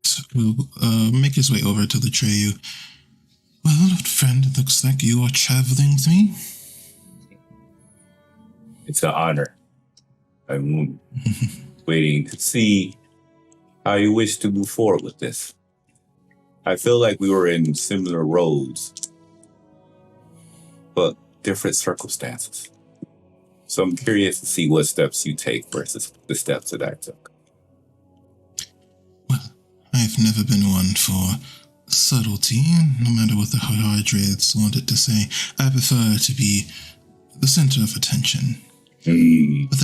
Speaker 4: So we'll make his way over to the Treyu. Well, old friend, it looks like you are traveling with me.
Speaker 1: It's an honor. I'm waiting to see how you wish to move forward with this. I feel like we were in similar roles, but different circumstances. So I'm curious to see what steps you take versus the steps that I took.
Speaker 4: Well, I've never been one for subtlety, no matter what the Hydrates wanted to say. I prefer to be the center of attention. But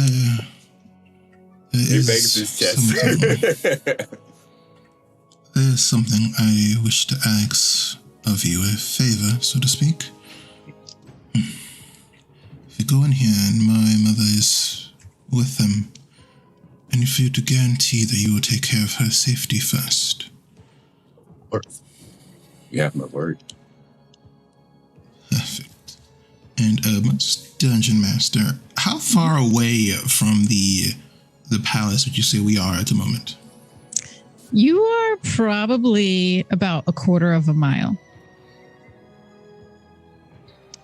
Speaker 4: there is something. There's something I wish to ask of you, a favor, so to speak. If you go in here and my mother is with them, I need for you to guarantee that you will take care of her safety first.
Speaker 1: You have my word.
Speaker 4: Perfect. And, Dungeon Master, how far away from the palace would you say we are at the moment?
Speaker 2: You are probably about a quarter of a mile.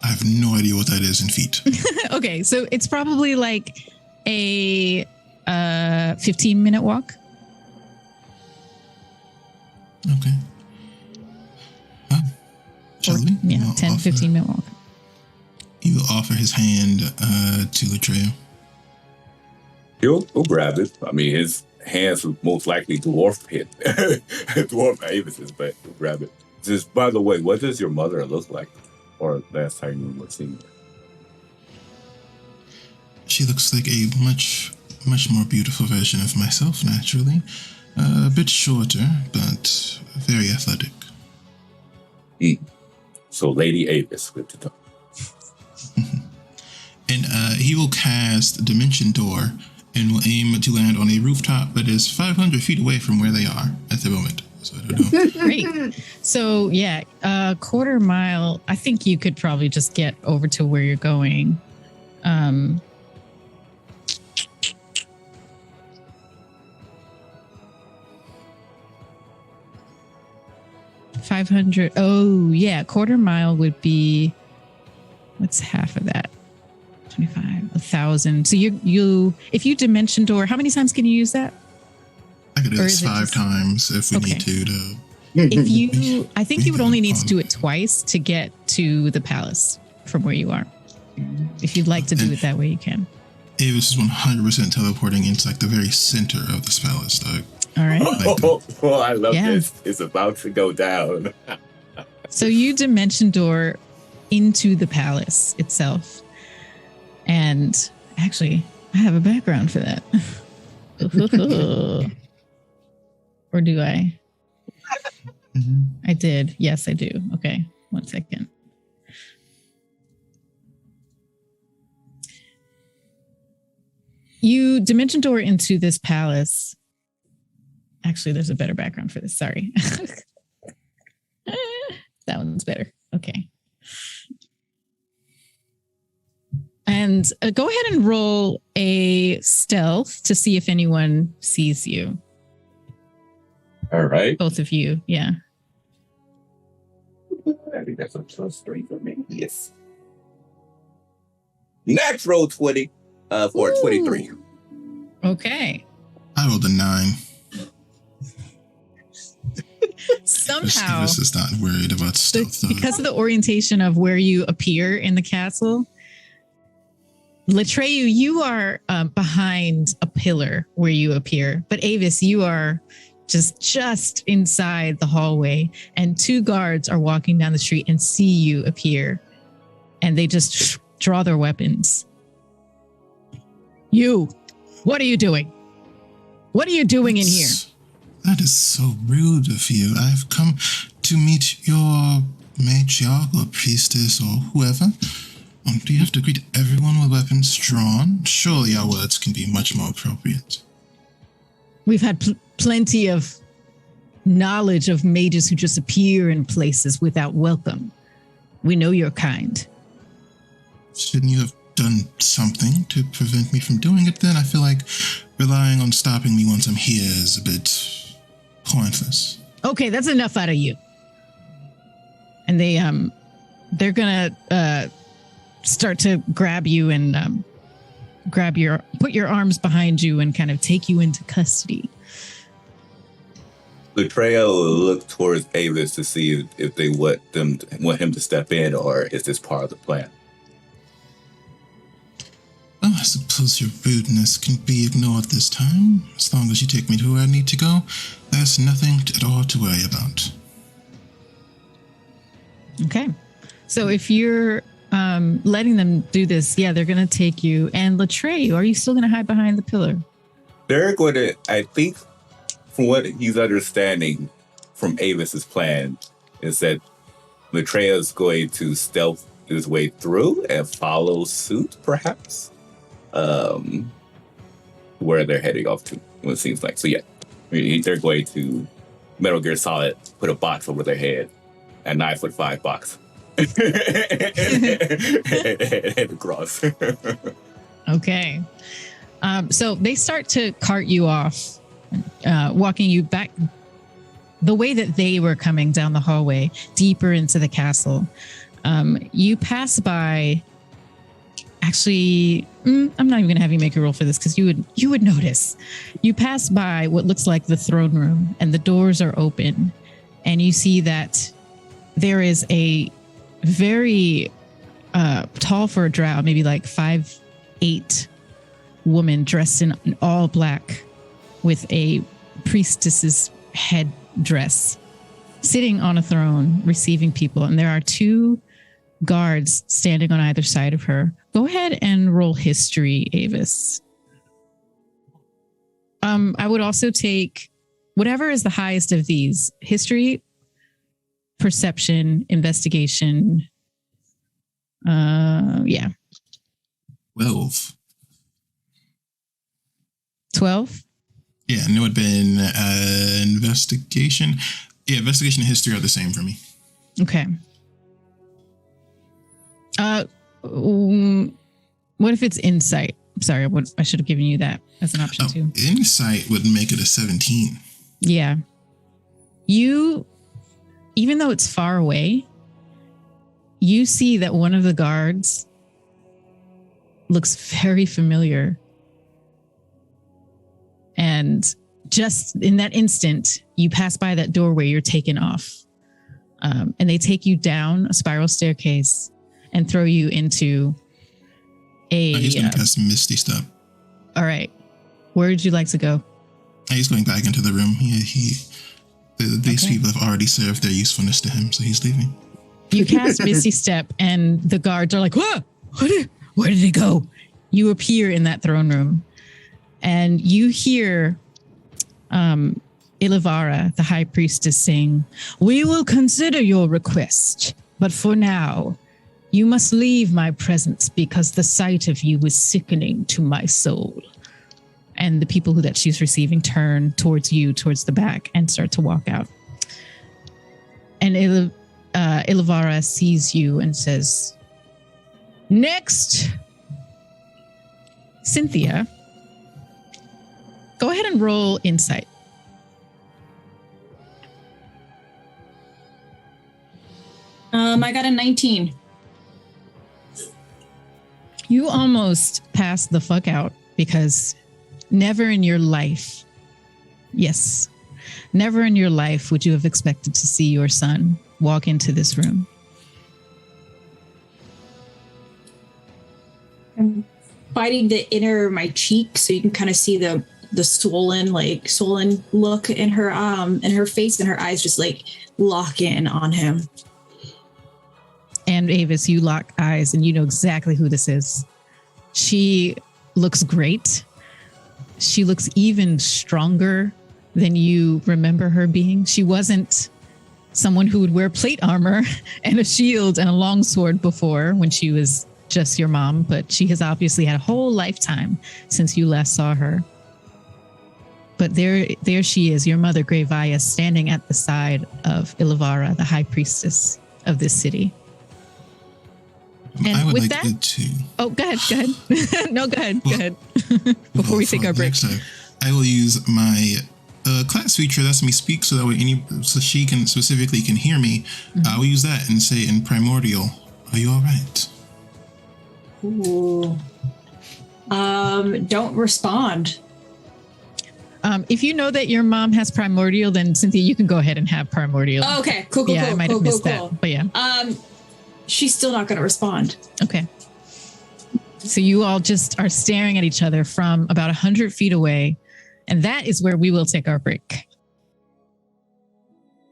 Speaker 4: I have no idea what that is in feet.
Speaker 2: Okay, so it's probably like a 15-minute walk.
Speaker 4: Okay. Well, shall we?
Speaker 2: Yeah,
Speaker 4: I'll
Speaker 2: 10, 15-minute walk.
Speaker 4: He will offer his hand to Latreu.
Speaker 1: He'll grab it. I mean, his hands would most likely dwarf Avis's, but he'll grab it. Just, by the way, what does your mother look like? Or last time you were seeing her?
Speaker 4: She looks like a much more beautiful version of myself, naturally. A bit shorter, but very athletic.
Speaker 1: So Lady Avis with the tongue.
Speaker 4: And he will cast Dimension Door and will aim to land on a rooftop that is 500 feet away from where they are at the moment. So I don't know.
Speaker 2: Great. So yeah, a quarter mile. I think you could probably just get over to where you're going. 500. Oh, yeah. Quarter mile would be, what's half of that? 25, 1,000. So you, if you dimension door, how many times can you use that?
Speaker 4: I could do this 5 times if we need to.
Speaker 2: If you, I think you would only need to do it twice to get to the palace from where you are. If you'd like to do it that way, you can.
Speaker 4: Avis is 100% teleporting into like the very center of this palace, though.
Speaker 2: All right.
Speaker 1: Oh, I love this. It's about to go down.
Speaker 2: So you dimension door into the palace itself. And actually, I have a background for that. Or do I? I did. Yes, I do. Okay. 1 second. You dimension door into this palace. Actually, there's a better background for this. Sorry. That one's better. Okay. And go ahead and roll a stealth to see if anyone sees you.
Speaker 1: All right.
Speaker 2: Both of you. Yeah.
Speaker 1: I think that's a +3 for me. Yes. Natural 20 for 23.
Speaker 2: Okay.
Speaker 4: I rolled a 9.
Speaker 2: Somehow,
Speaker 4: This is not worried about stealth.
Speaker 2: because of the orientation of where you appear in the castle, Latreyu, you are behind a pillar where you appear, but Avis, you are just inside the hallway, and 2 guards are walking down the street and see you appear, and they just draw their weapons. You, what are you doing? What are you doing in here?
Speaker 4: That is so rude of you. I've come to meet your matriarch or priestess or whoever. Do you have to greet everyone with weapons drawn? Surely our words can be much more appropriate.
Speaker 2: We've had plenty of knowledge of mages who just appear in places without welcome. We know your kind.
Speaker 4: Shouldn't you have done something to prevent me from doing it then? I feel like relying on stopping me once I'm here is a bit pointless.
Speaker 2: Okay, that's enough out of you. And they're gonna start to grab you and put your arms behind you and kind of take you into custody.
Speaker 1: Betrayal will look towards Avis to see if they want him to step in, or is this part of the plan?
Speaker 4: Well, I suppose your rudeness can be ignored this time. As long as you take me to where I need to go, there's nothing at all to worry about.
Speaker 2: Okay. So if you're letting them do this, yeah, they're going to take you. And Latreyu, are you still going to hide behind the pillar?
Speaker 1: They're going to, I think, from what he's understanding from Avis's plan, is that Maitreya is going to stealth his way through and follow suit, perhaps, where they're heading off to, what it seems like. So yeah, they're going to Metal Gear Solid, put a box over their head, a 9'5" box. and across.
Speaker 2: Okay. So they start to cart you off, walking you back the way that they were coming down the hallway, deeper into the castle. You pass by. Actually, I'm not even going to have you make a roll for this because you would notice. You pass by what looks like the throne room, and the doors are open, and you see that there is a very tall for a drow, maybe like 5'8" woman dressed in all black with a priestess's headdress, sitting on a throne, receiving people. And there are 2 guards standing on either side of her. Go ahead and roll history, Avis. I would also take whatever is the highest of these: history, perception, investigation. 12.
Speaker 4: Yeah, and it would have been investigation. Yeah, investigation and history are the same for me.
Speaker 2: Okay. What if it's insight? I'm sorry, I should have given you that as an option too.
Speaker 4: Insight would make it a 17.
Speaker 2: Yeah. You even though it's far away, you see that one of the guards looks very familiar. And just in that instant, you pass by that doorway, you're taken off. And they take you down a spiral staircase and throw you into
Speaker 4: he's going to cast Misty Step.
Speaker 2: All right. Where would you like to go?
Speaker 4: He's going back into the room. These people have already served their usefulness to him, so he's leaving.
Speaker 2: You cast Misty Step, and the guards are like, "Whoa! Where did it go?" You appear in that throne room, and you hear Ilivara, the high priestess, saying, "We will consider your request, but for now, you must leave my presence because the sight of you is sickening to my soul." And the people that she's receiving turn towards you, towards the back, and start to walk out. And Ilivara sees you and says, "Next, Cynthia, go ahead and roll insight."
Speaker 9: I got a 19.
Speaker 2: You almost passed the fuck out because never in your life, yes, never in your life would you have expected to see your son walk into this room.
Speaker 9: I'm biting the inner of my cheek so you can kind of see the swollen look in her face, and her eyes just like lock in on him.
Speaker 2: And Avis, you lock eyes and you know exactly who this is. She looks great. She looks even stronger than you remember her being. She wasn't someone who would wear plate armor and a shield and a longsword before when she was just your mom, but she has obviously had a whole lifetime since you last saw her. But there she is, your mother, Greyvaya, standing at the side of Ilivara, the high priestess of this city. And
Speaker 4: I would
Speaker 2: with
Speaker 4: like
Speaker 2: that,
Speaker 4: to.
Speaker 2: Oh, go ahead. No, go ahead. Before we take our break.
Speaker 4: Next time, I will use my class feature lets me speak so that way so she can specifically can hear me. I will use that and say in primordial, "Are you all right?"
Speaker 9: Ooh. Don't respond.
Speaker 2: If you know that your mom has primordial, then Cynthia, you can go ahead and have primordial.
Speaker 9: Oh, okay, cool.
Speaker 2: I might have missed that, but yeah.
Speaker 9: She's still not going to respond.
Speaker 2: Okay. So you all just are staring at each other from about 100 feet away, and that is where we will take our break.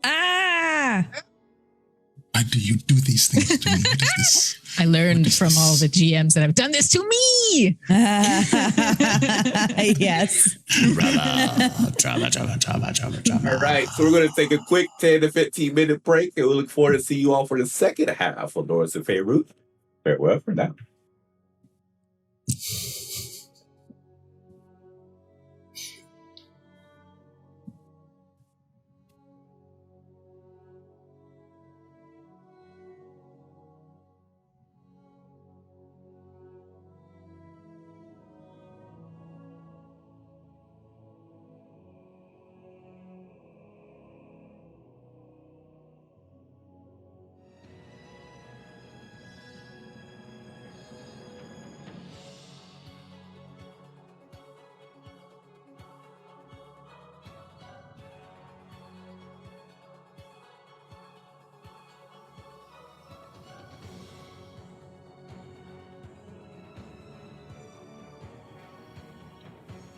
Speaker 4: Why do you do these things to me? What is this?
Speaker 2: I learned from all the GMs that have done this to me.
Speaker 6: Yes.
Speaker 3: Drama.
Speaker 1: All right, so we're going to take a quick 10 to 15 minute break, and we look forward to see you all for the second half of Lords of Faerun. Farewell for now.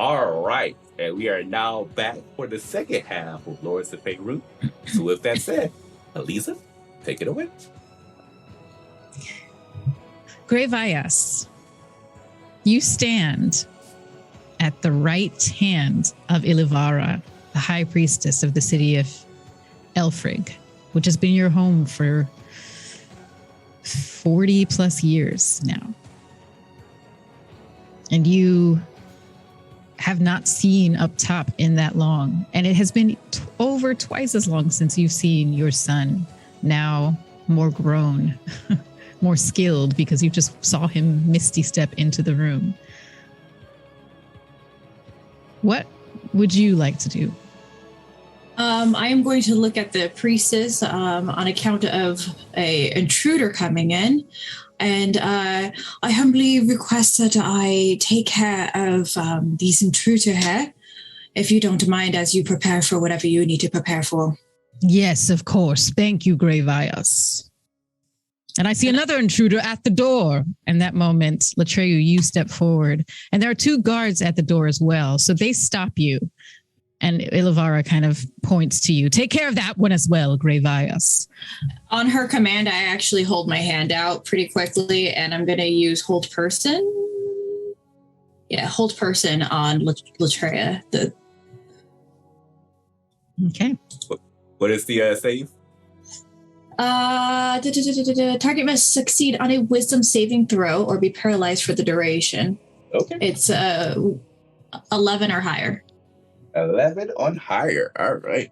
Speaker 1: All right, and we are now back for the second half of Lords of Faerun. So with that said, Elisa, take it away.
Speaker 2: Greyvayas, you stand at the right hand of Ilivara, the high priestess of the city of Elfrig, which has been your home for 40 plus years now. And you have not seen up top in that long. And it has been over twice as long since you've seen your son, now more grown, more skilled, because you just saw him misty step into the room. What would you like to do?
Speaker 9: I am going to look at the priestess on account of a intruder coming in. And I humbly request that I take care of these intruder here, if you don't mind, as you prepare for whatever you need to prepare for.
Speaker 2: Yes, of course. Thank you, Gravias. And I see another intruder at the door. In that moment, Latreyu, you step forward. And there are 2 guards at the door as well. So they stop you. And Ilivara kind of points to you. Take care of that one as well, Gravias.
Speaker 9: On her command, I actually hold my hand out pretty quickly, and I'm going to use hold person. Yeah, hold person on Latreya.
Speaker 2: Okay.
Speaker 1: What is the save?
Speaker 9: Target must succeed on a wisdom saving throw or be paralyzed for the duration.
Speaker 1: Okay.
Speaker 9: It's 11 or higher.
Speaker 1: 11 on higher. All right.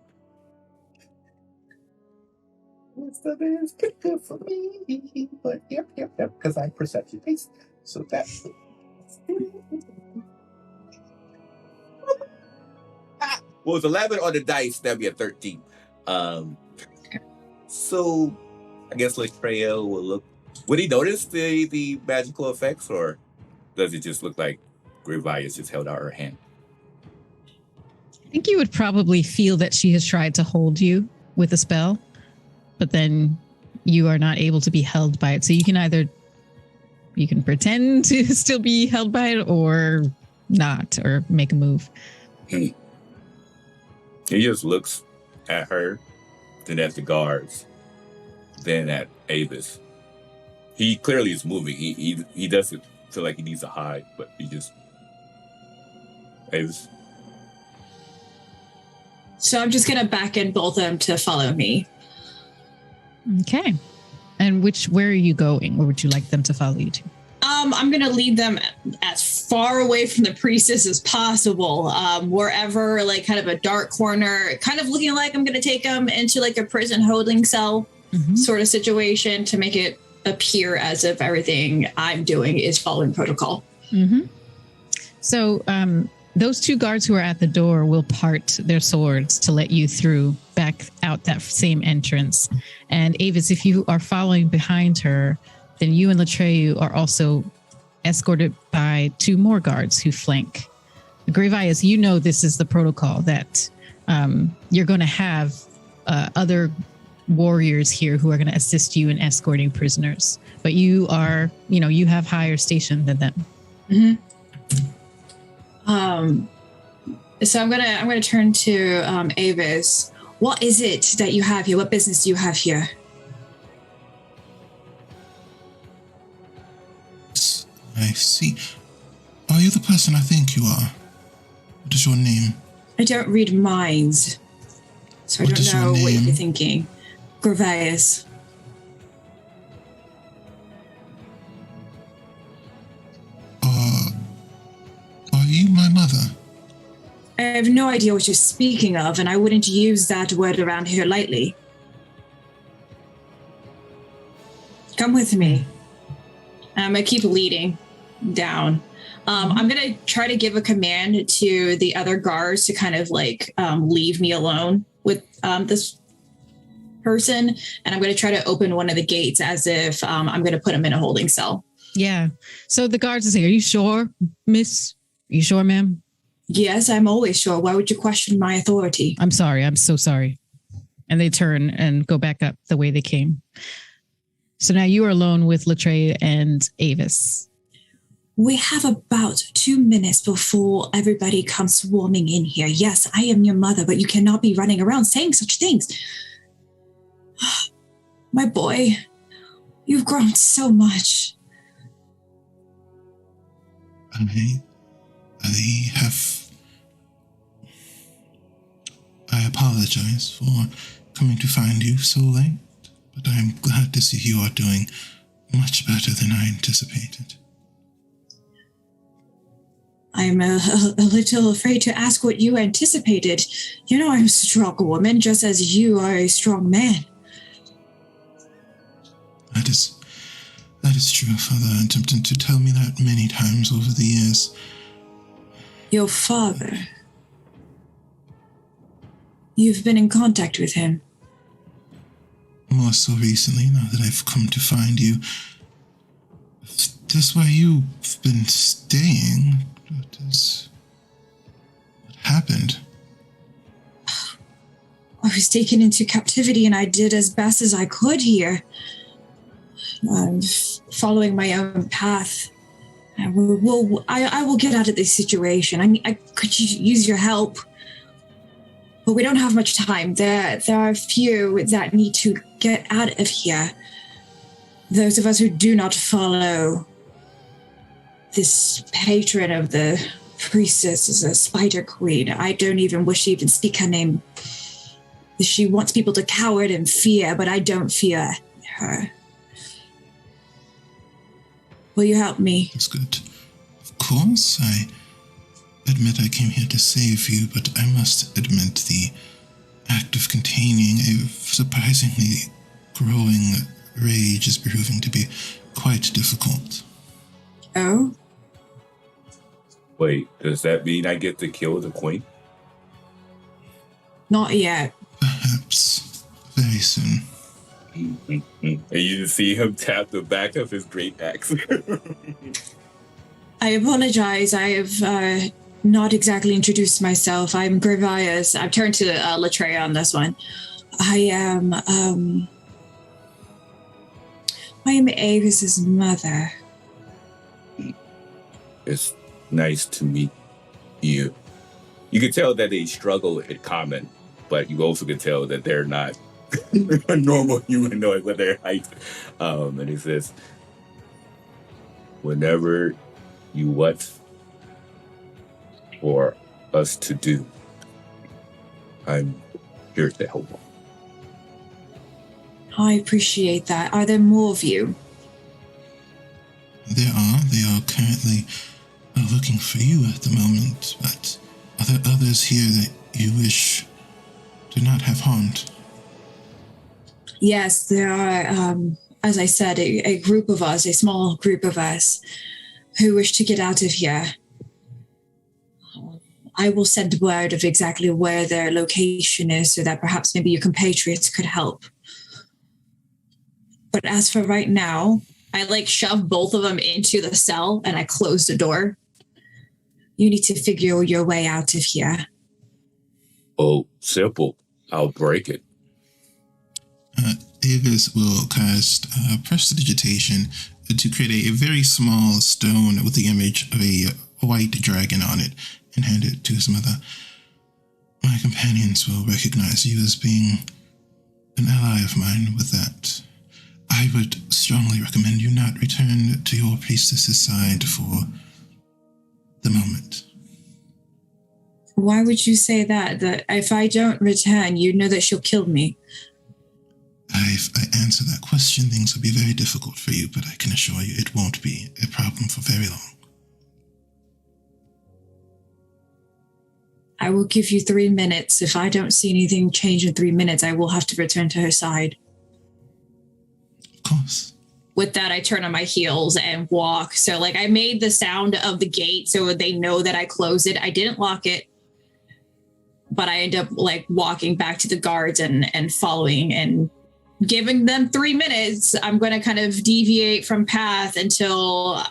Speaker 1: Wisdom is good for me. But yep, because I'm perception based. So that's. Well, it's 11 on the dice. That'd be a 13. So I guess Latreya will look. Would he notice the magical effects, or does it just look like Gravias just held out her hand?
Speaker 2: I think you would probably feel that she has tried to hold you with a spell, but then you are not able to be held by it. So you can pretend to still be held by it or not, or make a move.
Speaker 1: He just looks at her, then at the guards, then at Avis. He clearly is moving. He doesn't feel like he needs to hide, but he just... Avis.
Speaker 9: So I'm just going to back in both of them to follow me.
Speaker 2: Okay. And where are you going? Where would you like them to follow you to?
Speaker 9: I'm going to lead them as far away from the priestess as possible. Wherever, like kind of a dark corner, kind of looking like I'm going to take them into like a prison holding cell sort of situation to make it appear as if everything I'm doing is following protocol.
Speaker 2: Mm-hmm. So those 2 guards who are at the door will part their swords to let you through back out that same entrance. And Avis, if you are following behind her, then you and Latreyu are also escorted by 2 more guards who flank. Gravias, you know this is the protocol, that you're going to have other warriors here who are going to assist you in escorting prisoners. But you are, you have higher station than them.
Speaker 9: Mm-hmm. So I'm gonna turn to Avis. What is it that you have here? What business do you have here?
Speaker 4: I see. Are you the person I think you are? What is your name?
Speaker 9: I don't read minds, so I don't know what you're thinking. Gravias.
Speaker 4: Are you my mother?
Speaker 9: I have no idea what you're speaking of, and I wouldn't use that word around here lightly. Come with me. I'm going to keep leading down. I'm going to try to give a command to the other guards to kind of like leave me alone with this person. And I'm going to try to open one of the gates as if I'm going to put him in a holding cell.
Speaker 2: Yeah. So the guards are saying, are you sure, miss? You sure, ma'am?
Speaker 9: Yes, I'm always sure. Why would you question my authority?
Speaker 2: I'm sorry. I'm so sorry. And they turn and go back up the way they came. So now you are alone with Latreya and Avis.
Speaker 9: We have about 2 minutes before everybody comes swarming in here. Yes, I am your mother, but you cannot be running around saying such things. My boy, you've grown so much.
Speaker 4: I apologize for coming to find you so late, but I am glad to see you are doing much better than I anticipated.
Speaker 9: I'm a little afraid to ask what you anticipated. You know I'm a strong woman, just as you are a strong man.
Speaker 4: That is true. Father attempted to tell me that many times over the years.
Speaker 9: Your father? you've been in contact with him?
Speaker 4: More so recently, now that I've come to find you. That's where you've been staying. What happened?
Speaker 9: I was taken into captivity and I did as best as I could here. I'm following my own path. I will get out of this situation. I mean, I could use your help. But we don't have much time. There are a few that need to get out of here. Those of us who do not follow this patron of the priestess is a spider queen. I don't even wish to even speak her name. She wants people to cower in fear, but I don't fear her. Will you help me?
Speaker 4: That's good. Of course, I admit I came here to save you, but I must admit the act of containing a surprisingly growing rage is proving to be quite difficult.
Speaker 9: Oh?
Speaker 1: Wait, does that mean I get to kill the queen?
Speaker 9: Not yet.
Speaker 4: Perhaps very soon.
Speaker 1: And you just see him tap the back of his great axe.
Speaker 9: I apologize. I have not exactly introduced myself. I'm Grivias. I've turned to Latreia on this one. I am Avis's mother.
Speaker 1: It's nice to meet you. You can tell that they struggle in common, but you also can tell that they're not a normal humanoid with their height. And he says, whenever you want for us to do, I'm here to help.
Speaker 9: I appreciate that. Are there more of you?
Speaker 4: They are currently looking for you at the moment, but are there others here that you wish to not have harmed?
Speaker 9: Yes, there are, as I said, a group of us, a small group of us who wish to get out of here. I will send word of exactly where their location is so that perhaps maybe your compatriots could help. But as for right now, I shove both of them into the cell and I close the door. You need to figure your way out of here.
Speaker 1: Oh, simple. I'll break it.
Speaker 4: Avis will cast prestidigitation to create a very small stone with the image of a white dragon on it and hand it to his mother. My companions will recognize you as being an ally of mine with that. I would strongly recommend you not return to your priestess's side for the moment.
Speaker 9: Why would you say that? That if I don't return, you know that she'll kill me.
Speaker 4: If I answer that question, things will be very difficult for you, but I can assure you it won't be a problem for very long.
Speaker 9: I will give you 3 minutes. If I don't see anything change in 3 minutes, I will have to return to her side.
Speaker 4: Of course.
Speaker 9: With that, I turn on my heels and walk. So I made the sound of the gate so they know that I closed it. I didn't lock it, but I end up walking back to the guards and following and giving them 3 minutes. I'm going to kind of deviate from path until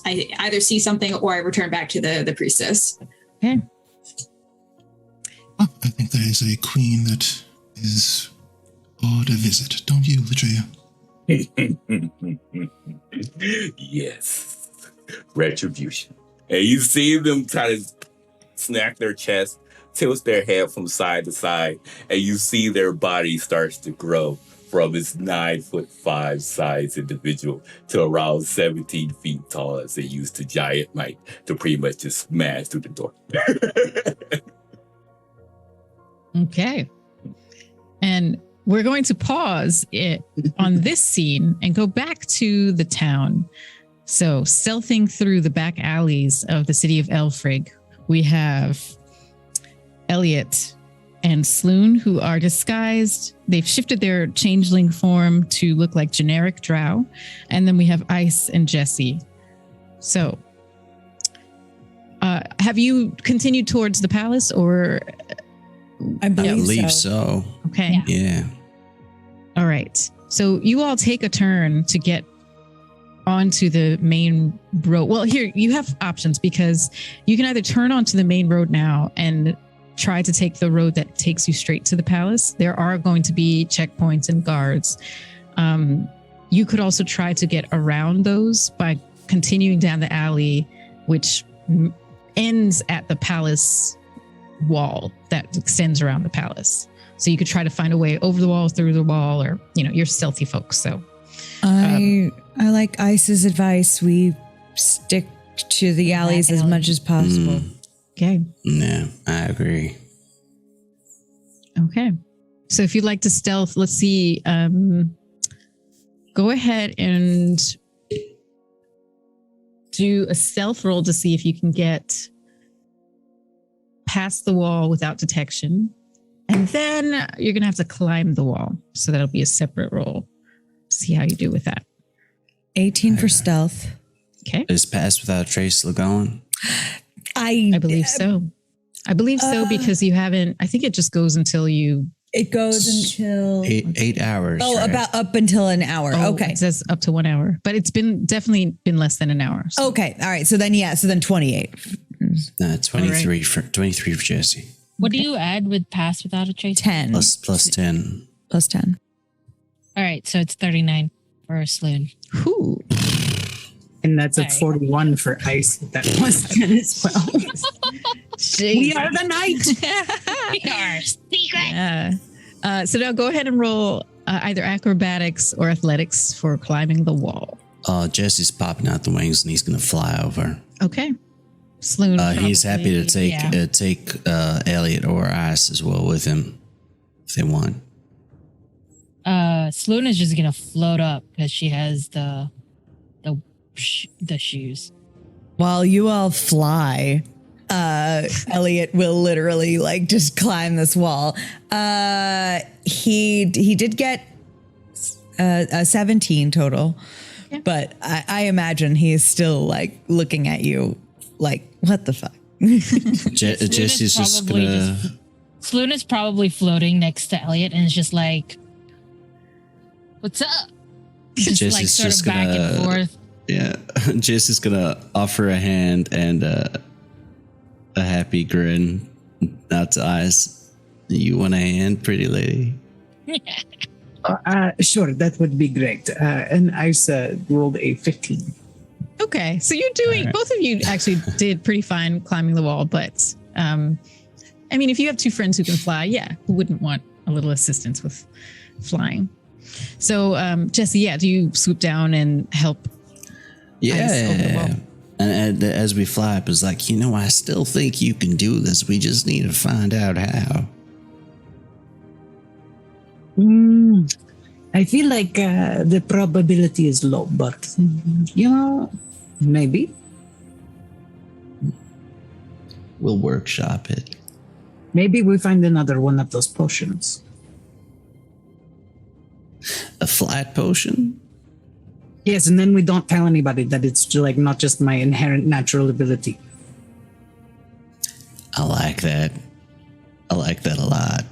Speaker 9: I either see something or I return back to the priestess.
Speaker 2: Okay.
Speaker 4: Well, I think there is a queen that is owed a visit, don't you, Latreia?
Speaker 1: Yes. Retribution. And you see them try to snack their chest, tilt their head from side to side, and you see their body starts to grow from its 9'5" size individual to around 17 feet tall as they used to giant might to pretty much just smash through the door.
Speaker 2: Okay. And we're going to pause it on this scene and go back to the town. So, stealthing through the back alleys of the city of Elfrig, we have Elliot and Sloon, who are disguised. They've shifted their changeling form to look like generic drow. And then we have Ice and Jesse. So, have you continued towards the palace, or
Speaker 6: I believe
Speaker 3: so.
Speaker 2: Okay.
Speaker 3: Yeah.
Speaker 2: All right. So you all take a turn to get onto the main road. Well, here you have options because you can either turn onto the main road now and try to take the road that takes you straight to the palace. There are going to be checkpoints and guards. You could also try to get around those by continuing down the alley, which ends at the palace wall that extends around the palace. So you could try to find a way over the wall, through the wall, or, you're stealthy folks. So
Speaker 6: I like Ice's advice. We stick to the alleys as much as possible.
Speaker 2: Okay.
Speaker 3: Yeah, I agree.
Speaker 2: Okay. So if you'd like to stealth, let's see. Go ahead and do a stealth roll to see if you can get past the wall without detection. And then you're going to have to climb the wall. So that'll be a separate roll. See how you do with that.
Speaker 6: 18 for stealth.
Speaker 2: Okay.
Speaker 3: Is pass without a trace still going?
Speaker 2: I believe so. I believe so because you haven't, I think it just goes until you.
Speaker 6: It goes until
Speaker 3: 8 hours.
Speaker 6: Oh,
Speaker 3: right?
Speaker 6: about up until an hour. Okay.
Speaker 2: It says up to 1 hour, but it's definitely been less than an hour. So.
Speaker 6: Okay. All right. So then 28.
Speaker 3: 23 for Jesse.
Speaker 7: What do you add with pass without a trace?
Speaker 6: 10.
Speaker 3: Plus 10.
Speaker 6: Plus 10.
Speaker 7: All right, so it's 39 for Sloon.
Speaker 2: Whew.
Speaker 5: And that's a
Speaker 7: Right.
Speaker 5: 41 for Ice. That was 10 as well. We are the knight.
Speaker 7: We are secret.
Speaker 2: Yeah. So now go ahead and roll either acrobatics or athletics for climbing the wall.
Speaker 3: Jesse's popping out the wings and he's going to fly over.
Speaker 2: Okay. Sloon.
Speaker 3: He's happy to take
Speaker 7: yeah.
Speaker 3: Elliot or Ice as well with him if they want.
Speaker 7: Sloon is just gonna float up because she has the shoes.
Speaker 6: While you all fly, Elliot will literally just climb this wall. He did get a 17 total, but I imagine he's still looking at you what the fuck?
Speaker 3: Jesse's just gonna.
Speaker 7: Sloon is probably floating next to Elliot and is just like, "What's up?"
Speaker 3: Jesse's
Speaker 7: sort
Speaker 3: just
Speaker 7: of back
Speaker 3: gonna,
Speaker 7: and forth.
Speaker 3: Yeah, Jesse's gonna offer a hand and a happy grin out to Ice. You want a hand, pretty lady?
Speaker 5: Sure, that would be great. And Ice rolled a 15.
Speaker 2: Okay. So you're doing, both of you actually did pretty fine climbing the wall, but if you have two friends who can fly, who wouldn't want a little assistance with flying? So, Jesse, do you swoop down and help? Ice over the wall?
Speaker 3: And as we fly up, it's like, I still think you can do this. We just need to find out how.
Speaker 5: I feel like the probability is low, but, maybe.
Speaker 3: We'll workshop it.
Speaker 5: Maybe we find another one of those potions.
Speaker 3: A flight potion?
Speaker 5: Yes, and then we don't tell anybody that it's not just my inherent natural ability.
Speaker 3: I like that. I like that a lot.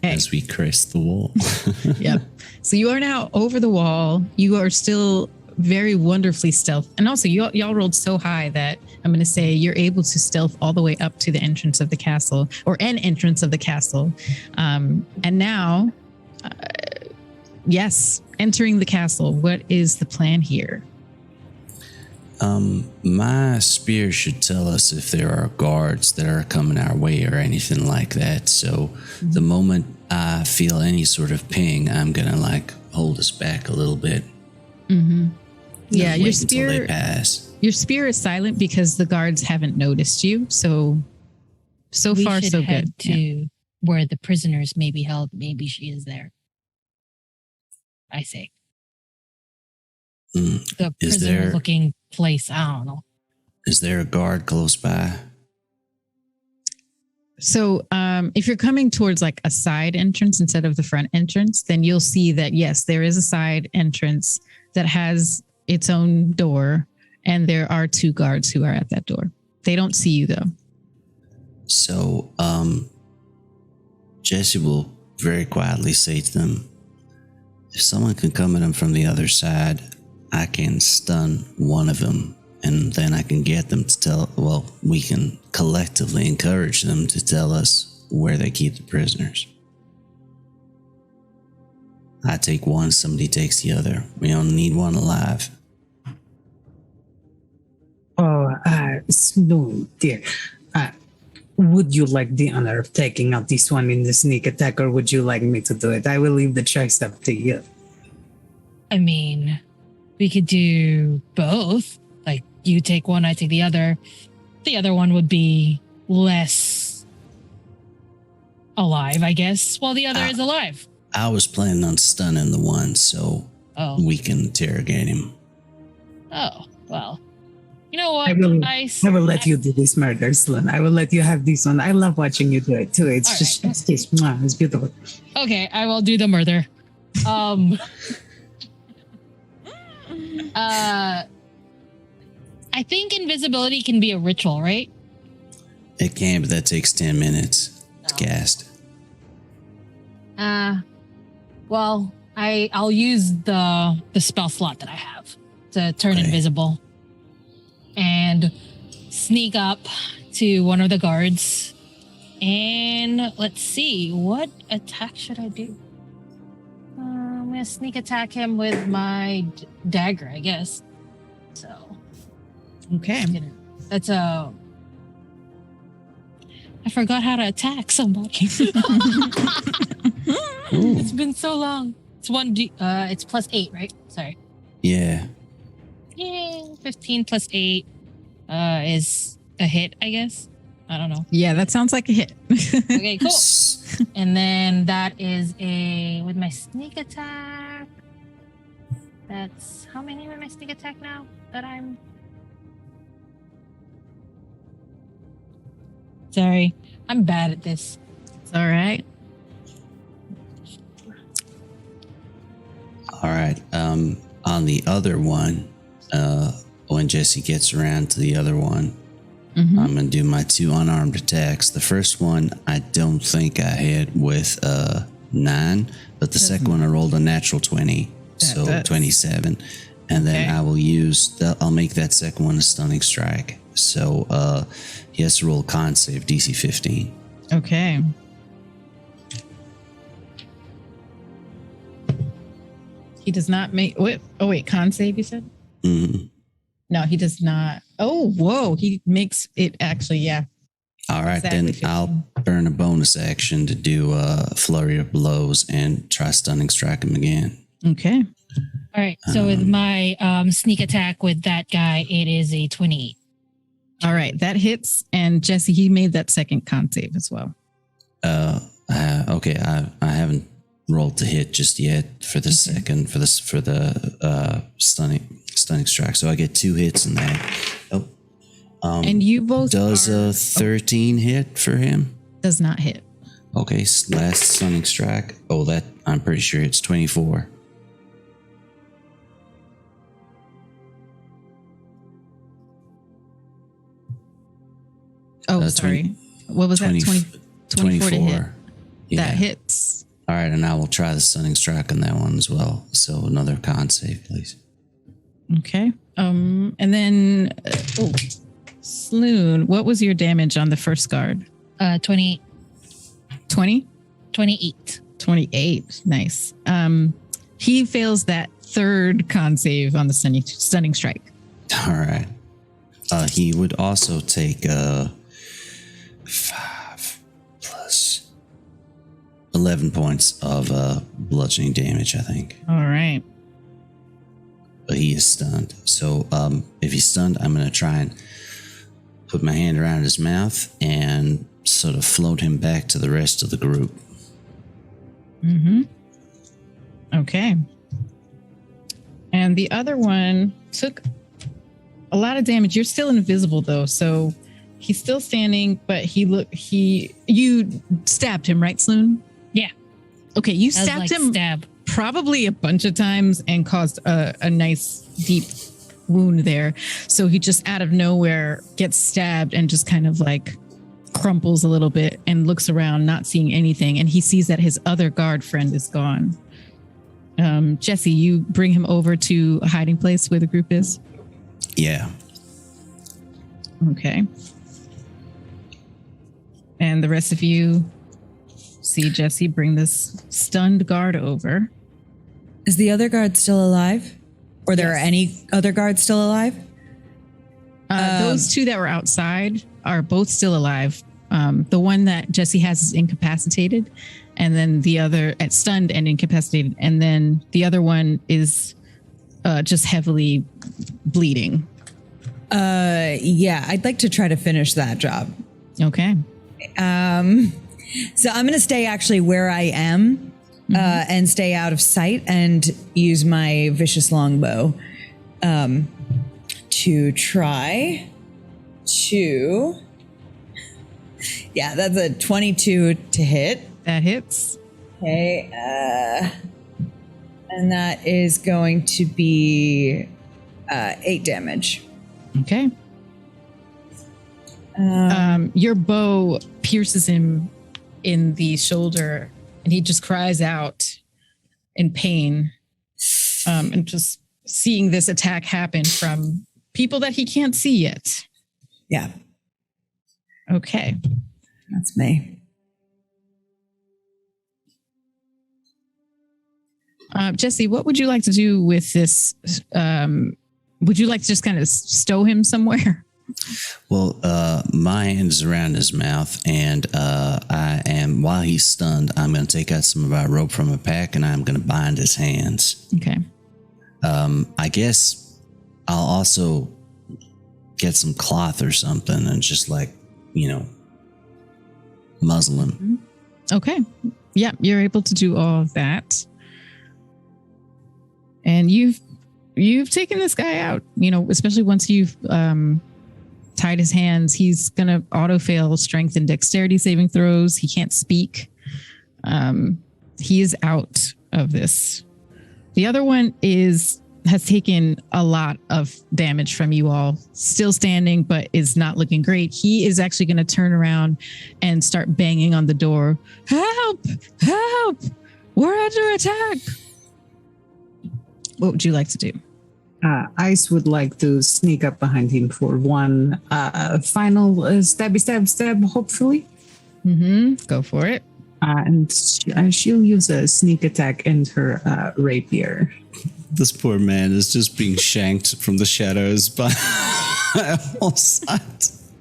Speaker 3: As we crest the wall.
Speaker 2: Yep. So you are now over the wall. You are still very wonderfully stealth. And also, y'all rolled so high that I'm going to say you're able to stealth all the way up to the entrance of the castle, or an entrance of the castle. And now, entering the castle. What is the plan here?
Speaker 3: My spear should tell us if there are guards that are coming our way or anything like that. So the moment I feel any sort of ping, I'm gonna hold us back a little bit.
Speaker 2: Mm-hmm. Yeah,
Speaker 3: your spear. Until they pass.
Speaker 2: Your spear is silent because the guards haven't noticed you. So
Speaker 7: We
Speaker 2: far,
Speaker 7: should
Speaker 2: so
Speaker 7: head
Speaker 2: good.
Speaker 7: to where the prisoners may be held. Maybe she is there. I say. The prisoner-looking place. I don't know.
Speaker 3: Is there a guard close by?
Speaker 2: So if you're coming towards a side entrance instead of the front entrance, then you'll see that, yes, there is a side entrance that has its own door, and there are two guards who are at that door. They don't see you though.
Speaker 3: So, Jesse will very quietly say to them, if someone can come at them from the other side, I can stun one of them, and then I can get them to we can collectively encourage them to tell us where they keep the prisoners. I take one, somebody takes the other. We only need one alive.
Speaker 5: Oh, Snow, dear. Would you like the honor of taking out this one in the sneak attack, or would you like me to do it? I will leave the choice up to you.
Speaker 7: I mean, we could do both. Like, you take one, I take the other. The other one would be less alive, I guess, while the other is alive.
Speaker 3: I was planning on stunning the one so we can interrogate him.
Speaker 7: Oh, well. You know what?
Speaker 5: I will let you do this murder, Sloan. I will let you have this one. I love watching you do it too. It's
Speaker 7: All
Speaker 5: just,
Speaker 7: right.
Speaker 5: it's beautiful.
Speaker 7: Okay, I will do the murder. I think invisibility can be a ritual, right?
Speaker 3: It can, but that takes 10 minutes to cast.
Speaker 7: Well, I'll use the spell slot that I have to turn invisible and sneak up to one of the guards. And let's see, what attack should I do? I'm gonna sneak attack him with my dagger, I guess. So,
Speaker 2: Okay.
Speaker 7: that's I forgot how to attack somebody. It's been so long. It's 1d. It's +8, right? Sorry.
Speaker 3: Yeah.
Speaker 7: Yeah, 15 + 8 is a hit, I guess. I don't know.
Speaker 2: Yeah, that sounds like a hit.
Speaker 7: Okay, cool. And then that is with my sneak attack. That's how many with my sneak attack now that I'm. Sorry, I'm bad at this.
Speaker 2: It's all right.
Speaker 3: All right. On the other one, when Jesse gets around to the other one, I'm going to do my 2 unarmed attacks. The first one, I don't think I hit with 9, but the second one I rolled a natural 20, so 27. And then I will I'll make that second one a stunning strike. So he has to roll a con save, DC 15.
Speaker 2: Okay. He does not make. Wait, con save, you said?
Speaker 3: Mm-hmm.
Speaker 2: No, he does not. Oh, whoa. He makes it actually, yeah.
Speaker 3: All right,
Speaker 2: Exactly
Speaker 3: then
Speaker 2: 15.
Speaker 3: I'll burn a bonus action to do a flurry of blows and try stunning strike him again.
Speaker 2: Okay.
Speaker 7: All right. So with my sneak attack with that guy, it is a 28.
Speaker 2: All right. That hits. And Jesse, he made that second con save as well.
Speaker 3: Okay. I haven't rolled to hit just yet for the second for the stunning strike. So I get 2 hits in that. Oh.
Speaker 2: And you both
Speaker 3: does a 13 hit for him?
Speaker 2: Does not hit.
Speaker 3: Okay, last stunning strike. Oh, that I'm pretty sure it's 24.
Speaker 2: Oh, sorry. What was
Speaker 3: 20,
Speaker 2: that? 24 to hit.
Speaker 3: Yeah.
Speaker 2: That hits.
Speaker 3: All right, and I will try the stunning strike on that one as well. So another con save, please.
Speaker 2: Okay. And then, Sloon, what was your damage on the first guard?
Speaker 7: 28.
Speaker 2: 20?
Speaker 7: 28.
Speaker 2: 28. Nice. He fails that third con save on the stunning strike.
Speaker 3: All right. He would also take 5 plus 11 points of bludgeoning damage, I think.
Speaker 2: All right.
Speaker 3: But he is stunned. So if he's stunned, I'm going to try and put my hand around his mouth and sort of float him back to the rest of the group.
Speaker 2: Mm-hmm. Okay. And the other one took a lot of damage. You're still invisible though, so he's still standing, but you stabbed him, right, Sloon?
Speaker 7: Yeah.
Speaker 2: Okay, you stabbed him
Speaker 7: Stab.
Speaker 2: probably a bunch of times and caused a nice deep wound there. So he just out of nowhere gets stabbed and just kind of like crumples a little bit and looks around, not seeing anything. And he sees that his other guard friend is gone. Jesse, you bring him over to a hiding place where the group is?
Speaker 3: Yeah.
Speaker 2: Okay. And the rest of you see Jesse bring this stunned guard over.
Speaker 6: Is the other guard still alive? Or there
Speaker 2: Yes.
Speaker 6: are any other guards still alive?
Speaker 2: Those two that were outside are both still alive. The one that Jesse has is incapacitated, and then the other at stunned and incapacitated, and then the other one is just heavily bleeding.
Speaker 6: Yeah, I'd like to try to finish that job.
Speaker 2: Okay.
Speaker 6: So I'm going to stay actually where I am and stay out of sight and use my vicious longbow to try to... Yeah, that's a 22 to hit.
Speaker 2: That hits.
Speaker 6: Okay. And that is going to be 8 damage.
Speaker 2: Okay. Your bow pierces him in the shoulder, and he just cries out in pain. And just seeing this attack happen from people that he can't see yet.
Speaker 6: Yeah,
Speaker 2: Okay.
Speaker 6: that's me.
Speaker 2: Jesse, what would you like to do with this? Would you like to just kind of stow him somewhere?
Speaker 3: Well, my hand is around his mouth, and while he's stunned, I'm going to take out some of our rope from a pack, and I'm going to bind his hands.
Speaker 2: Okay.
Speaker 3: I guess I'll also get some cloth or something and just muzzle him.
Speaker 2: Okay. Yeah, you're able to do all of that. And you've taken this guy out, especially once you've tied his hands. He's going to auto fail strength and dexterity saving throws. He can't speak. He is out of this. The other one has taken a lot of damage from you all, still standing, but is not looking great. He is actually going to turn around and start banging on the door. Help! Help! We're under attack. What would you like to do?
Speaker 5: Ice would like to sneak up behind him for one final stab, hopefully.
Speaker 2: Go for it.
Speaker 5: And she'll use a sneak attack and her rapier.
Speaker 3: This poor man is just being shanked from the shadows by all sides.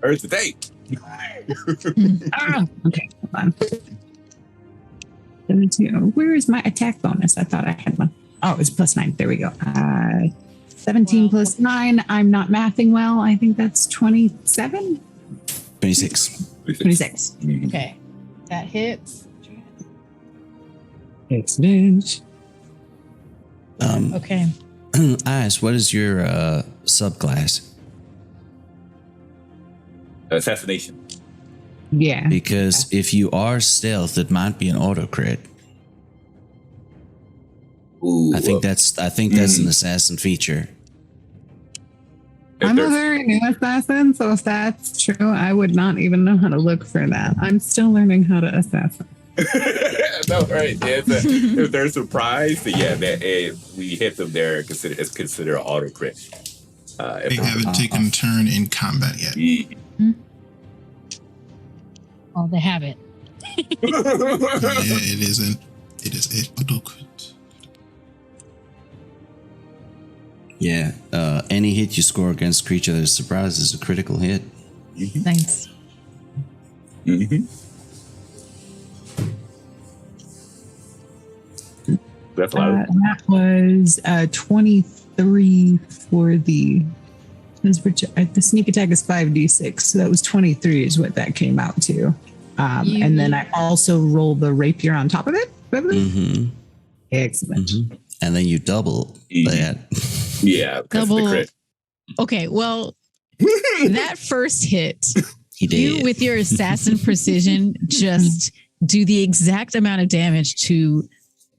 Speaker 1: Earth today.
Speaker 5: Okay, hold on. 17. Where is my attack bonus? I thought I had one. Oh, it's +9. There we go. 17 plus 9. I'm not mathing well. I think that's 27?
Speaker 3: 26.
Speaker 5: 26.
Speaker 2: Okay. That hits.
Speaker 5: Excellent.
Speaker 2: Okay.
Speaker 3: Ice, what is your subclass?
Speaker 1: Assassination.
Speaker 5: Yeah.
Speaker 3: Because if you are stealth, it might be an auto crit.
Speaker 1: Ooh,
Speaker 3: I think that's an assassin feature.
Speaker 5: I'm a very new assassin, so if that's true, I would not even know how to look for that. I'm still learning how to assassin.
Speaker 1: No, right. If they're surprised, we hit them there. It's considered an auto crit.
Speaker 4: They haven't taken a turn in combat yet.
Speaker 7: Oh, they have it.
Speaker 4: Yeah, it isn't. It is a auto crit.
Speaker 3: Yeah. Any hit you score against a creature that is surprised is a critical hit.
Speaker 2: Nice.
Speaker 1: That's a lot.
Speaker 5: That was 23 for the sneak attack is 5d6, so that was 23 is what that came out to. And then I also rolled the rapier on top of it. Excellent.
Speaker 3: And then you double that.
Speaker 1: Yeah, because of the
Speaker 2: Double.
Speaker 1: crit.
Speaker 2: Okay, well, that first hit
Speaker 3: He did.
Speaker 2: You, with your assassin precision, just do the exact amount of damage to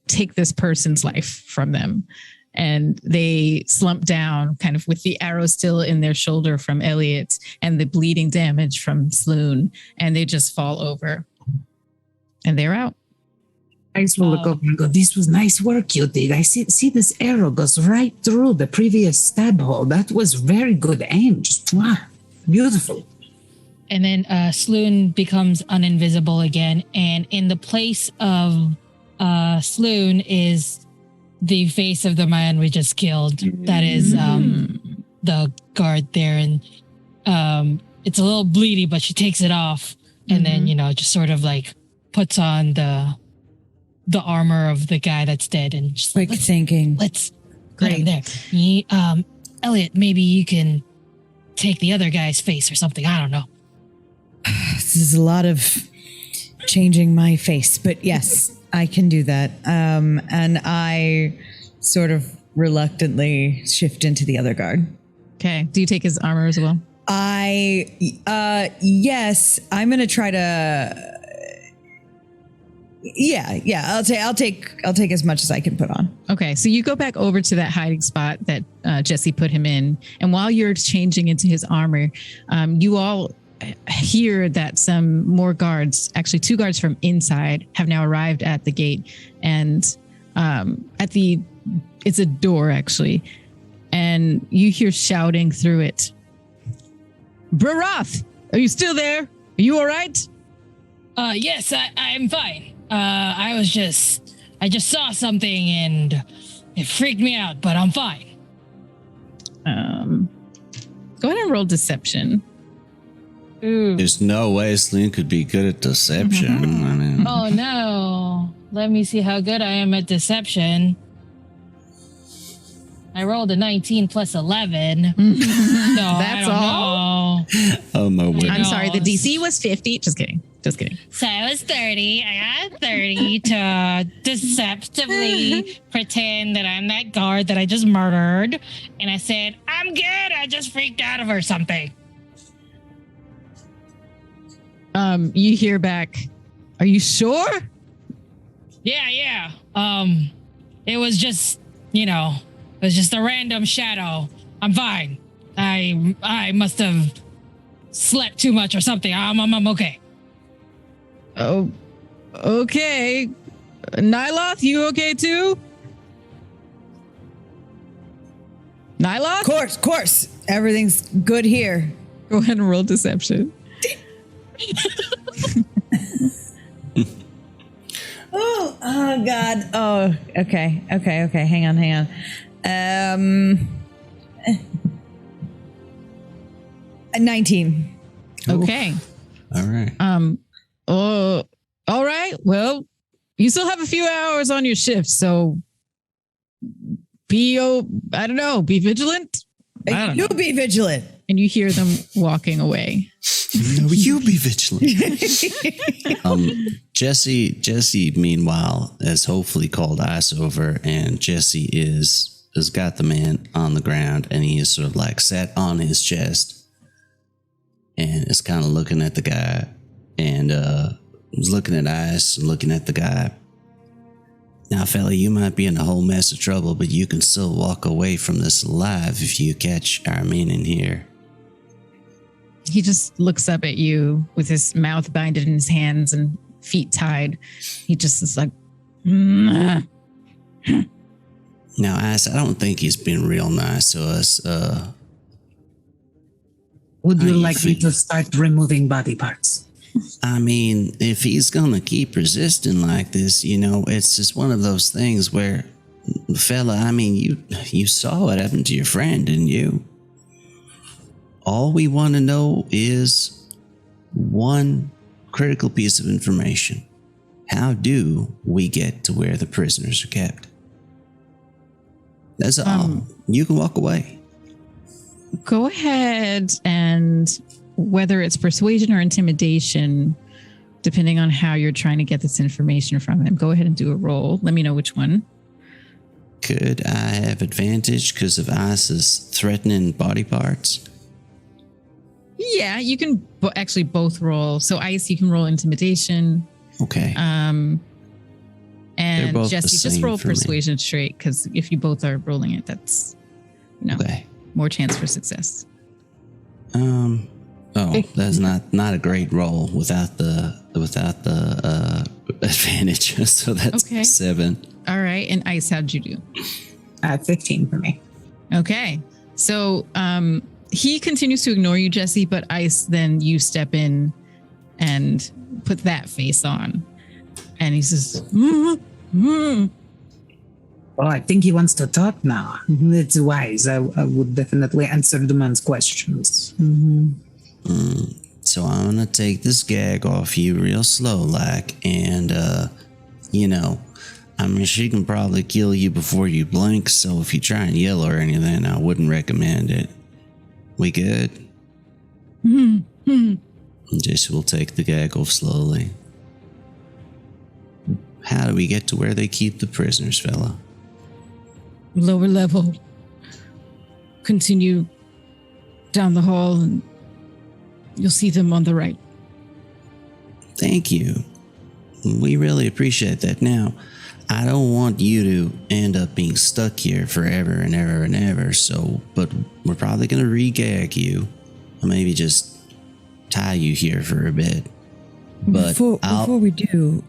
Speaker 2: take this person's life from them. And they slump down, kind of with the arrow still in their shoulder from Elliot and the bleeding damage from Sloon, and they just fall over. And they're out.
Speaker 5: I just will look over and go, this was nice work you did. I see this arrow goes right through the previous stab hole. That was very good aim. Just beautiful.
Speaker 7: And then Sloon becomes uninvisible again. And in the place of Sloon is the face of the man we just killed. That is the guard there. And it's a little bleedy, but she takes it off. And then, just sort of like puts on the armor of the guy that's dead. And just
Speaker 6: Quick thinking.
Speaker 7: Let's put him there. Elliot, maybe you can take the other guy's face or something. I don't know.
Speaker 6: This is a lot of changing my face, but yes, I can do that. And I sort of reluctantly shift into the other guard.
Speaker 2: Okay. Do you take his armor as well?
Speaker 6: Yes, I'm going to try to. Yeah. I'll take as much as I can put on.
Speaker 2: Okay. So you go back over to that hiding spot that Jesse put him in. And while you're changing into his armor, you all hear that some more guards, actually 2 guards from inside, have now arrived at the gate. And it's a door actually. And you hear shouting through it. Barath, are you still there? Are you all right?
Speaker 7: Yes, I'm fine. I just saw something and it freaked me out, but I'm fine.
Speaker 2: Go ahead and roll deception.
Speaker 7: Ooh.
Speaker 3: There's no way Sloon could be good at deception. I mean,
Speaker 7: Oh no. Let me see how good I am at deception. I rolled a 19 plus 11.
Speaker 2: That's all?
Speaker 3: oh my word.
Speaker 2: I'm sorry, the DC was 50. Just kidding.
Speaker 7: So I was 30. I got 30 to deceptively pretend that I'm that guard that I just murdered. And I said, I'm good. I just freaked out of her or something.
Speaker 2: You hear back, are you sure?
Speaker 7: Yeah. It was just, it was just a random shadow. I'm fine. I must have slept too much or something. I'm okay.
Speaker 2: Oh, okay. Nyloth, you okay too? Nyloth?
Speaker 6: Course. Everything's good here.
Speaker 2: Go ahead and roll deception.
Speaker 6: Oh God. Oh, okay. Hang on. 19.
Speaker 2: Okay.
Speaker 3: All right.
Speaker 2: All right. Well, you still have a few hours on your shift, so be vigilant.
Speaker 6: You be vigilant.
Speaker 2: And you hear them walking away.
Speaker 3: No, you be vigilant. Jesse, meanwhile, has hopefully called Ice over, and Jesse has got the man on the ground, and he is sort of like sat on his chest, and is kind of looking at the guy, and was looking at Ice and looking at the guy. Now, fella, you might be in a whole mess of trouble, but you can still walk away from this alive if you catch our men in here.
Speaker 2: He just looks up at you with his mouth binded in his hands and feet tied. He just is like,
Speaker 3: Now, Ice, I don't think he's been real nice to us.
Speaker 5: Would you like me to start removing body parts?
Speaker 3: I mean, if he's gonna keep resisting like this, it's just one of those things where, fella, I mean, you saw what happened to your friend, didn't you? All we want to know is one critical piece of information. How do we get to where the prisoners are kept? That's all. You can walk away.
Speaker 2: Go ahead, and whether it's persuasion or intimidation, depending on how you're trying to get this information from him, go ahead and do a roll. Let me know which one.
Speaker 3: Could I have advantage because of Ice's threatening body parts?
Speaker 2: Yeah, you can actually both roll. So Ice, you can roll intimidation.
Speaker 3: Okay.
Speaker 2: And
Speaker 3: both the
Speaker 2: Jesse, just
Speaker 3: same
Speaker 2: roll
Speaker 3: for me.
Speaker 2: persuasion straight, because if you both are rolling it, that's
Speaker 3: Okay.
Speaker 2: more chance for success.
Speaker 3: That's not a great roll without the advantage. So that's
Speaker 2: Okay.
Speaker 3: 7.
Speaker 2: All right. And Ice, how'd you do?
Speaker 5: 15 for me.
Speaker 2: Okay. So he continues to ignore you, Jesse, but Ice, then you step in and put that face on. And he says,
Speaker 5: Well, I think he wants to talk now. It's wise. I would definitely answer the man's questions.
Speaker 3: So I'm gonna take this gag off you real slow, like, and I mean, she can probably kill you before you blink. So if you try and yell or anything, I wouldn't recommend it. We good? Jesse will take the gag off slowly. How do we get to where they keep the prisoners, fella?
Speaker 2: lower level. Continue down the hall and you'll see them on the right.
Speaker 3: Thank you. We really appreciate that. Now, I don't want you to end up being stuck here forever and ever and ever, but we're probably going to re-gag you. Or maybe just tie you here for a bit. But
Speaker 6: before we do,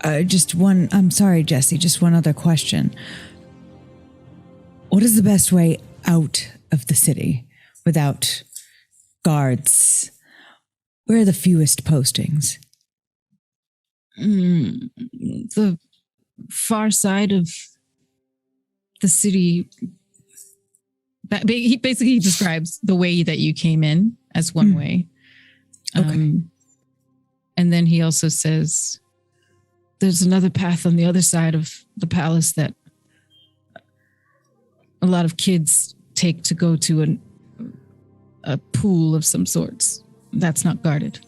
Speaker 6: I'm sorry, Jesse, just one other question. What is the best way out of the city without guards? Where are the fewest postings?
Speaker 2: The far side of the city. He basically describes the way that you came in as one way.
Speaker 6: Okay.
Speaker 2: And then he also says there's another path on the other side of the palace that a lot of kids take to go to a pool of some sorts. That's not guarded.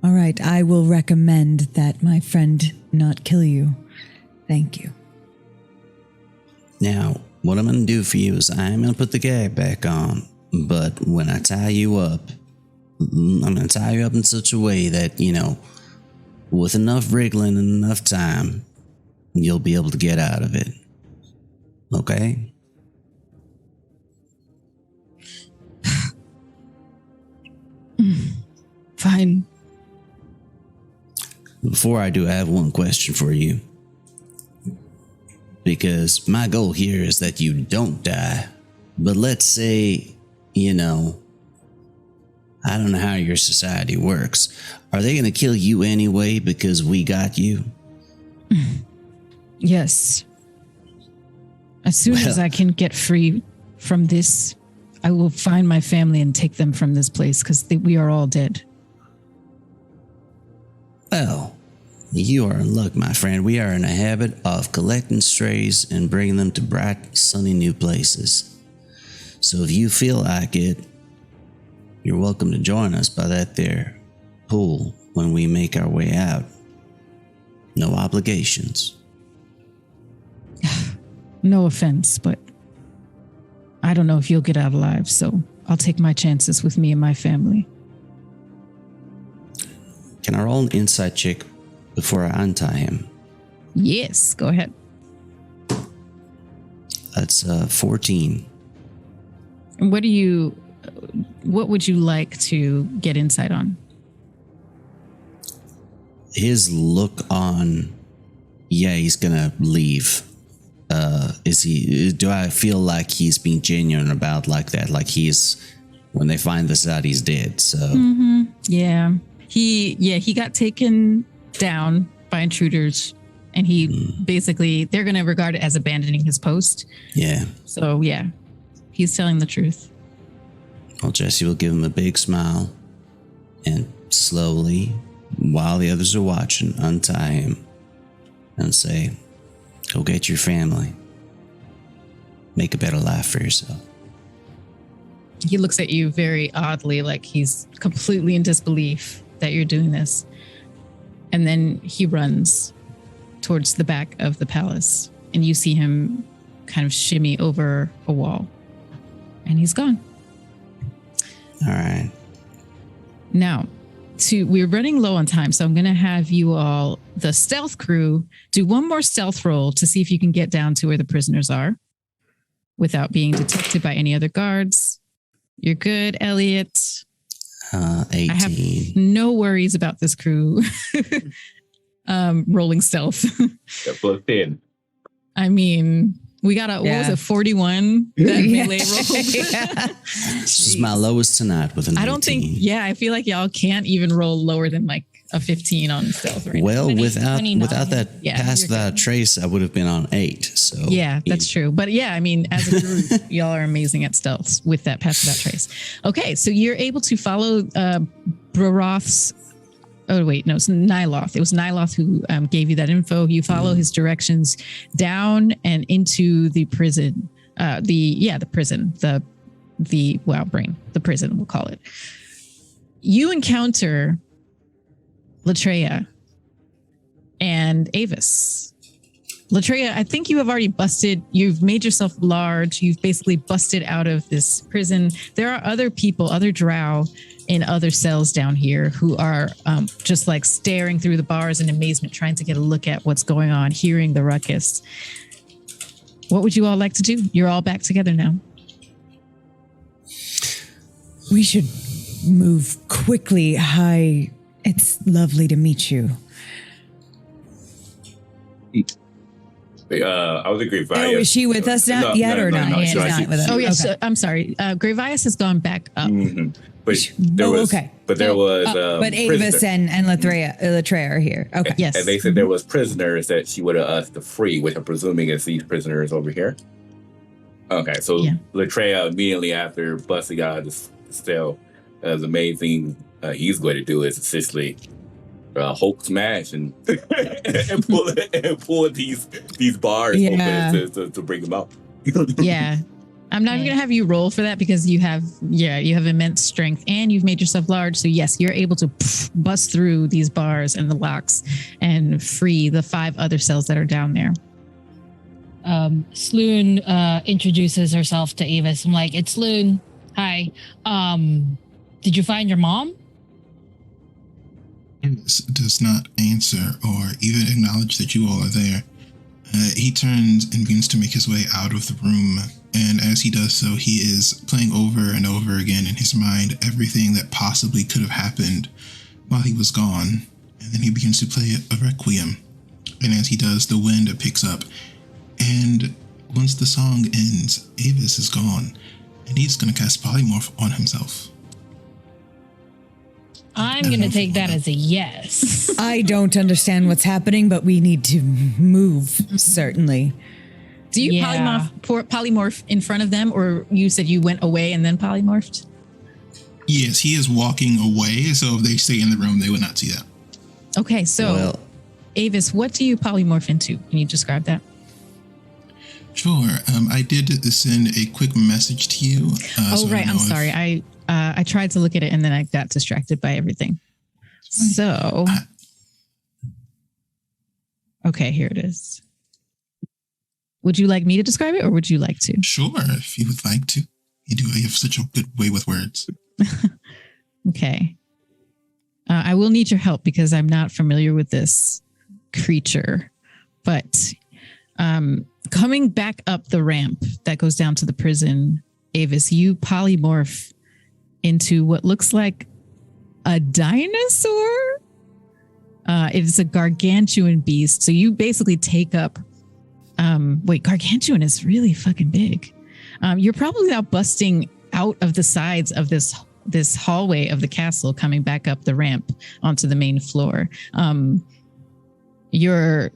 Speaker 6: All right, I will recommend that my friend not kill you. Thank you.
Speaker 3: Now, what I'm going to do for you is I'm going to put the gag back on, but when I tie you up, I'm going to tie you up in such a way that, with enough wriggling and enough time, you'll be able to get out of it. Okay?
Speaker 2: Fine.
Speaker 3: Before I do, I have one question for you. Because my goal here is that you don't die. But let's say, I don't know how your society works. Are they going to kill you anyway because we got you?
Speaker 2: Yes. As soon as I can get free from this, I will find my family and take them from this place because we are all dead.
Speaker 3: Well, you are in luck, my friend. We are in a habit of collecting strays and bringing them to bright, sunny new places. So if you feel like it, you're welcome to join us by that there pool when we make our way out. No obligations.
Speaker 2: No offense, but I don't know if you'll get out alive, so I'll take my chances with me and my family.
Speaker 3: Can I roll an insight check before I untie him?
Speaker 2: Yes, go ahead.
Speaker 3: That's 14.
Speaker 2: And what would you like to get insight on?
Speaker 3: His look on, he's gonna leave. Do I feel like he's being genuine about like that? Like when they find this out, he's dead, so.
Speaker 2: Mm-hmm. Yeah. He got taken down by intruders and they're going to regard it as abandoning his post.
Speaker 3: Yeah.
Speaker 2: So yeah, he's telling the truth.
Speaker 3: Well, Jesse will give him a big smile and slowly, while the others are watching, untie him and say, go get your family. Make a better life for yourself.
Speaker 2: He looks at you very oddly, like he's completely in disbelief that you're doing this. And then he runs towards the back of the palace and you see him kind of shimmy over a wall and he's gone.
Speaker 3: All right.
Speaker 2: Now, we're running low on time, so I'm going to have you all, the stealth crew, do one more stealth roll to see if you can get down to where the prisoners are without being detected by any other guards. You're good, Elliot.
Speaker 3: 18.
Speaker 2: I have no worries about this crew rolling stealth.
Speaker 1: That booked in.
Speaker 2: I mean, we got what was it, 41 that melee rolled?
Speaker 6: Yeah.
Speaker 3: This is my lowest tonight with an 18.
Speaker 2: I don't think, I feel like y'all can't even roll lower than like a 15 on stealth right
Speaker 3: Well,
Speaker 7: now.
Speaker 3: without
Speaker 7: 29.
Speaker 3: that
Speaker 2: Yeah,
Speaker 3: pass
Speaker 2: you're
Speaker 3: without a trace, I would have been on 8. So
Speaker 2: yeah, that's true. But yeah, I mean, as a group, y'all are amazing at stealth with that pass without trace. Okay, so you're able to follow Baroth's. Oh wait, no, it's Nyloth. It was Nyloth who gave you that info. You follow his directions down and into the prison. The prison. The prison, we'll call it. You encounter Latreia and Avis. Latreia, I think you have already you've made yourself large. You've basically busted out of this prison. There are other people, other drow in other cells down here who are just like staring through the bars in amazement, trying to get a look at what's going on, hearing the ruckus. What would you all like to do? You're all back together now.
Speaker 6: We should move quickly. Hi, it's lovely to meet you.
Speaker 1: I would agree.
Speaker 6: Oh, is she with us now yet or not?
Speaker 1: No,
Speaker 6: She's not with us.
Speaker 2: Oh, yes.
Speaker 6: Okay.
Speaker 2: I'm sorry. Gravias has gone back up.
Speaker 1: Mm-hmm. But there was,
Speaker 6: okay.
Speaker 1: But there was.
Speaker 6: But Avis and Latreia are here. Okay.
Speaker 2: Yes.
Speaker 1: And they said there was prisoners that she would have asked to free, which I'm presuming is these prisoners over here. Okay, so Latreia immediately after busting out of the cell, the main thing he's going to do is essentially Hulk smash and pull these bars open to bring them out.
Speaker 2: Yeah. I'm not even going to have you roll for that because you have immense strength and you've made yourself large. So yes, you're able to bust through these bars and the locks and free the 5 other cells that are down there.
Speaker 7: Sloon introduces herself to Avis. I'm like, it's Sloon. Hi. Did you find your mom?
Speaker 4: Avis does not answer or even acknowledge that you all are there. He turns and begins to make his way out of the room. And as he does so, he is playing over and over again in his mind everything that possibly could have happened while he was gone. And then he begins to play a requiem. And as he does, the wind picks up. And once the song ends, Avis is gone. And he's going to cast Polymorph on himself.
Speaker 7: I'm going to take that as a yes.
Speaker 6: I don't understand what's happening, but we need to move, certainly.
Speaker 2: Do you polymorph in front of them, or you said you went away and then polymorphed?
Speaker 4: Yes, he is walking away, so if they stay in the room, they would not see that.
Speaker 2: Okay, so Avis, what do you polymorph into? Can you describe that?
Speaker 4: Sure. I did send a quick message to you.
Speaker 2: Right. I'm sorry. I tried to look at it and then I got distracted by everything. So, okay, here it is. Would you like me to describe it or would you like to?
Speaker 4: Sure, if you would like to. You have such a good way with words.
Speaker 2: Okay. I will need your help because I'm not familiar with this creature. But coming back up the ramp that goes down to the prison, Avis, you polymorph into what looks like a dinosaur. It is a gargantuan beast. So you basically take up. Gargantuan is really fucking big. You're probably now busting out of the sides of this hallway of the castle, coming back up the ramp onto the main floor. Your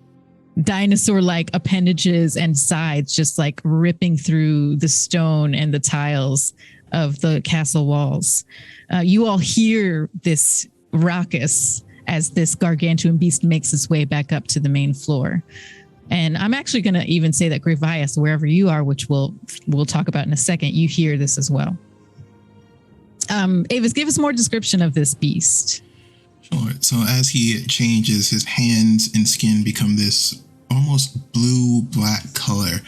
Speaker 2: dinosaur-like appendages and sides just like ripping through the stone and the tiles of the castle walls. You all hear this ruckus as this gargantuan beast makes its way back up to the main floor. And I'm actually going to even say that Gravias, wherever you are, which we'll talk about in a second, you hear this as well. Avis, give us more description of this beast.
Speaker 4: Sure. So as he changes, his hands and skin become this almost blue-black color,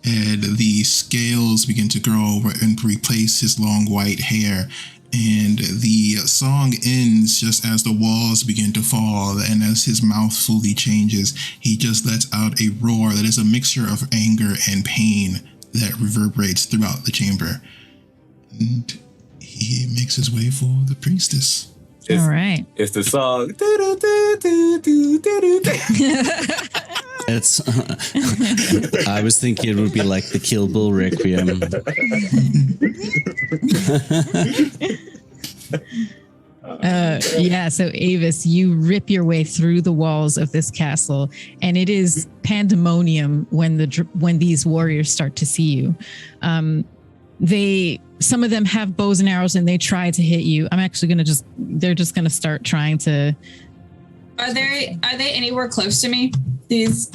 Speaker 4: and the scales begin to grow and replace his long white hair. And the song ends just as the walls begin to fall, and as his mouth fully changes, he just lets out a roar that is a mixture of anger and pain that reverberates throughout the chamber. And he makes his way for the priestess.
Speaker 2: All right.
Speaker 1: It's the song.
Speaker 3: It's. I was thinking it would be like the Kill Bill Requiem.
Speaker 2: Yeah, so Avis, you rip your way through the walls of this castle, and it is pandemonium when these warriors start to see you. Some of them have bows and arrows, and they try to hit you. I'm actually they're just gonna start trying to.
Speaker 9: Are they anywhere close to me? These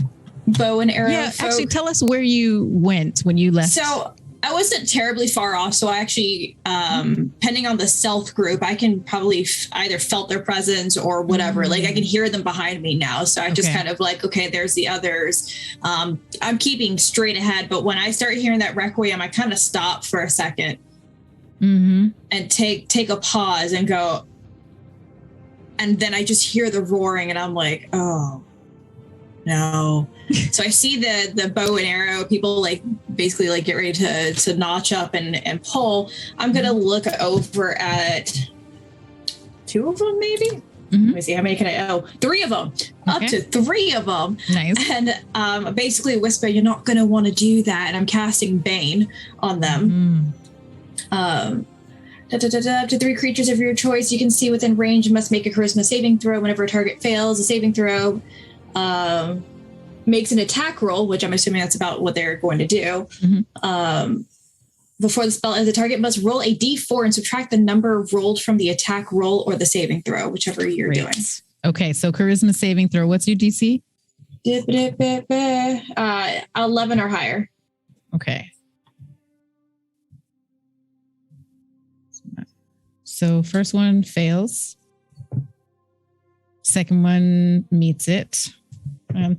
Speaker 9: bow and arrow.
Speaker 2: Yeah,
Speaker 9: folk?
Speaker 2: actually, tell us where you went when you left.
Speaker 9: So I wasn't terribly far off. So I actually, depending on the stealth group, I can probably either felt their presence or whatever. Like I can hear them behind me now. So I just kind of like, okay, there's the others. I'm keeping straight ahead. But when I start hearing that requiem, I kind of stop for a second and take a pause and go. And then I just hear the roaring and I'm like, oh, no. So I see the bow and arrow people like basically like get ready to notch up and pull. I'm going to look over at 2 of them, maybe. Let me see. How many can I? 3 of them. Up to 3 of them.
Speaker 2: Nice.
Speaker 9: And basically whisper, you're not going to want to do that. And I'm casting Bane on them. Up to 3 creatures of your choice you can see within range and must make a charisma saving throw. Whenever a target fails a saving throw, makes an attack roll, which I'm assuming that's about what they're going to do. Before the spell ends, the target must roll a d4 and subtract the number rolled from the attack roll or the saving throw, whichever you're doing.
Speaker 2: Okay, so charisma saving throw. What's your DC?
Speaker 9: 11 or higher.
Speaker 2: Okay. So first one fails. Second one meets it.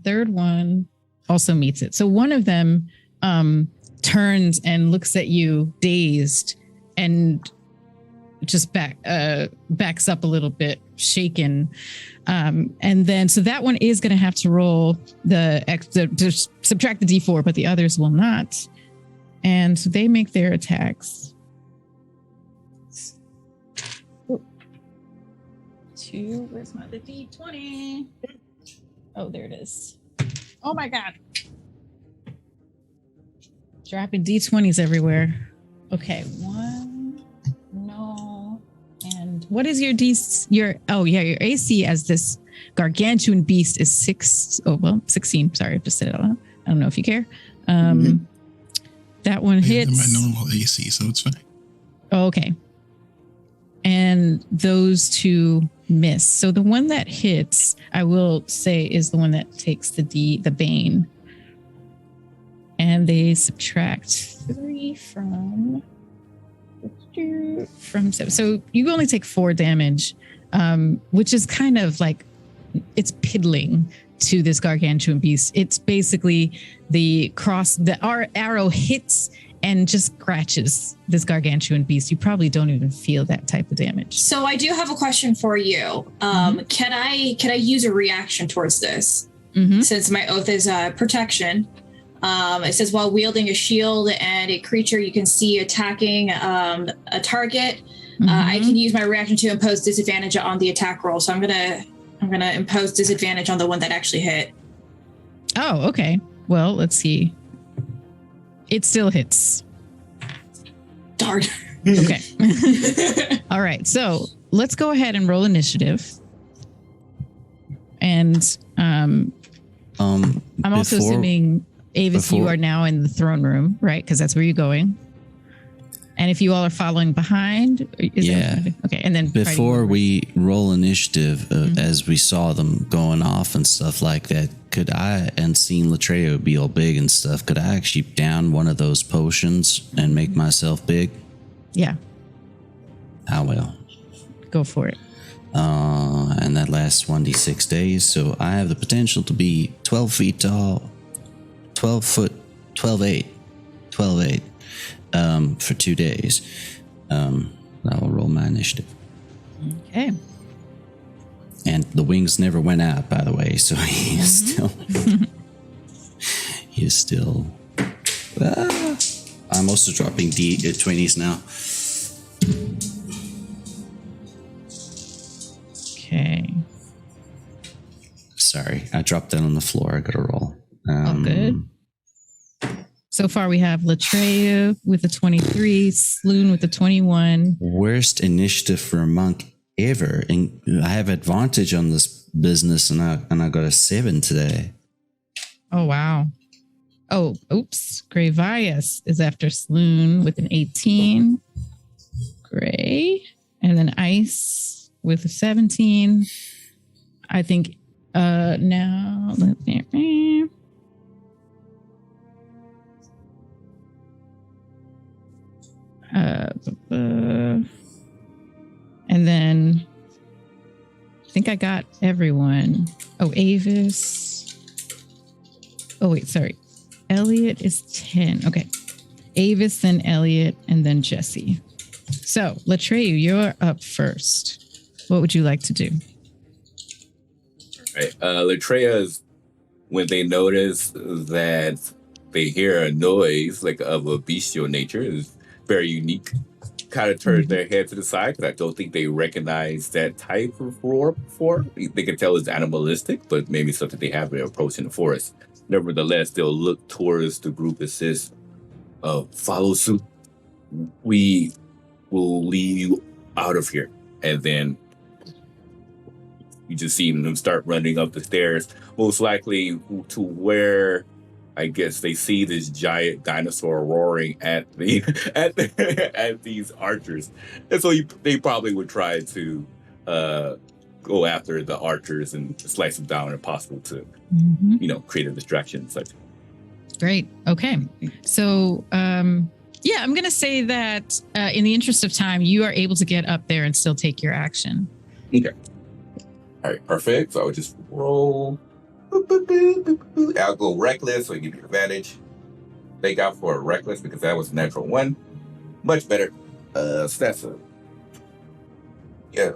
Speaker 2: Third one also meets it. So one of them turns and looks at you dazed and just backs up a little bit, shaken. And then, so that one is going to have to roll to subtract the D4, but the others will not. And so they make their attacks. 2, where's my D20? Oh, there it is. Oh my God. Dropping D20s everywhere. Okay, 1. No. And what is your your AC as this gargantuan beast is 16. Sorry, I just said it out loud. I don't know if you care. That one hits.
Speaker 4: My normal AC, so it's fine.
Speaker 2: Oh, okay. And those 2 miss. So the one that hits, I will say, is the one that takes the bane. And they subtract 3 from 7. So you only take 4 damage, which is kind of like, it's piddling to this gargantuan beast. It's basically our arrow hits and just scratches this gargantuan beast. You probably don't even feel that type of damage.
Speaker 9: So I do have a question for you. Can I use a reaction towards this? Since my oath is protection. It says while wielding a shield and a creature you can see attacking a target, I can use my reaction to impose disadvantage on the attack roll. So I'm gonna impose disadvantage on the one that actually hit.
Speaker 2: Oh, okay. Well, let's see. It still hits.
Speaker 9: Darn.
Speaker 2: Okay. All right. So let's go ahead and roll initiative. And I'm also assuming, Avis, you are now in the throne room, right? Because that's where you're going. And if you all are following behind, okay. And then
Speaker 3: before we roll initiative, as we saw them going off and stuff like that, could I, and seeing Latreo be all big and stuff, could I actually down one of those potions and make myself big?
Speaker 2: Yeah.
Speaker 3: I will.
Speaker 2: Go for it.
Speaker 3: And that lasts 1d6 days, so I have the potential to be 12 feet tall, 12 foot, 12'8", for 2 days. I will roll my initiative.
Speaker 2: Okay.
Speaker 3: And the wings never went out, by the way, so he is still... he is still... I'm also dropping D20s now.
Speaker 2: Okay.
Speaker 3: Sorry, I dropped that on the floor. I got to roll.
Speaker 2: All good. So far, we have Latreia with a 23, Sloon with a 21.
Speaker 3: Worst initiative for a monk ever. And I have advantage on this business, and I got a 7 today.
Speaker 2: Oh, wow. Oh, oops. Gravias is after Sloon with an 18. Gray. And then Ice with a 17. I think now let's see. And then I think I got everyone. Oh, Avis. Oh, wait, sorry. Elliot is 10. Okay. Avis, then Elliot, and then Jesse. So, Latreia, you're up first. What would you like to do?
Speaker 1: Right. Latreia is when they notice that they hear a noise like of a bestial nature is very unique. Kind of turns their head to the side because I don't think they recognize that type of roar before. They can tell it's animalistic, but maybe something they have been approaching the forest. Nevertheless, they'll look towards the group that says, follow suit. We will lead you out of here. And then you just see them start running up the stairs, most likely to where I guess they see this giant dinosaur roaring at the at these archers, and so they probably would try to go after the archers and slice them down if possible to, create a distraction and such.
Speaker 2: Great. Okay. So, yeah, I'm going to say that in the interest of time, you are able to get up there and still take your action.
Speaker 1: Okay. All right. Perfect. So I would just roll. I'll go reckless, so I give you advantage. Take out for a reckless because that was a natural 1. Much better. So that's a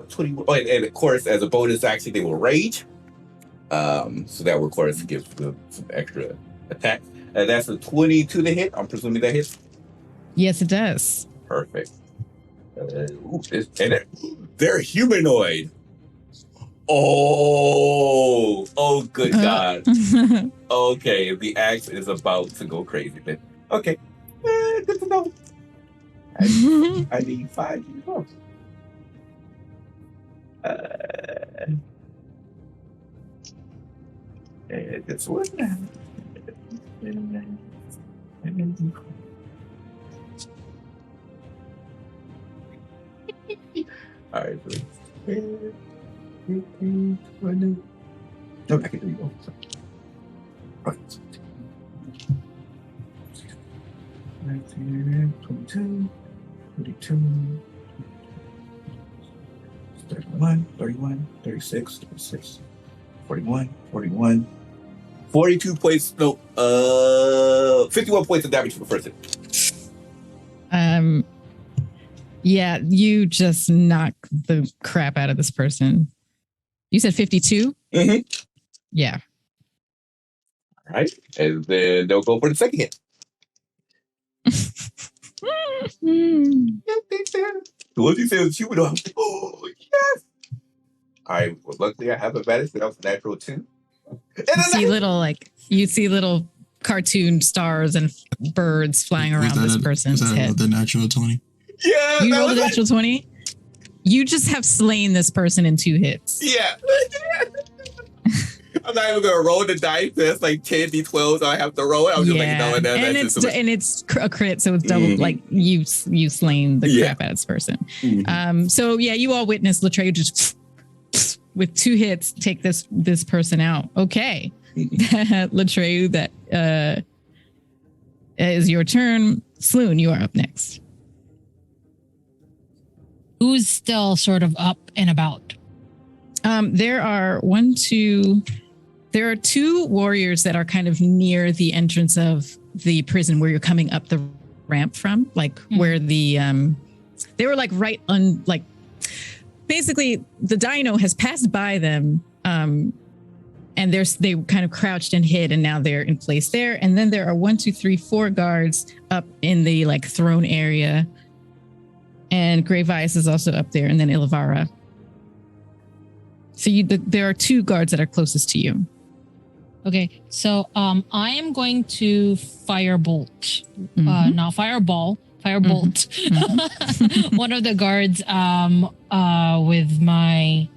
Speaker 1: 20. Oh, and of course, as a bonus action, they will rage. So that will, of course, give some extra attack. And that's a 22 to hit. I'm presuming that hits.
Speaker 2: Yes, it does.
Speaker 1: Perfect. They're humanoid. Oh, good God. Okay, the axe is about to go crazy. Then. Okay, good to know. I need 5 more. This one. All right, please. No, I can do you. Right. 19, 22, 22, 31, 31, 36, 36, 41, 41, 42 points. No, 51 points of damage for the first hit.
Speaker 2: Yeah, you just knock the crap out of this person. You said 52?
Speaker 1: Mm-hmm.
Speaker 2: Yeah.
Speaker 1: All right. And then they'll go for the second hit. Once you say she would have, oh, yes. All right. Well, luckily, I have advantage, but that was a natural 2.
Speaker 2: You see little cartoon stars and birds flying around this person's head.
Speaker 4: The natural 20.
Speaker 1: Yeah.
Speaker 2: You rolled a natural 20? You just have slain this person in 2 hits.
Speaker 1: Yeah. I'm not even going to roll the dice. That's like 10 D12, so I have to roll it. I was just like,
Speaker 2: and it's a crit, so it's double, like you slain the crap out of this person. So yeah, you all witnessed Latreia just with 2 hits take this person out. Okay. Latreia, that is your turn. Sloon, you are up next.
Speaker 7: Who's still sort of up and about?
Speaker 2: There are 2 warriors that are kind of near the entrance of the prison where you're coming up the ramp from, like where the they were like basically the dino has passed by them. And they kind of crouched and hid, and now they're in place there. And then there are 1, 2, 3, 4 guards up in the like throne area. And Grey Vias is also up there, and then Ilvara. So there are 2 guards that are closest to you.
Speaker 7: Okay, so I am going to firebolt, not fireball, firebolt.
Speaker 2: Mm-hmm.
Speaker 7: One of the guards with my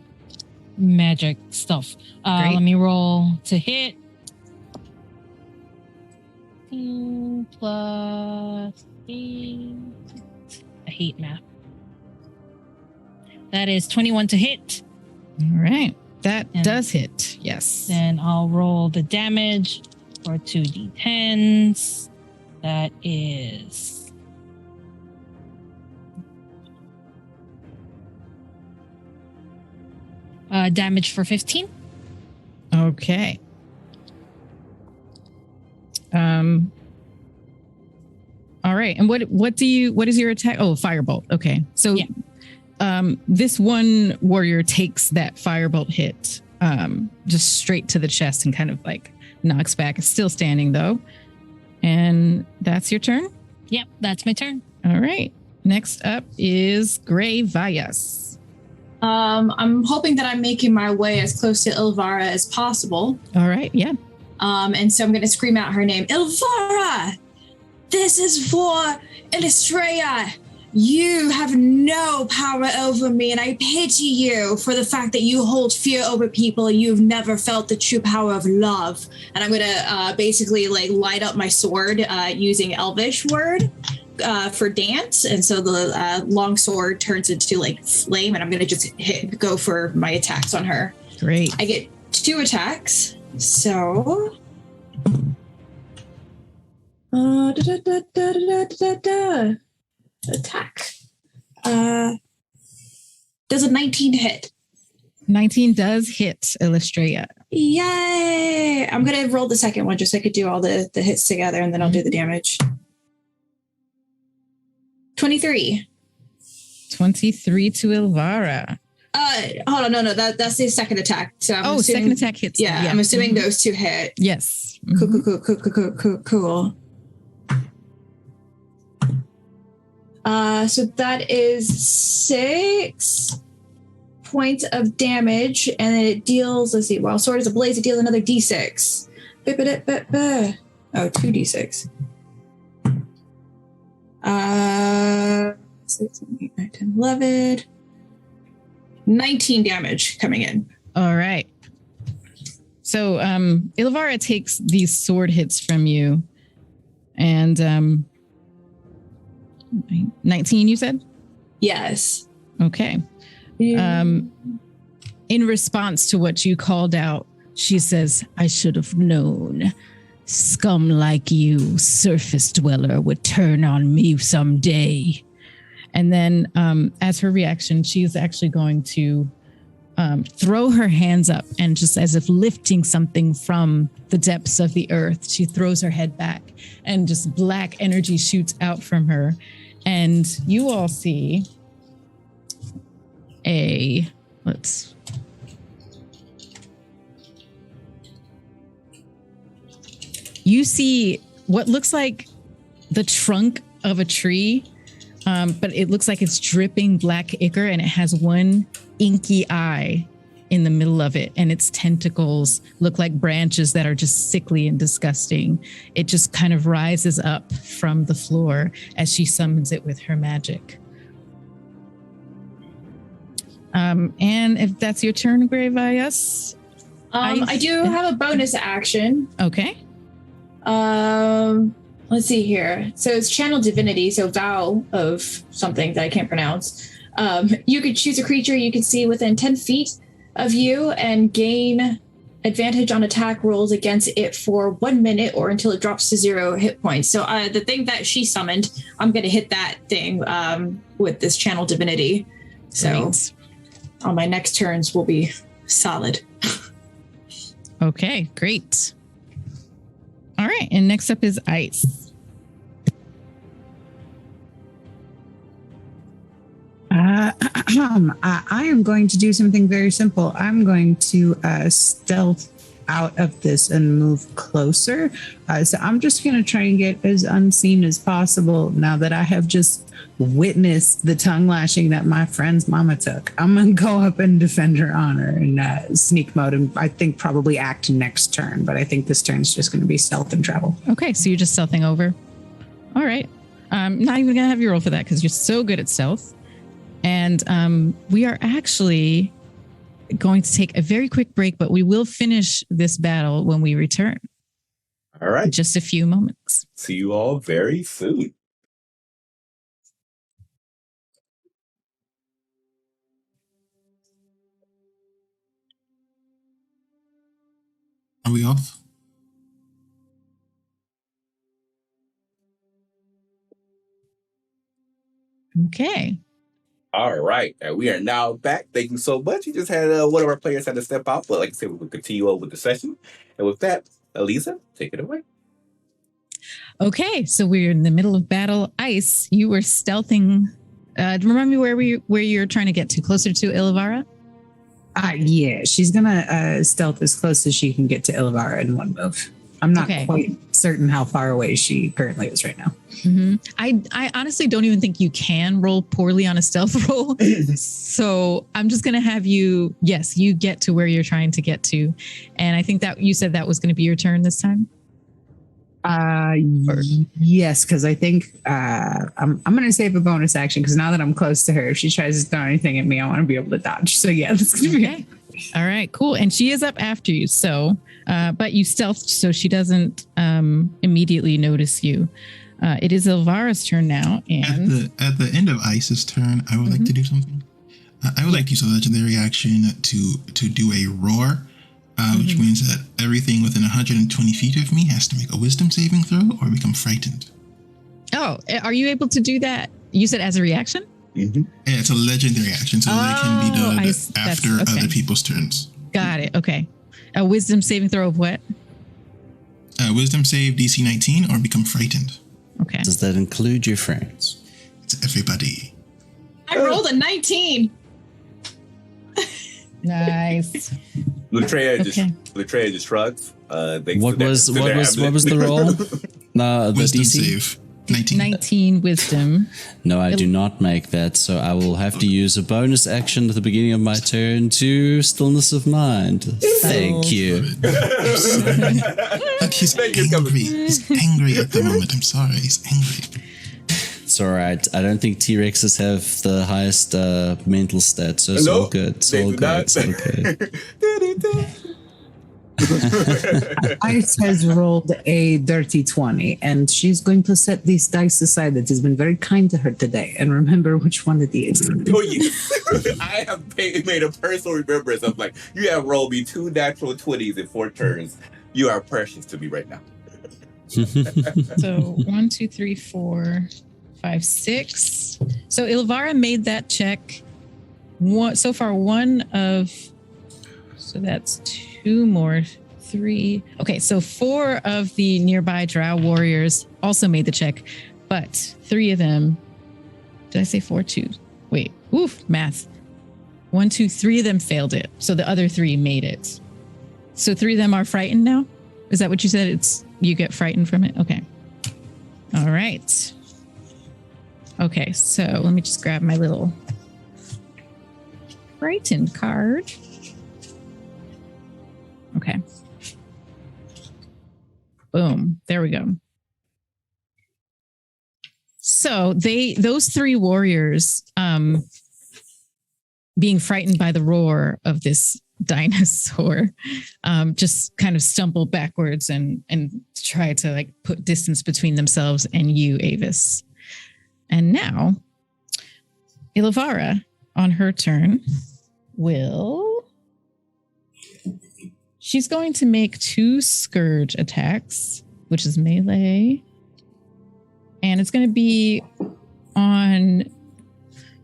Speaker 7: magic stuff. Let me roll to hit. 2 plus 8. I hate math. That is 21 to hit.
Speaker 2: All right. That does hit. Yes.
Speaker 7: Then I'll roll the damage for 2d10s. That is damage for 15.
Speaker 2: Okay. All right. And what is your attack? Oh, firebolt. Okay. So this one warrior takes that firebolt hit just straight to the chest and kind of like knocks back. It's still standing though. And that's your turn?
Speaker 7: Yep, that's my turn.
Speaker 2: All right. Next up is Grey Vias.
Speaker 9: I'm hoping that I'm making my way as close to Ilvara as possible.
Speaker 2: All right, yeah.
Speaker 9: And so I'm going to scream out her name. Ilvara! This is for Illustria. You have no power over me, and I pity you for the fact that you hold fear over people and you've never felt the true power of love. And I'm going to basically like light up my sword using Elvish word. For dance, and so the long sword turns into like flame, and I'm gonna just go for my attacks on her.
Speaker 2: Great.
Speaker 9: I get 2 attacks, so attack. Does a 19 hit?
Speaker 2: 19 does hit Illustria.
Speaker 9: Yay! I'm gonna roll the second one just so I could do all the hits together, and then I'll do the damage. 23.
Speaker 2: 23 to Ilvara.
Speaker 9: Hold on, no, that's the second attack. So I'm
Speaker 2: second attack hits.
Speaker 9: Yeah, I'm assuming those 2 hit.
Speaker 2: Yes.
Speaker 9: Cool. So that is 6 points of damage, and it deals. Let's see. While sword is ablaze, it deals another d6. 2d6. 6, 7, 8, 9, 10, 11. 19 damage coming in.
Speaker 2: All right. So Ilvara takes these sword hits from you. And 19, you said?
Speaker 9: Yes.
Speaker 2: Okay. In response to what you called out, she says, I should have known. Scum like you, surface dweller, would turn on me someday. And then as her reaction, she's actually going to throw her hands up, and just as if lifting something from the depths of the earth, she throws her head back and just black energy shoots out from her. And you all see you see what looks like the trunk of a tree, but it looks like it's dripping black ichor, and it has one inky eye in the middle of it, and its tentacles look like branches that are just sickly and disgusting. It just kind of rises up from the floor as she summons it with her magic. And if that's your turn, Grey Vias.
Speaker 9: I do have a bonus action.
Speaker 2: Okay.
Speaker 9: Let's see here. So it's channel divinity, so vow of something that I can't pronounce. You could choose a creature you can see within 10 feet of you and gain advantage on attack rolls against it for 1 minute or until it drops to 0 hit points. So the thing that she summoned, I'm going to hit that thing with this channel divinity. So on my next turns will be solid.
Speaker 2: Okay, great. All right, and next up is Ice.
Speaker 5: I am going to do something very simple. I'm going to stealth out of this and move closer. So I'm just going to try and get as unseen as possible now that I have just witnessed the tongue lashing that my friend's mama took. I'm going to go up and defend her honor in sneak mode, and I think probably act next turn, but I think this turn is just going to be stealth and travel.
Speaker 2: Okay, so you're just stealthing over. All right. I'm not even going to have you roll for that because you're so good at stealth. And we are actually going to take a very quick break, but we will finish this battle when we return.
Speaker 1: All right.
Speaker 2: In just a few moments.
Speaker 1: See you all very soon.
Speaker 4: Are we off?
Speaker 2: Okay.
Speaker 1: All right. And we are now back. Thank you so much. You just had one of our players had to step out, but like I said, we will continue on with the session. And with that, Elisa, take it away.
Speaker 2: Okay, so we're in the middle of battle. Ice, you were stealthing. Remind me where you're trying to get to, closer to Ilivara?
Speaker 5: Yeah, she's gonna stealth as close as she can get to Ilivara in one move. I'm not quite certain how far away she currently is right now.
Speaker 2: Mm-hmm. I honestly don't even think you can roll poorly on a stealth roll. So I'm just going to have you get to where you're trying to get to. And I think that you said that was going to be your turn this time.
Speaker 5: Yes, because I think I'm going to save a bonus action because now that I'm close to her, if she tries to throw anything at me, I want to be able to dodge. So yeah, that's going to be
Speaker 2: okay. All right, cool. And she is up after you. So, but you stealthed so she doesn't immediately notice you. It is Elvara's turn now. And
Speaker 4: at the end of Ice's turn, I would like to do something. I would like to use a legendary action to do a roar, which means that everything within 120 feet of me has to make a wisdom saving throw or become frightened.
Speaker 2: Oh, are you able to do that? You said as a reaction?
Speaker 4: Mm-hmm. Yeah, it's a legendary action, so they can be done after other people's turns.
Speaker 2: Got it. Okay. A wisdom saving throw of what?
Speaker 4: Wisdom save DC 19 or become frightened.
Speaker 2: Okay.
Speaker 3: Does that include your friends?
Speaker 4: It's everybody.
Speaker 9: I rolled a 19.
Speaker 2: Nice.
Speaker 1: Latreia just shrugs.
Speaker 3: What was the roll? The
Speaker 4: wisdom
Speaker 3: DC?
Speaker 4: save.
Speaker 2: 19 wisdom.
Speaker 3: No, I do not make that, so I will have to use a bonus action at the beginning of my turn to stillness of mind. Thank you.
Speaker 4: He's angry. He's angry at the moment. I'm sorry. He's angry.
Speaker 3: It's all right. I don't think T-Rexes have the highest mental stats, so it's all good. It's all good. It's all good.
Speaker 5: Ice has rolled a dirty 20, and she's going to set these dice aside that has been very kind to her today and remember which one it is.
Speaker 1: Oh, yes. I have made a personal remembrance of you have rolled me 2 natural 20s in 4 turns. You are precious to me right now.
Speaker 2: So 1, 2, 3, 4, 5, 6. So Ilvara made that check. So far, so that's 2 more, 3. Okay, so 4 of the nearby drow warriors also made the check, but 3 of them, did I say 4? 2. Wait, math. 1, 2, 3 of them failed it. So the other 3 made it. So 3 of them are frightened now? Is that what you said? You get frightened from it? Okay. All right. Okay, so let me just grab my little frightened card. Okay. Boom. There we go. So those 3 warriors, being frightened by the roar of this dinosaur, just kind of stumble backwards and try to put distance between themselves and you, Avis. And now, Ilivara, on her turn, she's going to make 2 scourge attacks, which is melee. And it's going to be on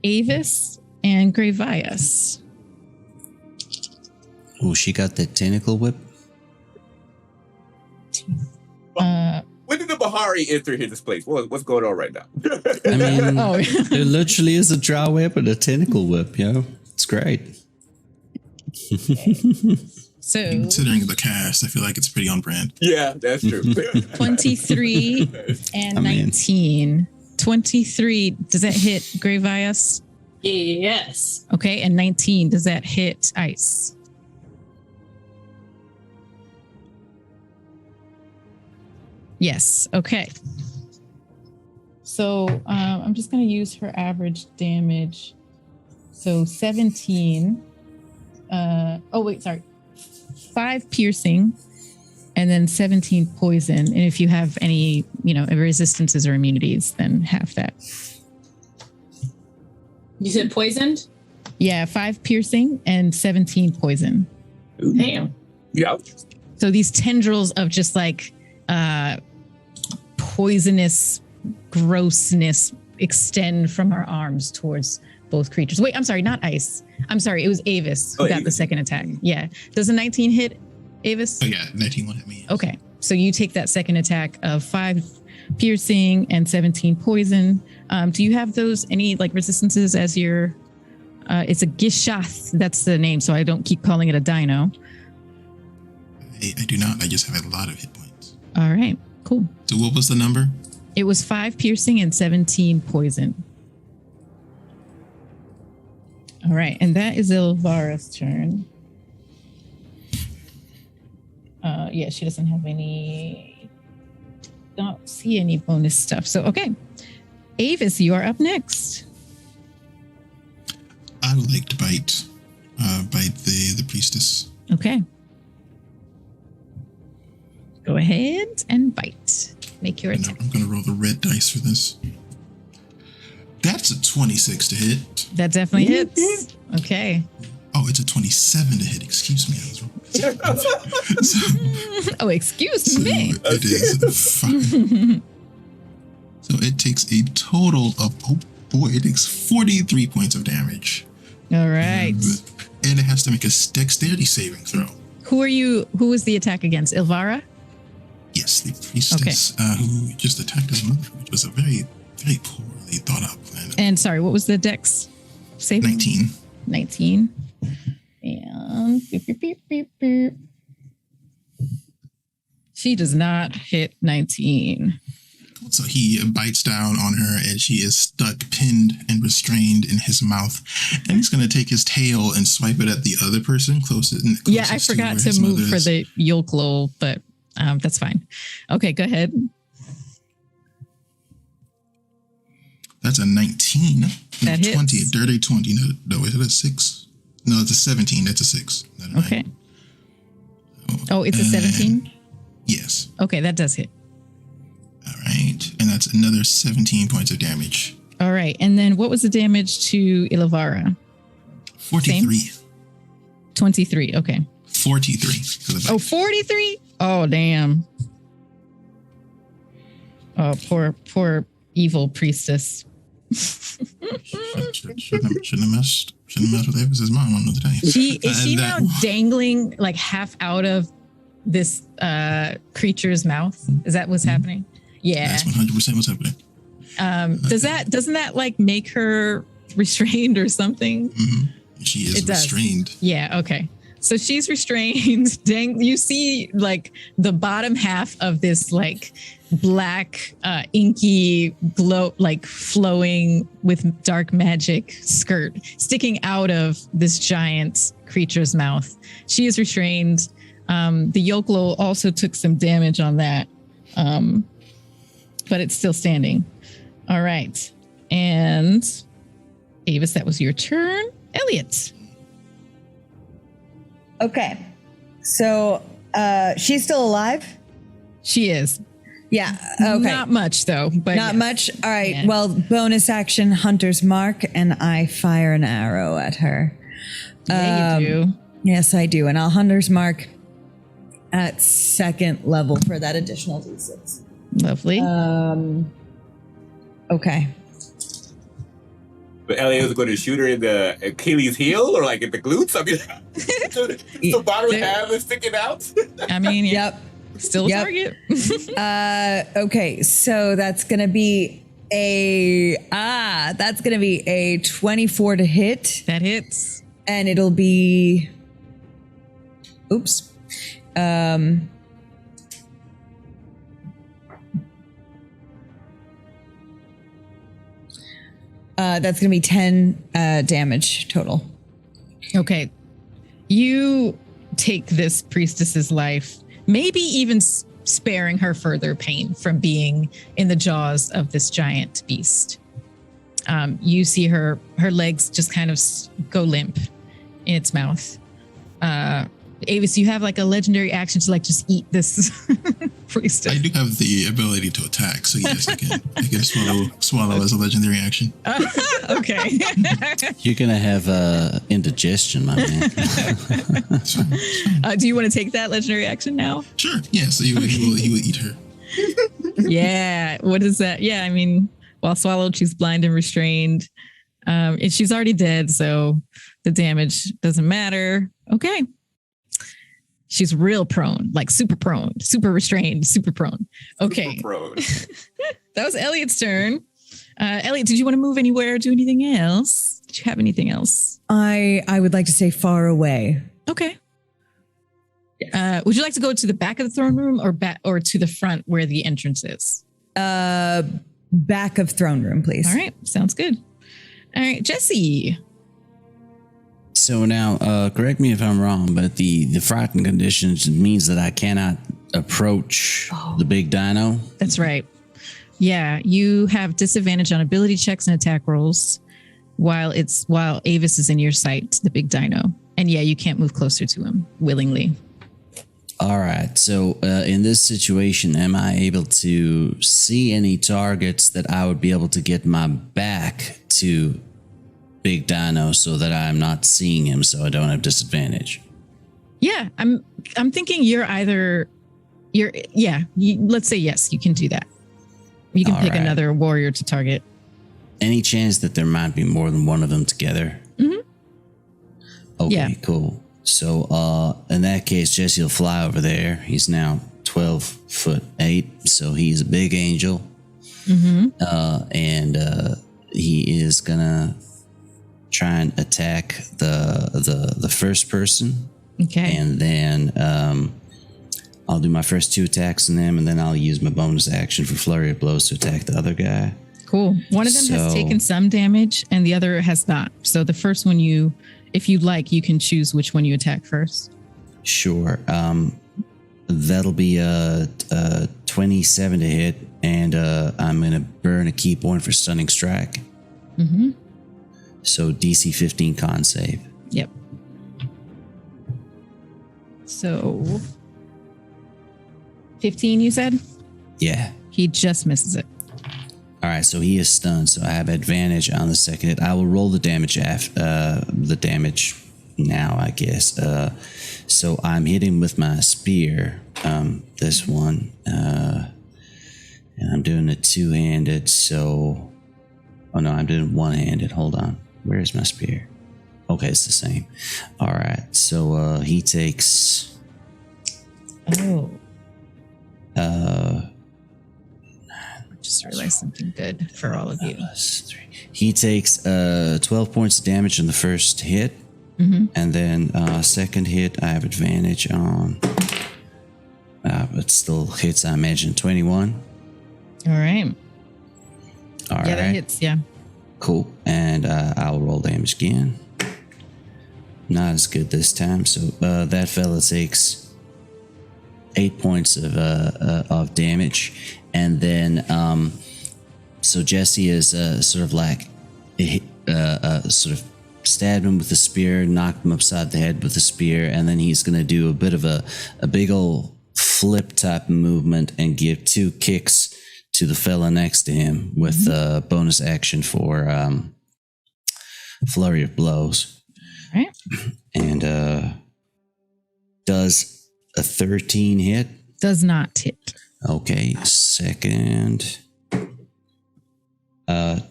Speaker 2: Avis and Gravias.
Speaker 3: Oh, she got that tentacle whip?
Speaker 1: When did the Hari entered this place? What's going on right now?
Speaker 3: I mean,
Speaker 2: Oh.
Speaker 3: it literally is a dry whip and a tentacle whip, yo. It's great.
Speaker 2: So
Speaker 4: Considering the cast, I feel like it's pretty on brand.
Speaker 1: Yeah, that's true.
Speaker 2: 23 and
Speaker 3: I mean-
Speaker 2: 19. 23, does that hit Gravias?
Speaker 9: Yes.
Speaker 2: Okay, and 19, does that hit Ice? Yes, okay. So I'm just going to use her average damage. So 17. Oh, wait, sorry. 5 piercing and then 17 poison. And if you have any, resistances or immunities, then half that.
Speaker 9: You said poisoned?
Speaker 2: Yeah, 5 piercing and 17 poison.
Speaker 9: Damn.
Speaker 1: Yeah.
Speaker 2: So these tendrils of just like poisonous grossness extend from her arms towards both creatures. Wait, I'm sorry, not Ice. I'm sorry, it was Avis who got the second attack. Yeah. Does a 19 hit Avis?
Speaker 4: Oh yeah, 19 will hit me.
Speaker 2: Okay. So you take that second attack of 5 piercing and 17 poison. Do you have those any like resistances as your it's a Gishath, that's the name, so I don't keep calling it a dino.
Speaker 4: I do not. I just have a lot of hit points.
Speaker 2: All right, cool.
Speaker 4: So what was the number?
Speaker 2: It was 5 piercing and 17 poison. All right, and that is Ilvara's turn. Yeah, she doesn't have any. Don't see any bonus stuff. So okay, Avis, you are up next.
Speaker 4: I would like to bite the priestess.
Speaker 2: Okay. Go ahead and bite. Make your attack.
Speaker 4: I'm going to roll the red dice for this. That's a 26 to hit.
Speaker 2: That definitely hits. Okay.
Speaker 4: Oh, it's a 27 to hit. Excuse me. I was wrong.
Speaker 2: Oh, excuse me.
Speaker 4: It is 5. So it takes a total of, it takes 43 points of damage.
Speaker 2: All right.
Speaker 4: And it has to make a dexterity saving throw.
Speaker 2: Who was the attack against? Ilvara?
Speaker 4: Yes, the priestess who just attacked his mother, which was a very, very poorly thought out plan.
Speaker 2: And sorry, what was the dex saving?
Speaker 4: 19.
Speaker 2: 19. And beep, beep, beep, beep, beep. She does not hit 19.
Speaker 4: So he bites down on her and she is stuck, pinned, and restrained in his mouth. And he's going to take his tail and swipe it at the other person closest.
Speaker 2: Yeah, I forgot to move for the Yolklo, but that's fine. Okay, go ahead.
Speaker 4: That's a 19.
Speaker 2: That hits.
Speaker 4: 20, a dirty 20. No, is it a 6? No, it's a 17. That's a 6.
Speaker 2: Okay. Oh, it's a 17?
Speaker 4: Yes.
Speaker 2: Okay, that does hit.
Speaker 4: All right. And that's another 17 points of damage.
Speaker 2: All right. And then what was the damage to Ilvara?
Speaker 4: 43.
Speaker 2: Same? 23. Okay.
Speaker 4: 43 for the bite.
Speaker 2: Oh, 43? Oh, damn. Oh, poor evil priestess.
Speaker 4: Shouldn't have messed with Avis's mom on the day.
Speaker 2: Is she now dangling like half out of this creature's mouth? Is that what's happening? Yeah.
Speaker 4: That's 100% what's happening.
Speaker 2: Doesn't that like make her restrained or something?
Speaker 4: Mm-hmm. She is restrained.
Speaker 2: Yeah, okay. So she's restrained. You see like the bottom half of this like black inky glow, like flowing with dark magic skirt sticking out of this giant creature's mouth. She is restrained. The Yolklo also took some damage on that, but it's still standing. All right. And Avis, that was your turn. Elliot.
Speaker 6: Okay. So she's still alive?
Speaker 2: She is.
Speaker 6: Yeah. Okay.
Speaker 2: Not much though, but
Speaker 6: not
Speaker 2: yes.
Speaker 6: much. All right.
Speaker 2: Yeah.
Speaker 6: Well, bonus action, Hunter's Mark, and I fire an arrow at her.
Speaker 2: Yeah, you do.
Speaker 6: Yes, I do. And I'll Hunter's Mark at 2nd level for that additional D6.
Speaker 2: Lovely.
Speaker 6: Okay.
Speaker 1: But Elliot was going to shoot her in the Achilles heel or like in the glutes. I mean, the bottom half is sticking out.
Speaker 2: I mean,
Speaker 6: Yep.
Speaker 2: Still a
Speaker 6: Yep.
Speaker 2: target.
Speaker 6: Okay, so that's gonna be a 24 to hit,
Speaker 2: That hits.
Speaker 6: and it'll be oops. That's gonna be 10 damage total.
Speaker 2: Okay. You take this priestess's life, maybe even sparing her further pain from being in the jaws of this giant beast. You see her legs just kind of go limp in its mouth. Avis, you have like a legendary action to like just eat this priestess.
Speaker 4: I do have the ability to attack, so yes, I can swallow as a legendary action.
Speaker 2: Okay.
Speaker 3: You're gonna have indigestion, my man.
Speaker 2: Do you want to take that legendary action now?
Speaker 4: Sure. Yeah. So he will eat her.
Speaker 2: Yeah. What is that? Yeah. I mean, while swallowed, she's blind and restrained. And she's already dead, so the damage doesn't matter. Okay. She's real prone, like super prone, super restrained, super prone. Okay.
Speaker 1: Super prone.
Speaker 2: That was Elliot's turn. Elliot, did you want to move anywhere or do anything else? Did you have anything else?
Speaker 6: I would like to say far away.
Speaker 2: Okay. Would you like to go to the back of the throne room or to the front where the entrance is?
Speaker 6: Back of throne room, please.
Speaker 2: All right. Sounds good. All right, Jesse.
Speaker 3: So now, correct me if I'm wrong, but the frightened conditions means that I cannot approach the big dino.
Speaker 2: That's right. Yeah, you have disadvantage on ability checks and attack rolls while Avis is in your sight, the big dino. And yeah, you can't move closer to him willingly.
Speaker 3: All right. So in this situation, am I able to see any targets that I would be able to get my back to Big Dino so that I'm not seeing him, so I don't have disadvantage?
Speaker 2: Yeah, I'm thinking let's say yes, you can do that. You can pick another warrior to target.
Speaker 3: Any chance that there might be more than one of them together?
Speaker 2: Mm-hmm.
Speaker 3: Okay,
Speaker 2: Yeah.
Speaker 3: cool. So in that case, Jesse will fly over there. He's now 12'8", so he's a big angel.
Speaker 2: Mm-hmm.
Speaker 3: And he is gonna try and attack the first person.
Speaker 2: Okay.
Speaker 3: And then I'll do my first 2 attacks on them, and then I'll use my bonus action for flurry of blows to attack the other guy.
Speaker 2: Cool. One of them has taken some damage and the other has not. So the first one if you'd like, you can choose which one you attack first.
Speaker 3: Sure. That'll be a 27 to hit, and I'm gonna burn a key point for stunning strike.
Speaker 2: Mm-hmm.
Speaker 3: So DC 15 con save.
Speaker 2: Yep. So 15, you said?
Speaker 3: Yeah.
Speaker 2: He just misses it.
Speaker 3: All right, so he is stunned, so I have advantage on the second hit. I will roll the damage now, I guess. So I'm hitting with my spear, this one, and I'm doing a 2-handed. So, oh no, I'm doing 1-handed. Hold on, where's my spear? Okay, it's the same. All right, so he takes.
Speaker 2: Oh. Just realized something good for all of you.
Speaker 3: He takes 12 points of damage on the first hit.
Speaker 2: Mm-hmm.
Speaker 3: And then second hit, I have advantage on. But still hits, I imagine, 21.
Speaker 2: All right.
Speaker 3: All right.
Speaker 2: That hits, yeah.
Speaker 3: Cool. And I'll roll damage again. Not as good this time. So that fella takes 8 points of damage. And then, so Jesse is sort of like, sort of stabbed him with the spear, knocked him upside the head with the spear, and then he's going to do a bit of a big old flip type movement and give 2 kicks to the fella next to him with a bonus action for flurry of blows.
Speaker 2: All right.
Speaker 3: And does a 13 hit?
Speaker 2: Does not hit.
Speaker 3: Okay, second.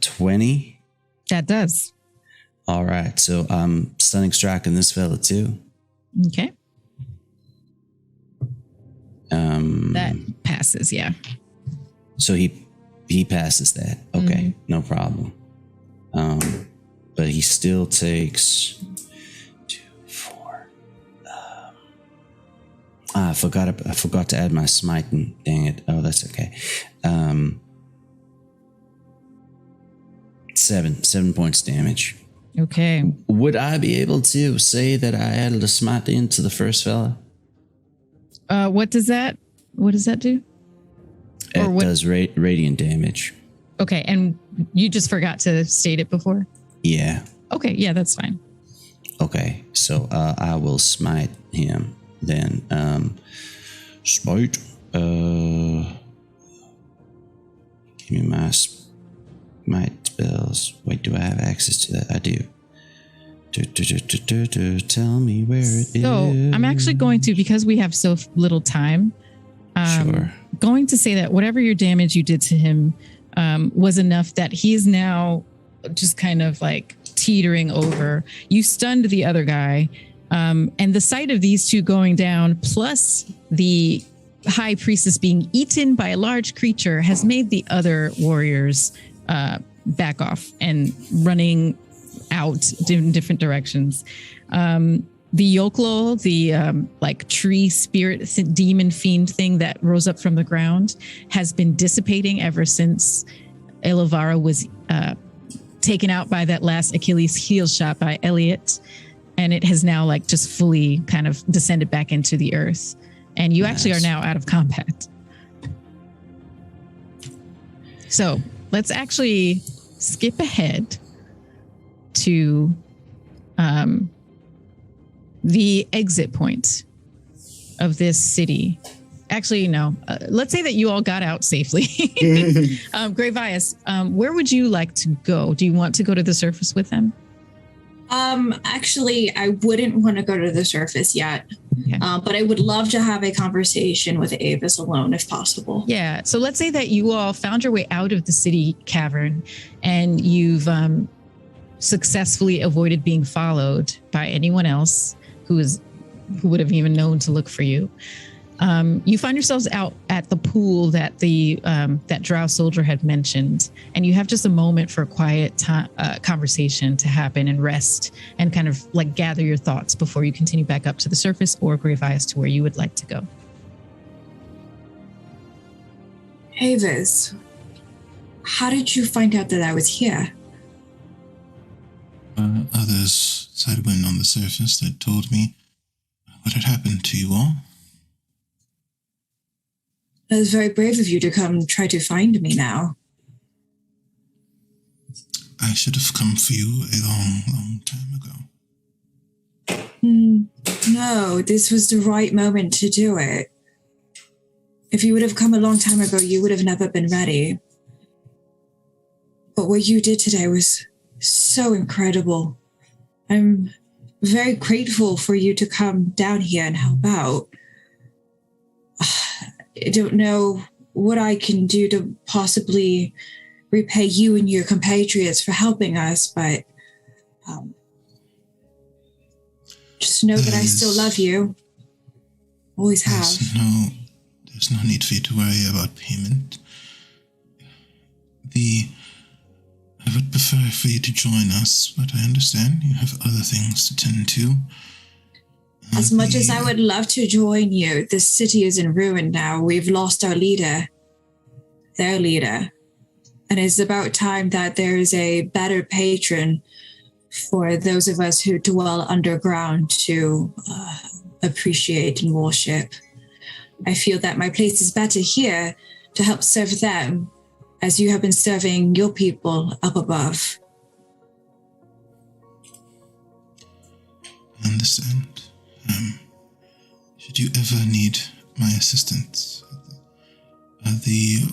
Speaker 3: 20.
Speaker 2: That does.
Speaker 3: All right, so I'm stunning striking this fella too.
Speaker 2: Okay. That passes, yeah.
Speaker 3: So he passes that. Okay, no problem. But he still takes 2, 4. I forgot to add my smiting. Dang it. Oh, that's okay. 7 points damage.
Speaker 2: Okay.
Speaker 3: Would I be able to say that I added a smite into the first fella?
Speaker 2: What does that do?
Speaker 3: It does radiant damage.
Speaker 2: Okay, and you just forgot to state it before?
Speaker 3: Yeah.
Speaker 2: Okay, yeah, that's fine.
Speaker 3: Okay, so I will smite him then. Smite. Give me my smite spells. Wait, do I have access to that? I do. Tell me where it is.
Speaker 2: So I'm actually going to, because we have so little time,
Speaker 3: Sure.
Speaker 2: going to say that whatever your damage you did to him was enough that he is now just kind of like teetering over. You stunned the other guy, and the sight of these two going down, plus the high priestess being eaten by a large creature, has made the other warriors back off and running out in different directions. The Yoklol, the like tree spirit demon fiend thing that rose up from the ground, has been dissipating ever since Elavara was taken out by that last Achilles heel shot by Elliot. And it has now like just fully kind of descended back into the earth. And you actually are now out of combat. So let's actually skip ahead to the exit point of this city. Actually, no. Let's say that you all got out safely. Great Vias, where would you like to go? Do you want to go to the surface with them?
Speaker 9: Actually, I wouldn't want to go to the surface yet. Okay. But I would love to have a conversation with Avis alone if possible.
Speaker 2: Yeah. So let's say that you all found your way out of the city cavern and you've successfully avoided being followed by anyone else who would have even known to look for you. You find yourselves out at the pool that that drow soldier had mentioned, and you have just a moment for a quiet conversation to happen and rest and kind of like gather your thoughts before you continue back up to the surface or Gravias to where you would like to go.
Speaker 9: Avis, how did you find out that I was here?
Speaker 4: Others sidewind on the surface that told me what had happened to you all.
Speaker 9: It was very brave of you to come try to find me now.
Speaker 4: I should have come for you a long, long time ago.
Speaker 9: No, this was the right moment to do it. If you would have come a long time ago, you would have never been ready. But what you did today was so incredible. I'm very grateful for you to come down here and help out. I don't know what I can do to possibly repay you and your compatriots for helping us, but just know that I still love you. Always have.
Speaker 4: There's no need for you to worry about payment. I would prefer for you to join us, but I understand you have other things to tend to.
Speaker 9: As much as I would love to join you, this city is in ruin now. We've lost our leader, their leader. And it's about time that there is a better patron for those of us who dwell underground to appreciate and worship. I feel that my place is better here to help serve them as you have been serving your people up above.
Speaker 4: I understand. Should you ever need my assistance, the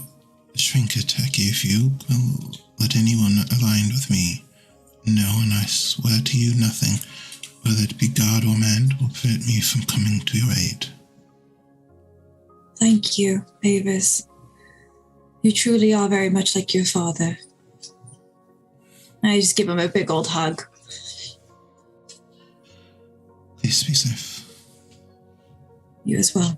Speaker 4: trinket I gave you will let anyone aligned with me know, and I swear to you nothing, whether it be God or man, will prevent me from coming to your aid.
Speaker 9: Thank you, Avis. You truly are very much like your father. I just give him a big old hug.
Speaker 4: Please be safe.
Speaker 9: You as well.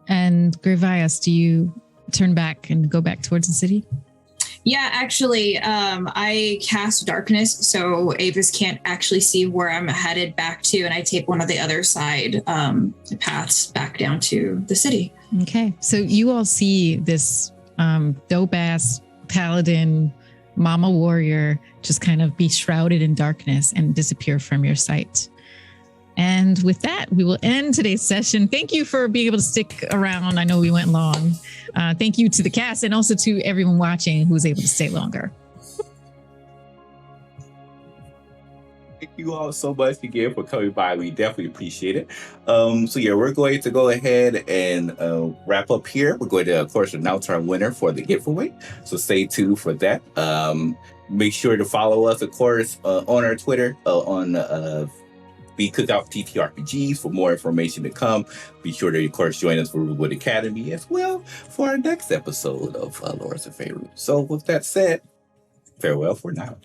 Speaker 2: And Grivias, do you turn back and go back towards the city?
Speaker 9: Yeah, actually, I cast darkness, so Avis can't actually see where I'm headed back to, and I take one of the other side paths back down to the city.
Speaker 2: Okay, so you all see this dope-ass paladin mama warrior just kind of be shrouded in darkness and disappear from your sight. And with that, we will end today's session. Thank you for being able to stick around. I know we went long. Thank you to the cast and also to everyone watching who was able to stay longer.
Speaker 1: Thank you all so much again for coming by. We definitely appreciate it. So yeah, we're going to go ahead and wrap up here. We're going to, of course, announce our winner for the giveaway. So stay tuned for that. Make sure to follow us, of course, on our Twitter, on the Cookout TTRPGs for more information to come. Be sure to, of course, join us for Wood Academy as well for our next episode of Lords of Faerun. So with that said, farewell for now.